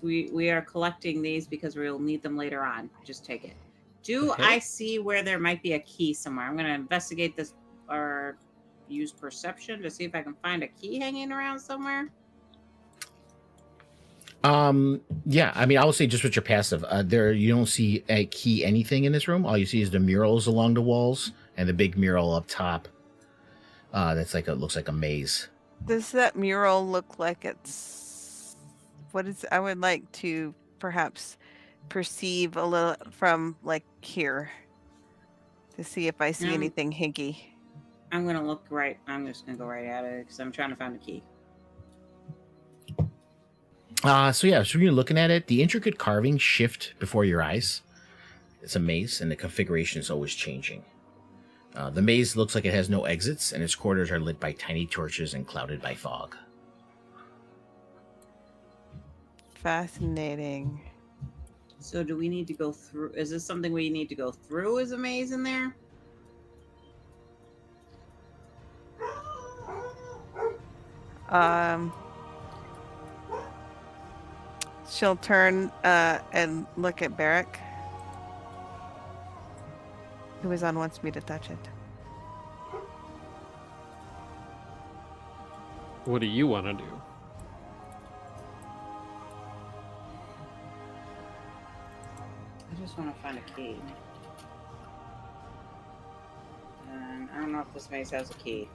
We are collecting these because we'll need them later on. Just take it. Do Okay. I see where there might be a key somewhere? I'm going to investigate this or use perception to see if I can find a key hanging around somewhere. Yeah, I mean, I would say just with your passive, you don't see a key anything in this room. All you see is the murals along the walls and the big mural up top. That's like looks like a maze. Does that mural look like it's what is I would like to perhaps perceive a little from like here to see if I see No. anything hinky. I'm going to look right. I'm just going to go right at it because I'm trying to find a key. So you're looking at it. The intricate carvings shift before your eyes. It's a maze, and the configuration is always changing. The maze looks like it has no exits, and its corridors are lit by tiny torches and clouded by fog. Fascinating. So do we need to go through? Is this something we need to go through as a maze in there? She'll turn and look at Barrick. Who wants me to touch it. What do you want to do? I just want to find a key. I don't know if this maze has a key.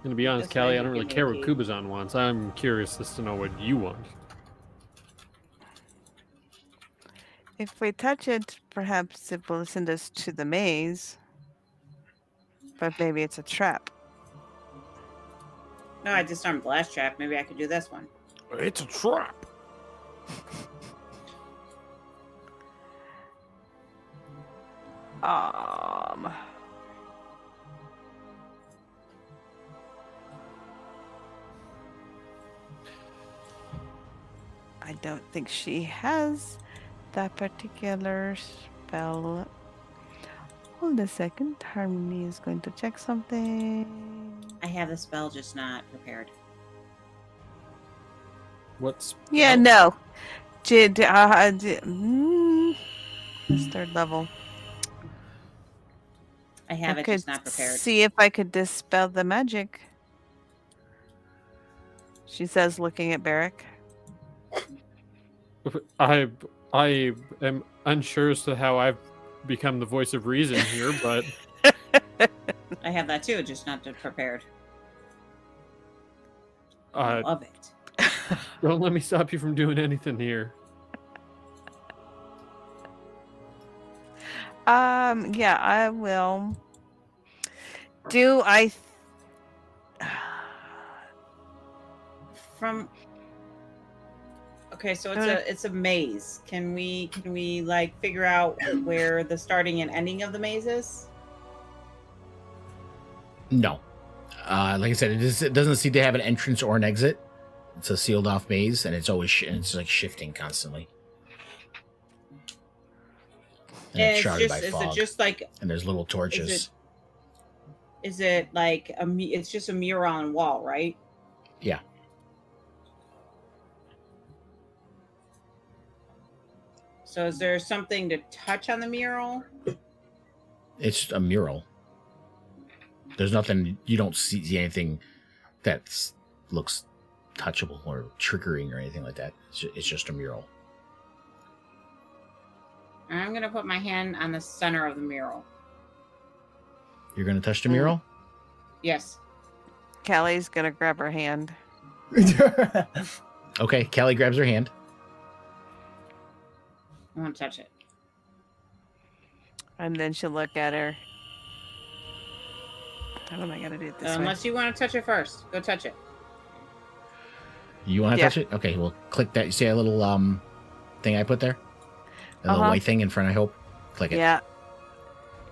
Gonna be honest, This Callie, may I don't really give me care a what key. Kubazan wants. I'm curious as to know what you want. If we touch it, perhaps it will send us to the maze. But maybe it's a trap. No, I disarmed the last trap. Maybe I could do this one. It's a trap. I don't think she has that particular spell. Hold a second. Harmony is going to check something. I have the spell, just not prepared. What's Yeah, no. It's third level. I have I it, could just not prepared. see if I could dispel the magic. She says, looking at Barrick. I am unsure as to how I've become the voice of reason here, but I have that too, just not prepared. uh, Love it. don't let me stop you from doing anything here. Yeah, I will. From okay, so it's a maze. Can we like figure out where the starting and ending of the maze is? No. Like I said, it doesn't seem to have an entrance or an exit. It's a sealed off maze, and it's always it's like shifting constantly. And it's shrouded by is fog. it just like And there's little torches. is it like it's just a mural on a wall, right? Yeah. So is there something to touch on the mural? It's a mural. There's nothing, you don't see anything that looks touchable or triggering or anything like that. It's just a mural. I'm gonna put my hand on the center of the mural. You're going to touch the mural? Yes. Callie's gonna grab her hand. Okay, Callie grabs her hand. I want to touch it. And then she'll look at her. How am I gonna do it this way? Unless you want to touch it first, go touch it. You want to Yeah. touch it? Okay, well, click that. You see that little thing I put there? The little white thing in front, I hope. Click it. Yeah.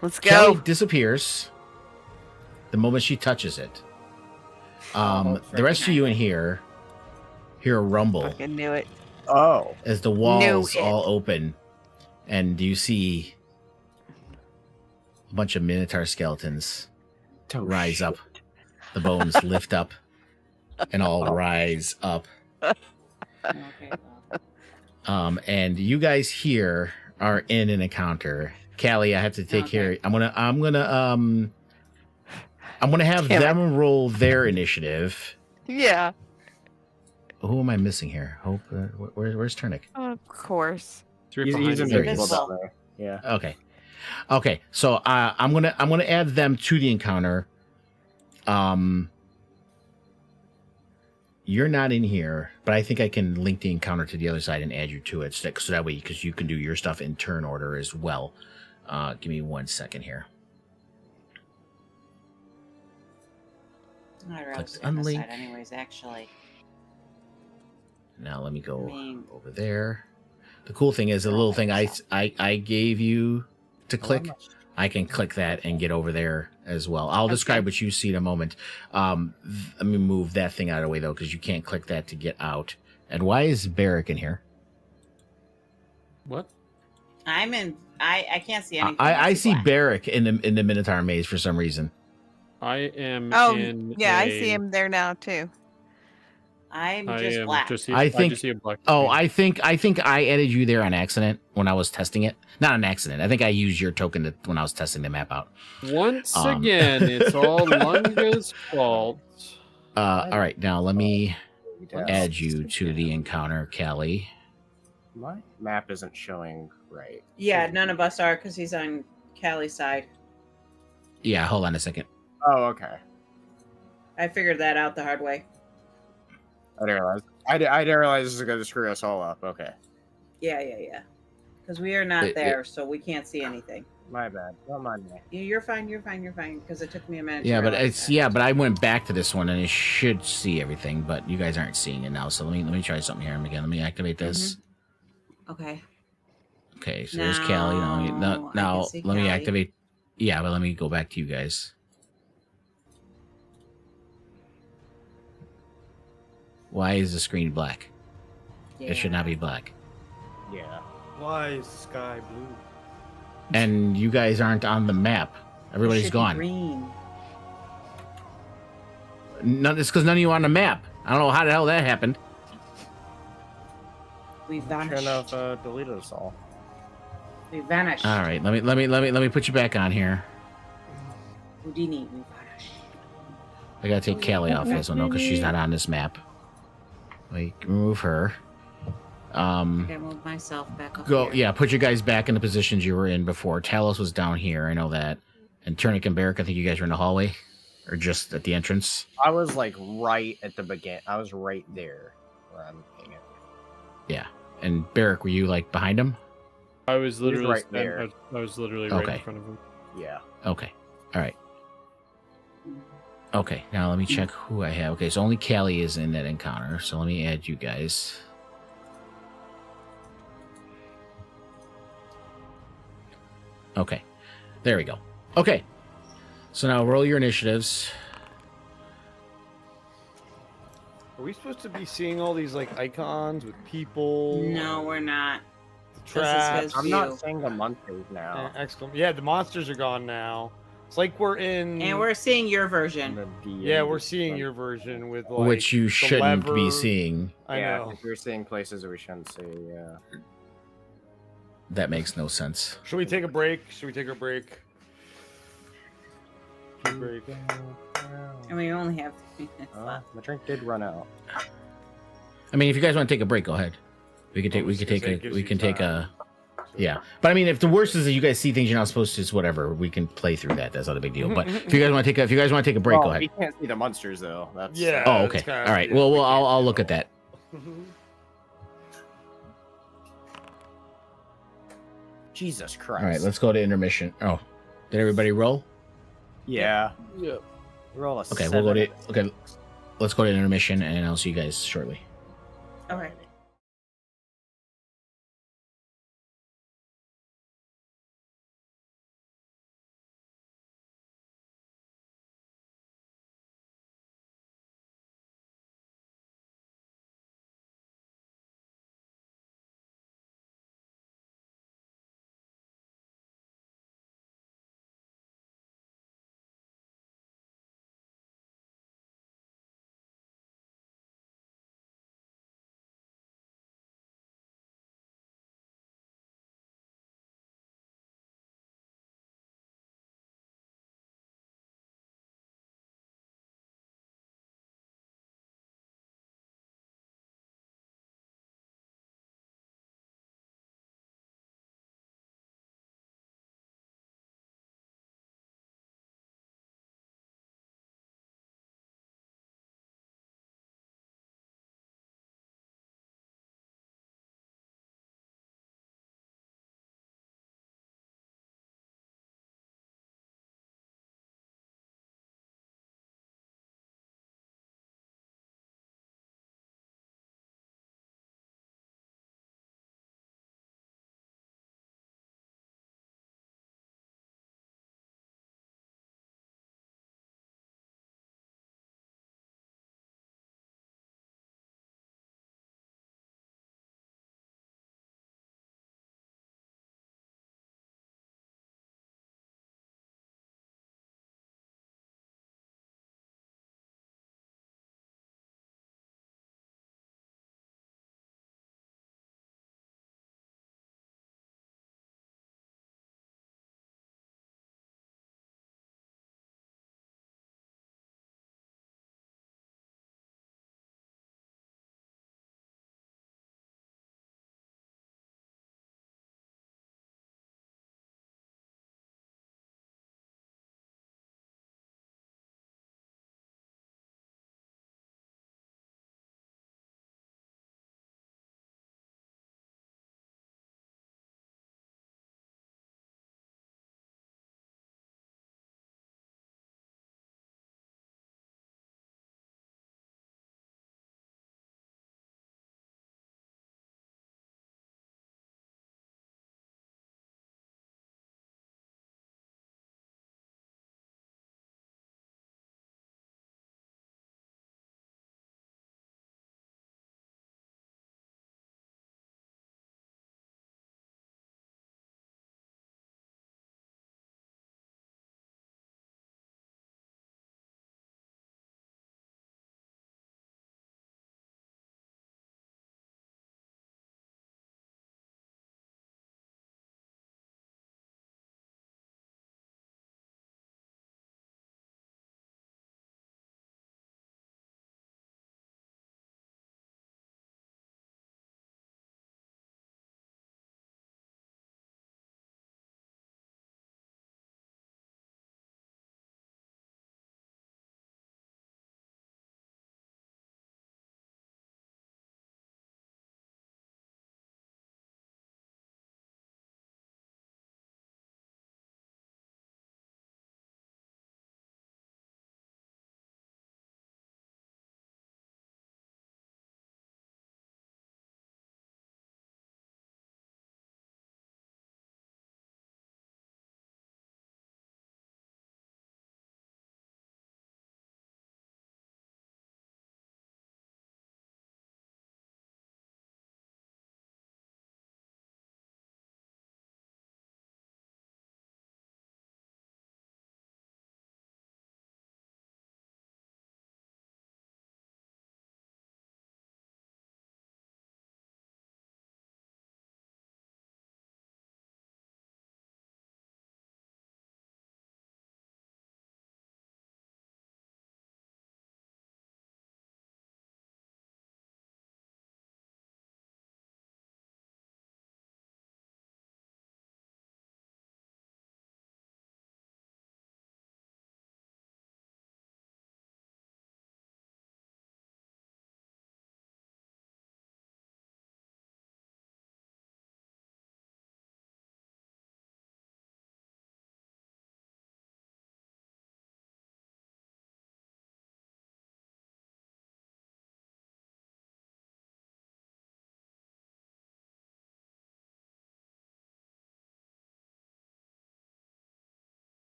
Let's go. Kelly disappears the moment she touches it. The rest of you in here hear a rumble Fucking knew it. Oh. as the walls all open, and you see a bunch of minotaur skeletons rise up. The bones lift up and all rise up. Okay. And you guys here are in an encounter. Callie, I have to take care. I'm gonna have Damn it. them roll their initiative. Yeah. Who am I missing here? Hope. Where's Turnick? Of course. It's right He's behind you. invisible Invisible. down there. Yeah. Okay. So I'm gonna add them to the encounter. You're not in here, but I think I can link the encounter to the other side and add you to it, so that way, because you can do your stuff in turn order as well. Give me 1 second here. I'd rather Click stay on this unlink. side anyways, actually. Now let me go I mean- over there. The cool thing is the little thing I gave you to click. I can click that and get over there as well. I'll describe what you see in a moment. Let me move that thing out of the way though, because you can't click that to get out. And why is Barrick in here? What? I'm in. I can't see anything. I It's see black. Barrick in the Minotaur maze for some reason. I am Oh, in yeah, I a- see him there now too. I'm I just am black. just I think- just see a black Oh, screen. I think I added you there on accident when I was testing it. Not an accident. I think I used your token when I was testing the map out. Once Um, again, it's all Lunga's fault. All right, now let me Yeah. add you to the encounter, Callie. My map isn't showing right. Yeah, none of us are because he's on Callie's side. Yeah, hold on a second. Oh, okay. I figured that out the hard way. I didn't realize. I didn't realize this was going to screw us all up. Okay. Yeah. Because we are not It- there, so we can't see anything. My bad. Don't mind me. You're fine. Because it took me a minute. Yeah, to but realize it's that. but I went back to this one and it should see everything, but you guys aren't seeing it now. So let me try something here again. Let me activate this. Okay. Okay, so there's Callie. Now, I Now can see let me Callie. activate. Yeah, but let me go back to you guys. Why is the screen black? It should not be black. Yeah. Why is the sky blue? And you guys aren't on the map. It Everybody's should be gone. Green. It's because none of you are on the map. I don't know how the hell that happened. We vanished. Shouldn't have deleted us all. We vanished. All right, let me put you back on here. Houdini, we vanished. I gotta take Callie off this one though, because she's not on this map. Wait, remove her. I gotta move myself back up. Go. here. Yeah, put you guys back in the positions you were in before. Talos was down here. I know that. And Turnick and Barrick, I think you guys were in the hallway, or just at the entrance. I was like right at the begin. I was right there where I'm looking at. Yeah. And Barrick, were you like behind him? I was literally right there. I was literally right Okay. in front of him. Yeah. Okay. All right. Okay. Now let me check who I have. Okay, so only Callie is in that encounter. So let me add you guys. Okay. There we go. Okay. So now roll your initiatives. Are we supposed to be seeing all these like icons with people? No, we're not. Traps. his I'm view. not seeing the monsters now. Yeah, the monsters are gone now. It's like we're in. And we're seeing your In version. the DND Yeah, we're seeing one. your version with like which you the shouldn't be lever. seeing. I Yeah, know. if we're seeing places that we shouldn't see. Yeah. That makes no sense. Should we take a break? Should we take a break? Break. And we only have 3 minutes left. My drink did run out. I mean, if you guys want to take a break, go ahead. We can take. I We was can gonna take say, it a. gives We you can take time. a. Yeah, but I mean, if the worst is that you guys see things you're not supposed to, it's whatever. We can play through that. That's not a big deal. But if you guys want to take a, break, go We ahead. can't see the monsters though. That's Yeah. Oh, it's okay. kinda- All right. yeah, Well, we I'll can't look at that. Jesus Christ. All right. Let's go to intermission. Oh, did everybody roll? Yeah. Yep. Roll a Okay, we'll go to. 7. Okay, let's go to intermission, and I'll see you guys shortly. Okay.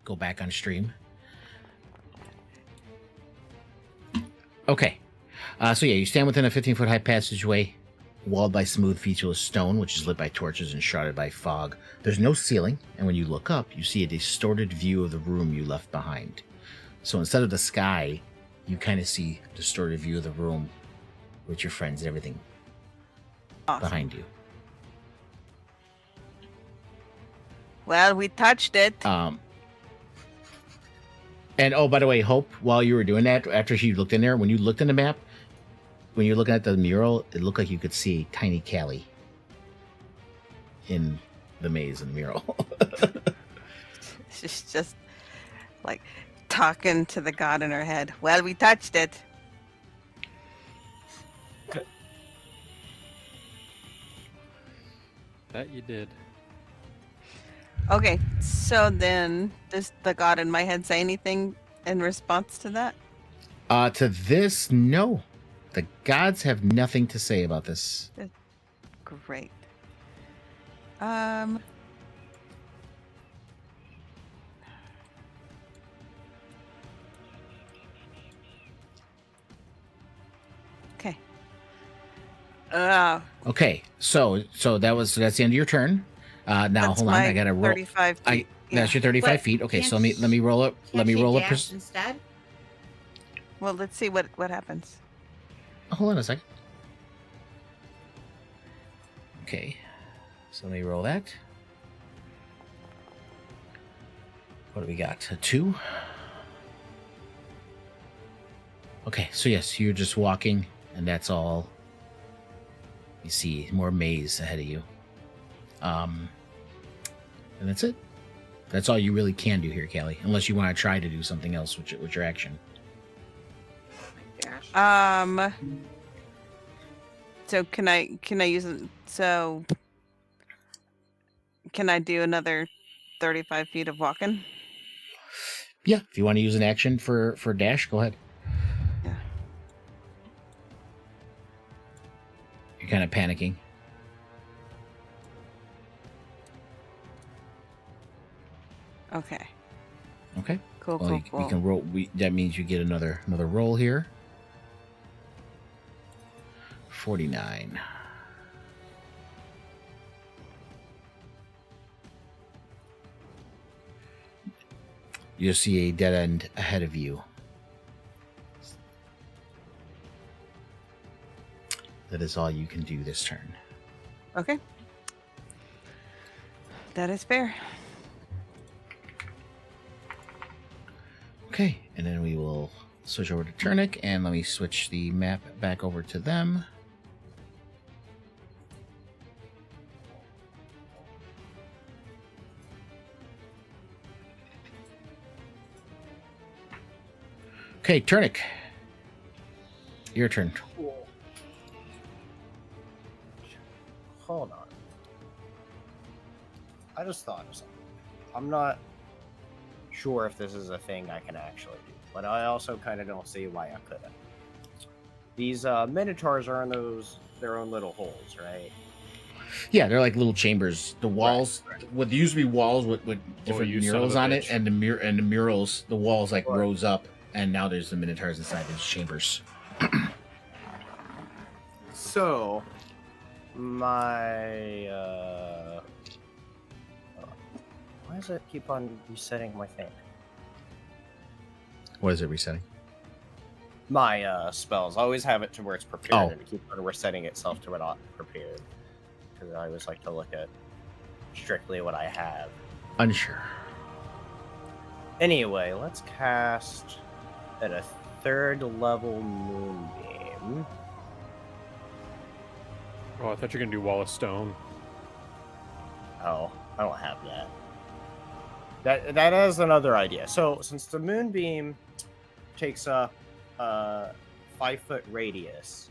go back on stream. Okay. So yeah, you stand within a 15-foot high passageway, walled by smooth, featureless stone, which is lit by torches and shrouded by fog. There's no ceiling, and when you look up, you see a distorted view of the room you left behind. So instead of the sky, you kind of see a distorted view of the room with your friends and everything behind you. Well, we touched it. And oh, by the way, Hope, while you were doing that, after she looked in there, when you looked in the map, when you're looking at the mural, it looked like you could see tiny Callie in the maze in the mural. She's just like talking to the god in her head. Well, we touched it. That you did. Okay, so then does the god in my head say anything in response to that? To this, no. The gods have nothing to say about this. Great. Okay. Okay, so that's the end of your turn. Now That's hold on, my I gotta roll. 35 feet. That's your 35 But feet. Okay, so can't let me roll up. Let Can't me she roll up. dash instead. Well, let's see what happens. Hold on a second. Okay, so let me roll that. What do we got? A 2. Okay, so yes, you're just walking, and that's all. You see more maze ahead of you. And that's it. That's all you really can do here, Callie, unless you want to try to do something else with your action. Dash. So can I use it? So can I do another 35 feet of walking? Yeah, if you want to use an action for dash, go ahead. Yeah. You're kind of panicking. Okay. Okay. Cool. Well, you can roll. That means you get another roll here. 49. You'll see a dead end ahead of you. That is all you can do this turn. Okay. That is fair. Okay, and then we will switch over to Turnic, and let me switch the map back over to them. Okay, Turnic. Your turn. Cool. Hold on. I just thought of something. I'm not sure if this is a thing I can actually do, but I also kind of don't see why I couldn't. These minotaurs are in their own little holes, right? Yeah, they're like little chambers. The walls, what used to be walls with different you son of murals a on it, bitch. and the murals, the walls like Right. rose up, and now there's the minotaurs inside those chambers. So, my why does it keep on resetting my thing? What is it resetting? My spells. I always have it to where it's prepared, Oh. and it keeps on resetting itself to where not prepared. Because I always like to look at strictly what I have. Unsure. Anyway, let's cast at a 3rd level moonbeam. Oh, I thought you were gonna do Wall of Stone. Oh, I don't have that. That is another idea. So since the moonbeam takes up a 5-foot radius,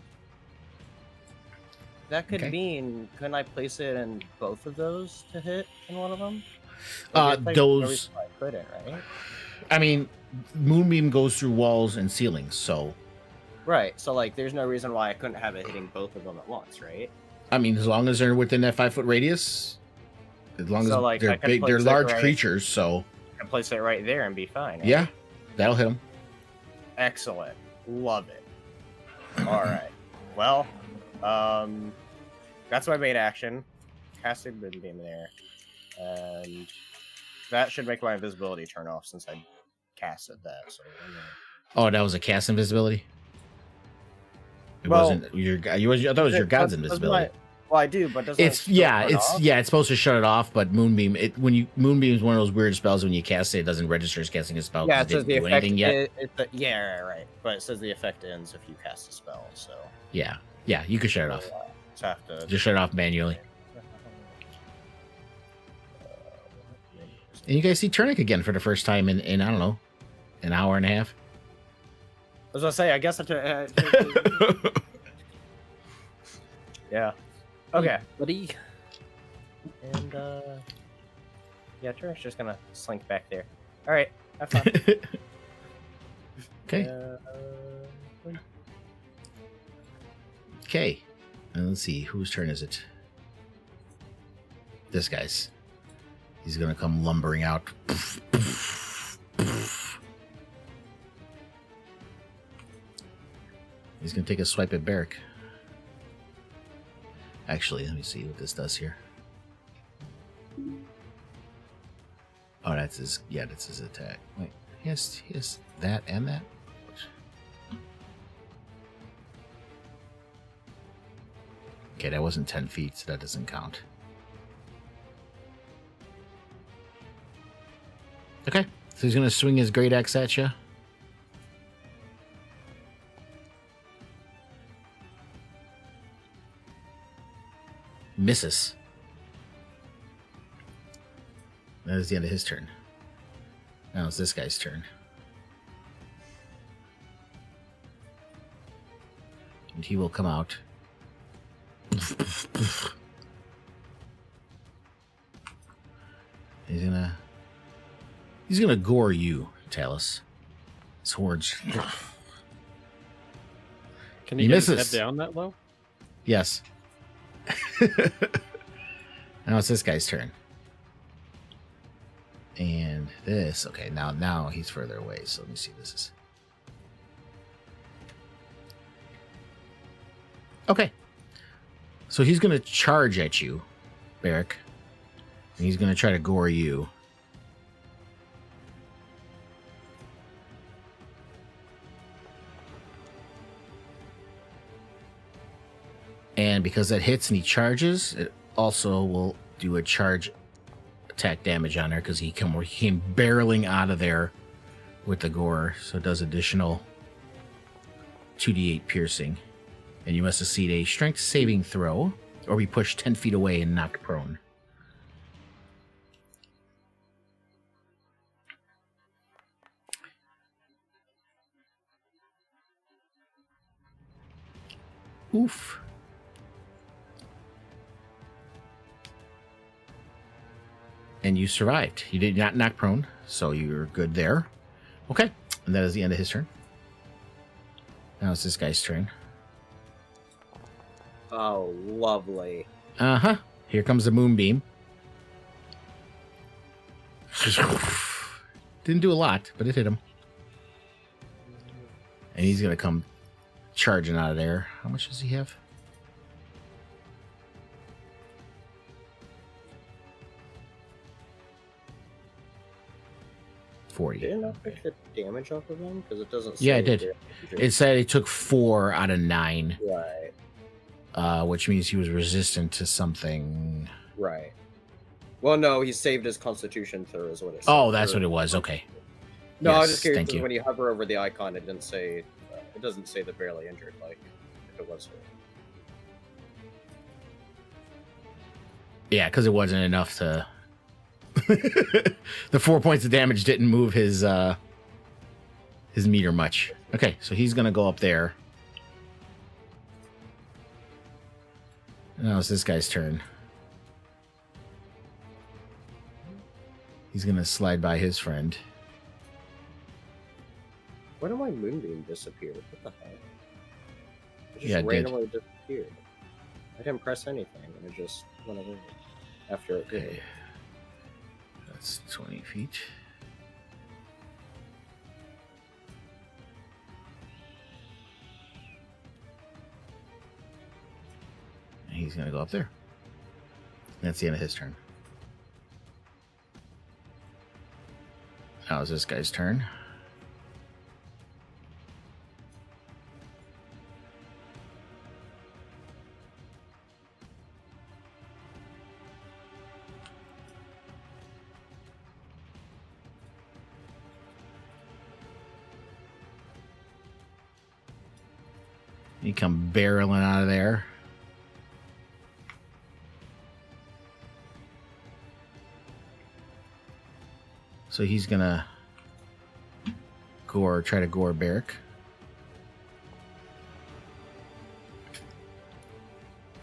that could Okay. mean, couldn't I place it in both of those to hit in one of them? Like, it's like no Those. reason why I couldn't, right? I mean, moonbeam goes through walls and ceilings, so Right. So like, there's no reason why I couldn't have it hitting both of them at once, right? I mean, as long as they're within that 5-foot radius, as long So, as like, I they're can big, they're place it large right- creatures. So can place it right there and be fine. Right? Yeah, that'll hit him. Excellent. Love it. All right. Well, that's my main action. Casting Moonbeam there. And that should make my invisibility turn off since I casted that. So, Oh, that was a cast invisibility? It Well, wasn't your I thought it was your god's invisibility. Well, I do, but doesn't It's it turn it's off? it's supposed to shut it off, but Moonbeam Moonbeam is one of those weird spells when you cast it, it doesn't register as casting a spell Yeah, because it it says didn't the do effect. anything yet. Yeah, right. But it says the effect ends if you cast a spell. So Yeah, you can shut it off. just have to. Just shut it off manually. And you guys see Turnic again for the first time in I don't know, an hour and a half. I was gonna say, I guess yeah. Okay. Buddy. And yeah, Turnic's just gonna slink back there. All right, have fun. Okay. Okay. And let's see, whose turn is it? This guy's. He's gonna come lumbering out. He's gonna take a swipe at Barrick. Actually, let me see what this does here. Oh, that's his attack. Wait, he has that and that? Okay, that wasn't 10 feet, so that doesn't count. Okay, so he's gonna swing his great axe at you. Misses. That is the end of his turn. Now it's this guy's turn. And he will come out. He's gonna gore you, Talus. Swords. Can He you get his misses. head down that low? Yes. Now it's this guy's turn. And this, okay, now he's further away, so let me see this is. Okay. So he's gonna charge at you, Barrick. And he's gonna try to gore you. And because that hits and he charges, it also will do a charge attack damage on her because he came barreling out of there with the gore. So it does additional 2d8 piercing. And you must succeed a strength saving throw or be pushed 10 feet away and knocked prone. Oof. And you survived. You did not knock prone, so you're good there. Okay, and that is the end of his turn. Now it's this guy's turn. Oh, lovely. Uh-huh. Here comes the moonbeam. Didn't do a lot, but it hit him. And he's going to come charging out of there. How much does he have? Didn't I pick the damage off of him? Because it doesn't say. Yeah, it did. damage. It said he took 4 out of 9, Right. which means he was resistant to something. Right. Well, no, he saved his constitution through, is what it said. Oh, that's what it was. Okay. No, I was Yes, just curious thank because you. when you hover over the icon, it didn't say. It doesn't say the barely injured, like if it was. Yeah, because it wasn't enough to. The 4 points of damage didn't move his meter much. Okay, so he's gonna go up there. Now it's this guy's turn. He's gonna slide by his friend. Where did my moonbeam disappear? What the heck? It just Yeah, it did. randomly disappeared. I didn't press anything, and it just went away after it did. Okay. That's 20 feet. He's gonna go up there. That's the end of his turn. Now is this guy's turn. You come barreling out of there. So he's gonna try to gore Barrick.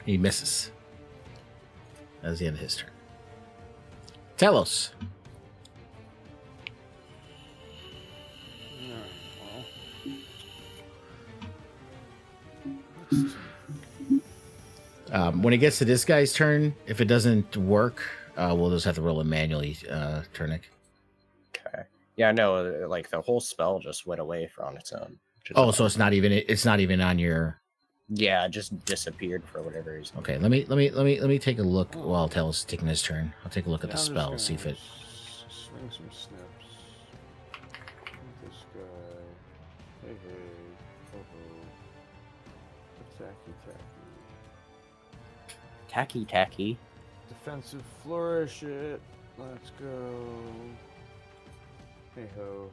He misses. That's the end of his turn. Telos. When it gets to this guy's turn, if it doesn't work, we'll just have to roll it manually, Turnic. Okay. Yeah, no, like the whole spell just went away on its own. Oh, so it's not even on your. Yeah, it just disappeared for whatever reason. Okay, let me take a look while Telos is taking his turn. I'll take a look at the I'm just spell, gonna see if it. swing some snips. This guy. Hey, ho, ho. Tacky. Tacky. Defensive flourish it. Let's go. Hey ho.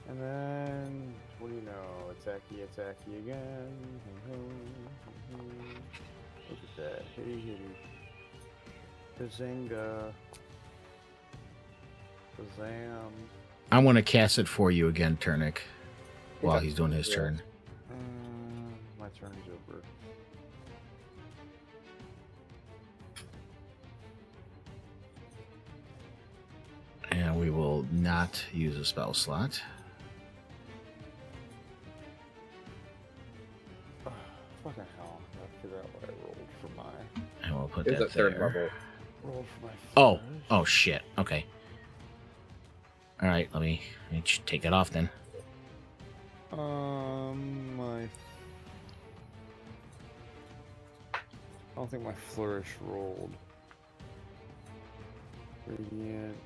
And then, what do you know? Attacky again. Hey ho. Look at that. Hitty. Bazinga. Bazam. I'm gonna cast it for you again, Turnic, while he's doing his turn. My turn is over. And we will not use a spell slot. Fucking hell. I gotta figure out what I rolled for my. And we'll put It's that a third there. level. Rolled for my. Oh, flourish. oh shit. Okay. All right, let me take it off then. My. I don't think my flourish rolled. Radiant.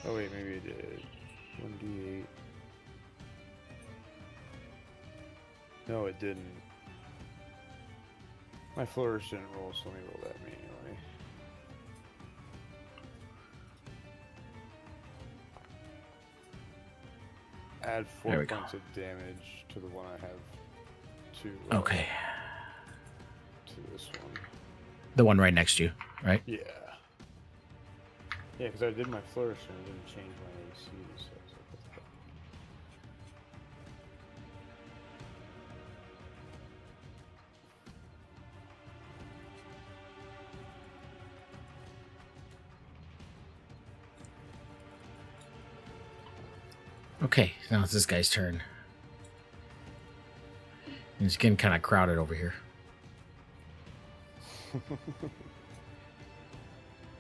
Oh wait, maybe it did. 1d8. No, it didn't. My flourish didn't roll, so let me roll that manually. Add There 4 we go. points of damage to the one I have to Okay. to this one. The one right next to you, right? Yeah. Yeah, because I did my flourish and it didn't change my AC, so it's like, what the fuck? Okay, now it's this guy's turn. It's getting kind of crowded over here.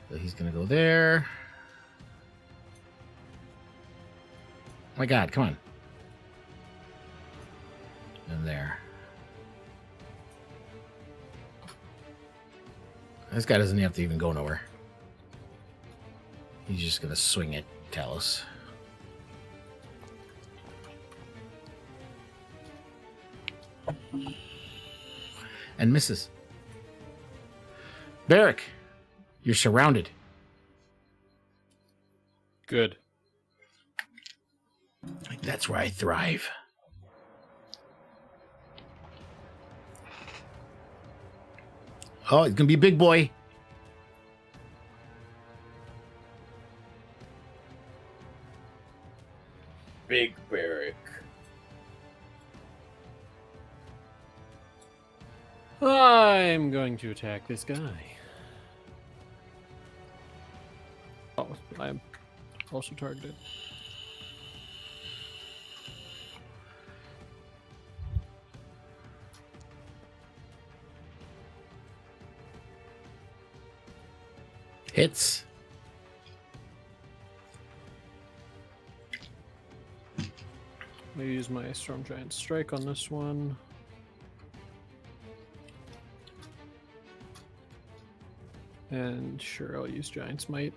So he's gonna go there. Oh my god, come on. And there. This guy doesn't have to even go nowhere. He's just gonna swing at Talos. And misses. Barrick, you're surrounded. Good. That's where I thrive. Oh, it's gonna be a big boy. Big Barrick. I'm going to attack this guy. Oh, I'm also targeted. Hits. I'm gonna use my Storm Giant Strike on this one. And sure, I'll use Giant's Might.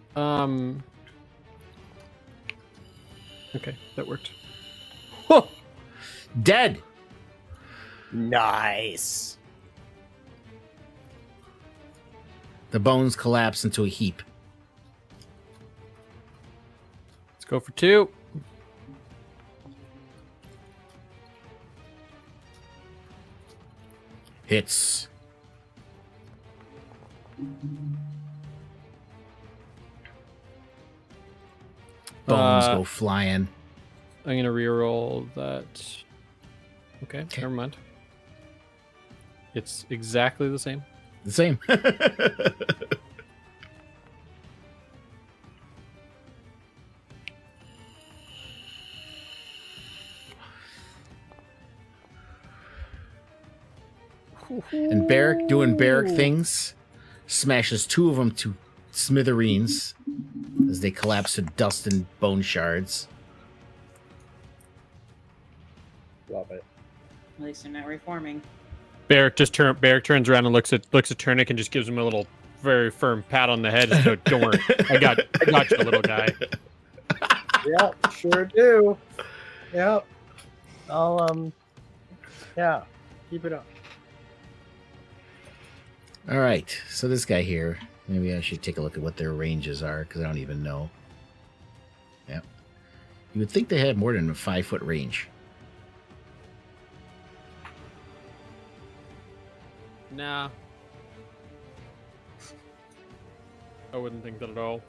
Okay, that worked. Whoa! Dead. Nice. The bones collapse into a heap. Let's go for 2. Hits. Bones go flying. I'm gonna reroll that. Okay, never mind. It's exactly the same. The same. And Barrick, doing Barrick things, smashes 2 of them to smithereens as they collapse to dust and bone shards. Love it. At least they're not reforming. Barrick turns around and looks at Turnic and just gives him a little very firm pat on the head. Just go, don't worry, I got you, little guy. Yep, sure do. Yep. I'll yeah, keep it up. All right, so this guy here, maybe I should take a look at what their ranges are, because I don't even know. Yep. You would think they had more than a 5-foot range. Nah. I wouldn't think that at all.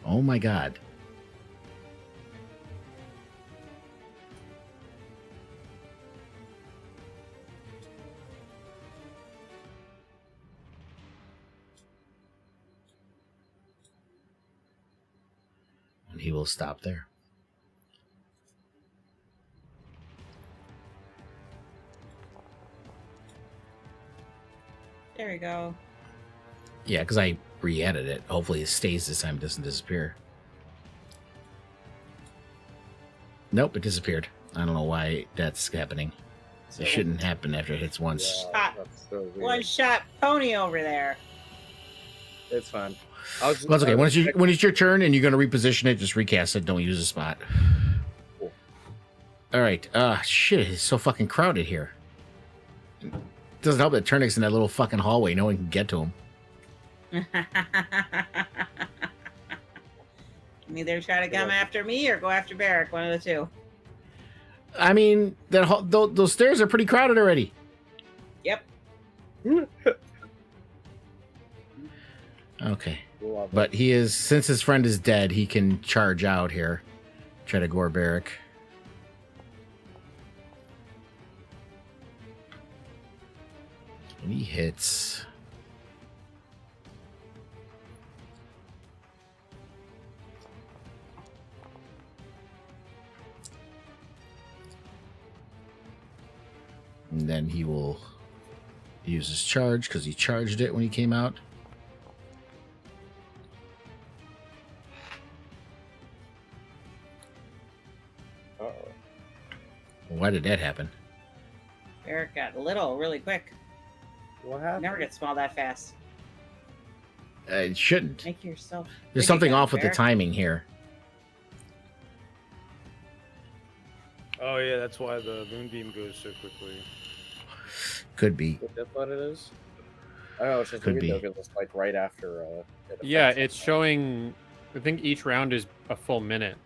Oh my god. And he will stop there. There we go. Yeah, because I re-added it. Hopefully it stays this time, doesn't disappear. Nope, it disappeared. I don't know why that's happening. It shouldn't happen after it hits once. Yeah, that's so weird. One shot pony over there. It's fine. Well, that's okay. When it's your turn and you're going to reposition it, just recast it. Don't use a spot. Cool. All right. Shit, it's so fucking crowded here. Doesn't help that Turnic's in that little fucking hallway. No one can get to him. You can either try to come after me or go after Barrick. One of the two. I mean, those stairs are pretty crowded already. Yep. Okay. Love it. But he is, since his friend is dead, he can charge out here. Try to gore Barrick. And he hits. And then he will use his charge because he charged it when he came out. Uh-oh. Why did that happen? Barrick got little really quick. What happened? Never get small that fast. It shouldn't. Make yourself. There's big something again, off with the Barrick. timing here. Oh yeah, that's why the moonbeam goes so quickly. Could be. That's what it is? I don't know, it's just Could weird be. though, 'cause it's like right after it Yeah, affects it's something. showing. I think each round is a full minute.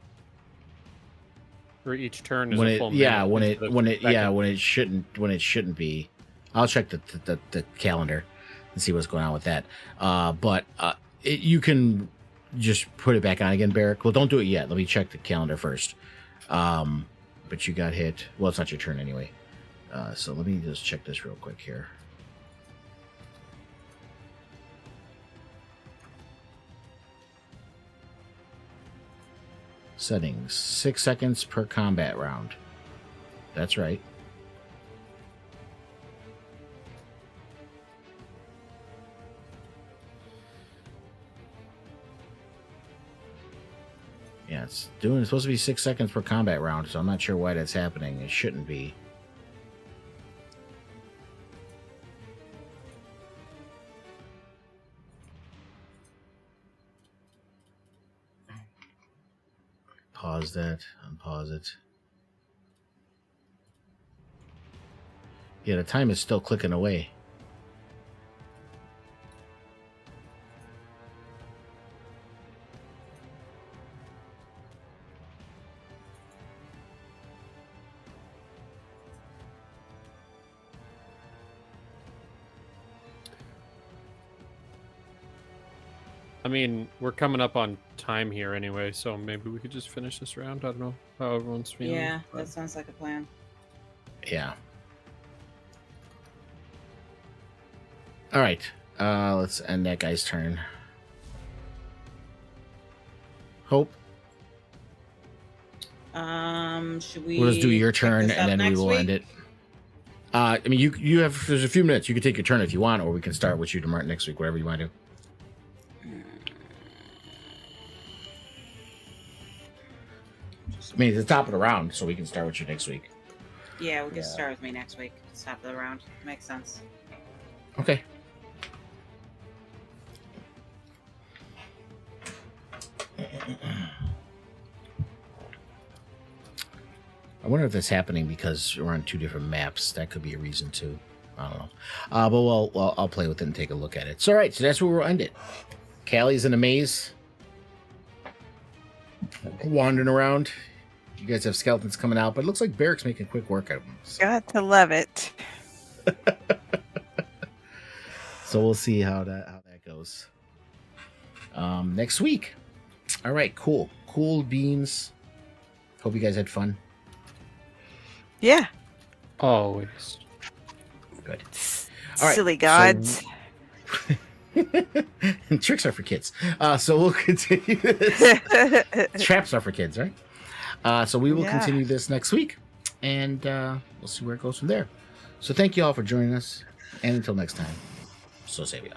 Or each turn is When a it, full yeah, minute. when instead it, of when it, yeah, second. when it shouldn't be. I'll check the calendar and see what's going on with that. But you can just put it back on again, Barrick. Well, don't do it yet. Let me check the calendar first. But you got hit. Well, it's not your turn anyway. So let me just check this real quick here. Settings, 6 seconds per combat round. That's right. Yeah, it's supposed to be 6 seconds per combat round, so I'm not sure why that's happening. It shouldn't be. unpause that. Unpause it. Yeah, the time is still clicking away. I mean, we're coming up on time here anyway, so maybe we could just finish this round. I don't know how everyone's feeling. Yeah, but- that sounds like a plan. Yeah. All right. Let's end that guy's turn. Hope. Should we? We'll just do your pick turn this and up then we next will week? end it. I mean, you have. There's a few minutes. You can take your turn if you want, or we can start with you tomorrow next week. Whatever you want to do. I mean, it's the top of the round, so we can start with you next week. Yeah, we can Yeah. start with me next week. It's top of the round. Makes sense. Okay. I wonder if that's happening because we're on 2 different maps. That could be a reason too. I don't know. But I'll play with it and take a look at it. So, all right. So that's where we'll end it. Callie's in a maze, wandering around. You guys have skeletons coming out, but it looks like Barrick's making quick work out of them. Got to love it. So we'll see how that goes. Next week. All right, cool. Cool beans. Hope you guys had fun. Yeah. Always. Good. All right, Silly so- gods. Tricks are for kids. So we'll continue this. Traps are for kids, right? So we will Yeah. continue this next week, and we'll see where it goes from there. So thank you all for joining us, and until next time, so say we all.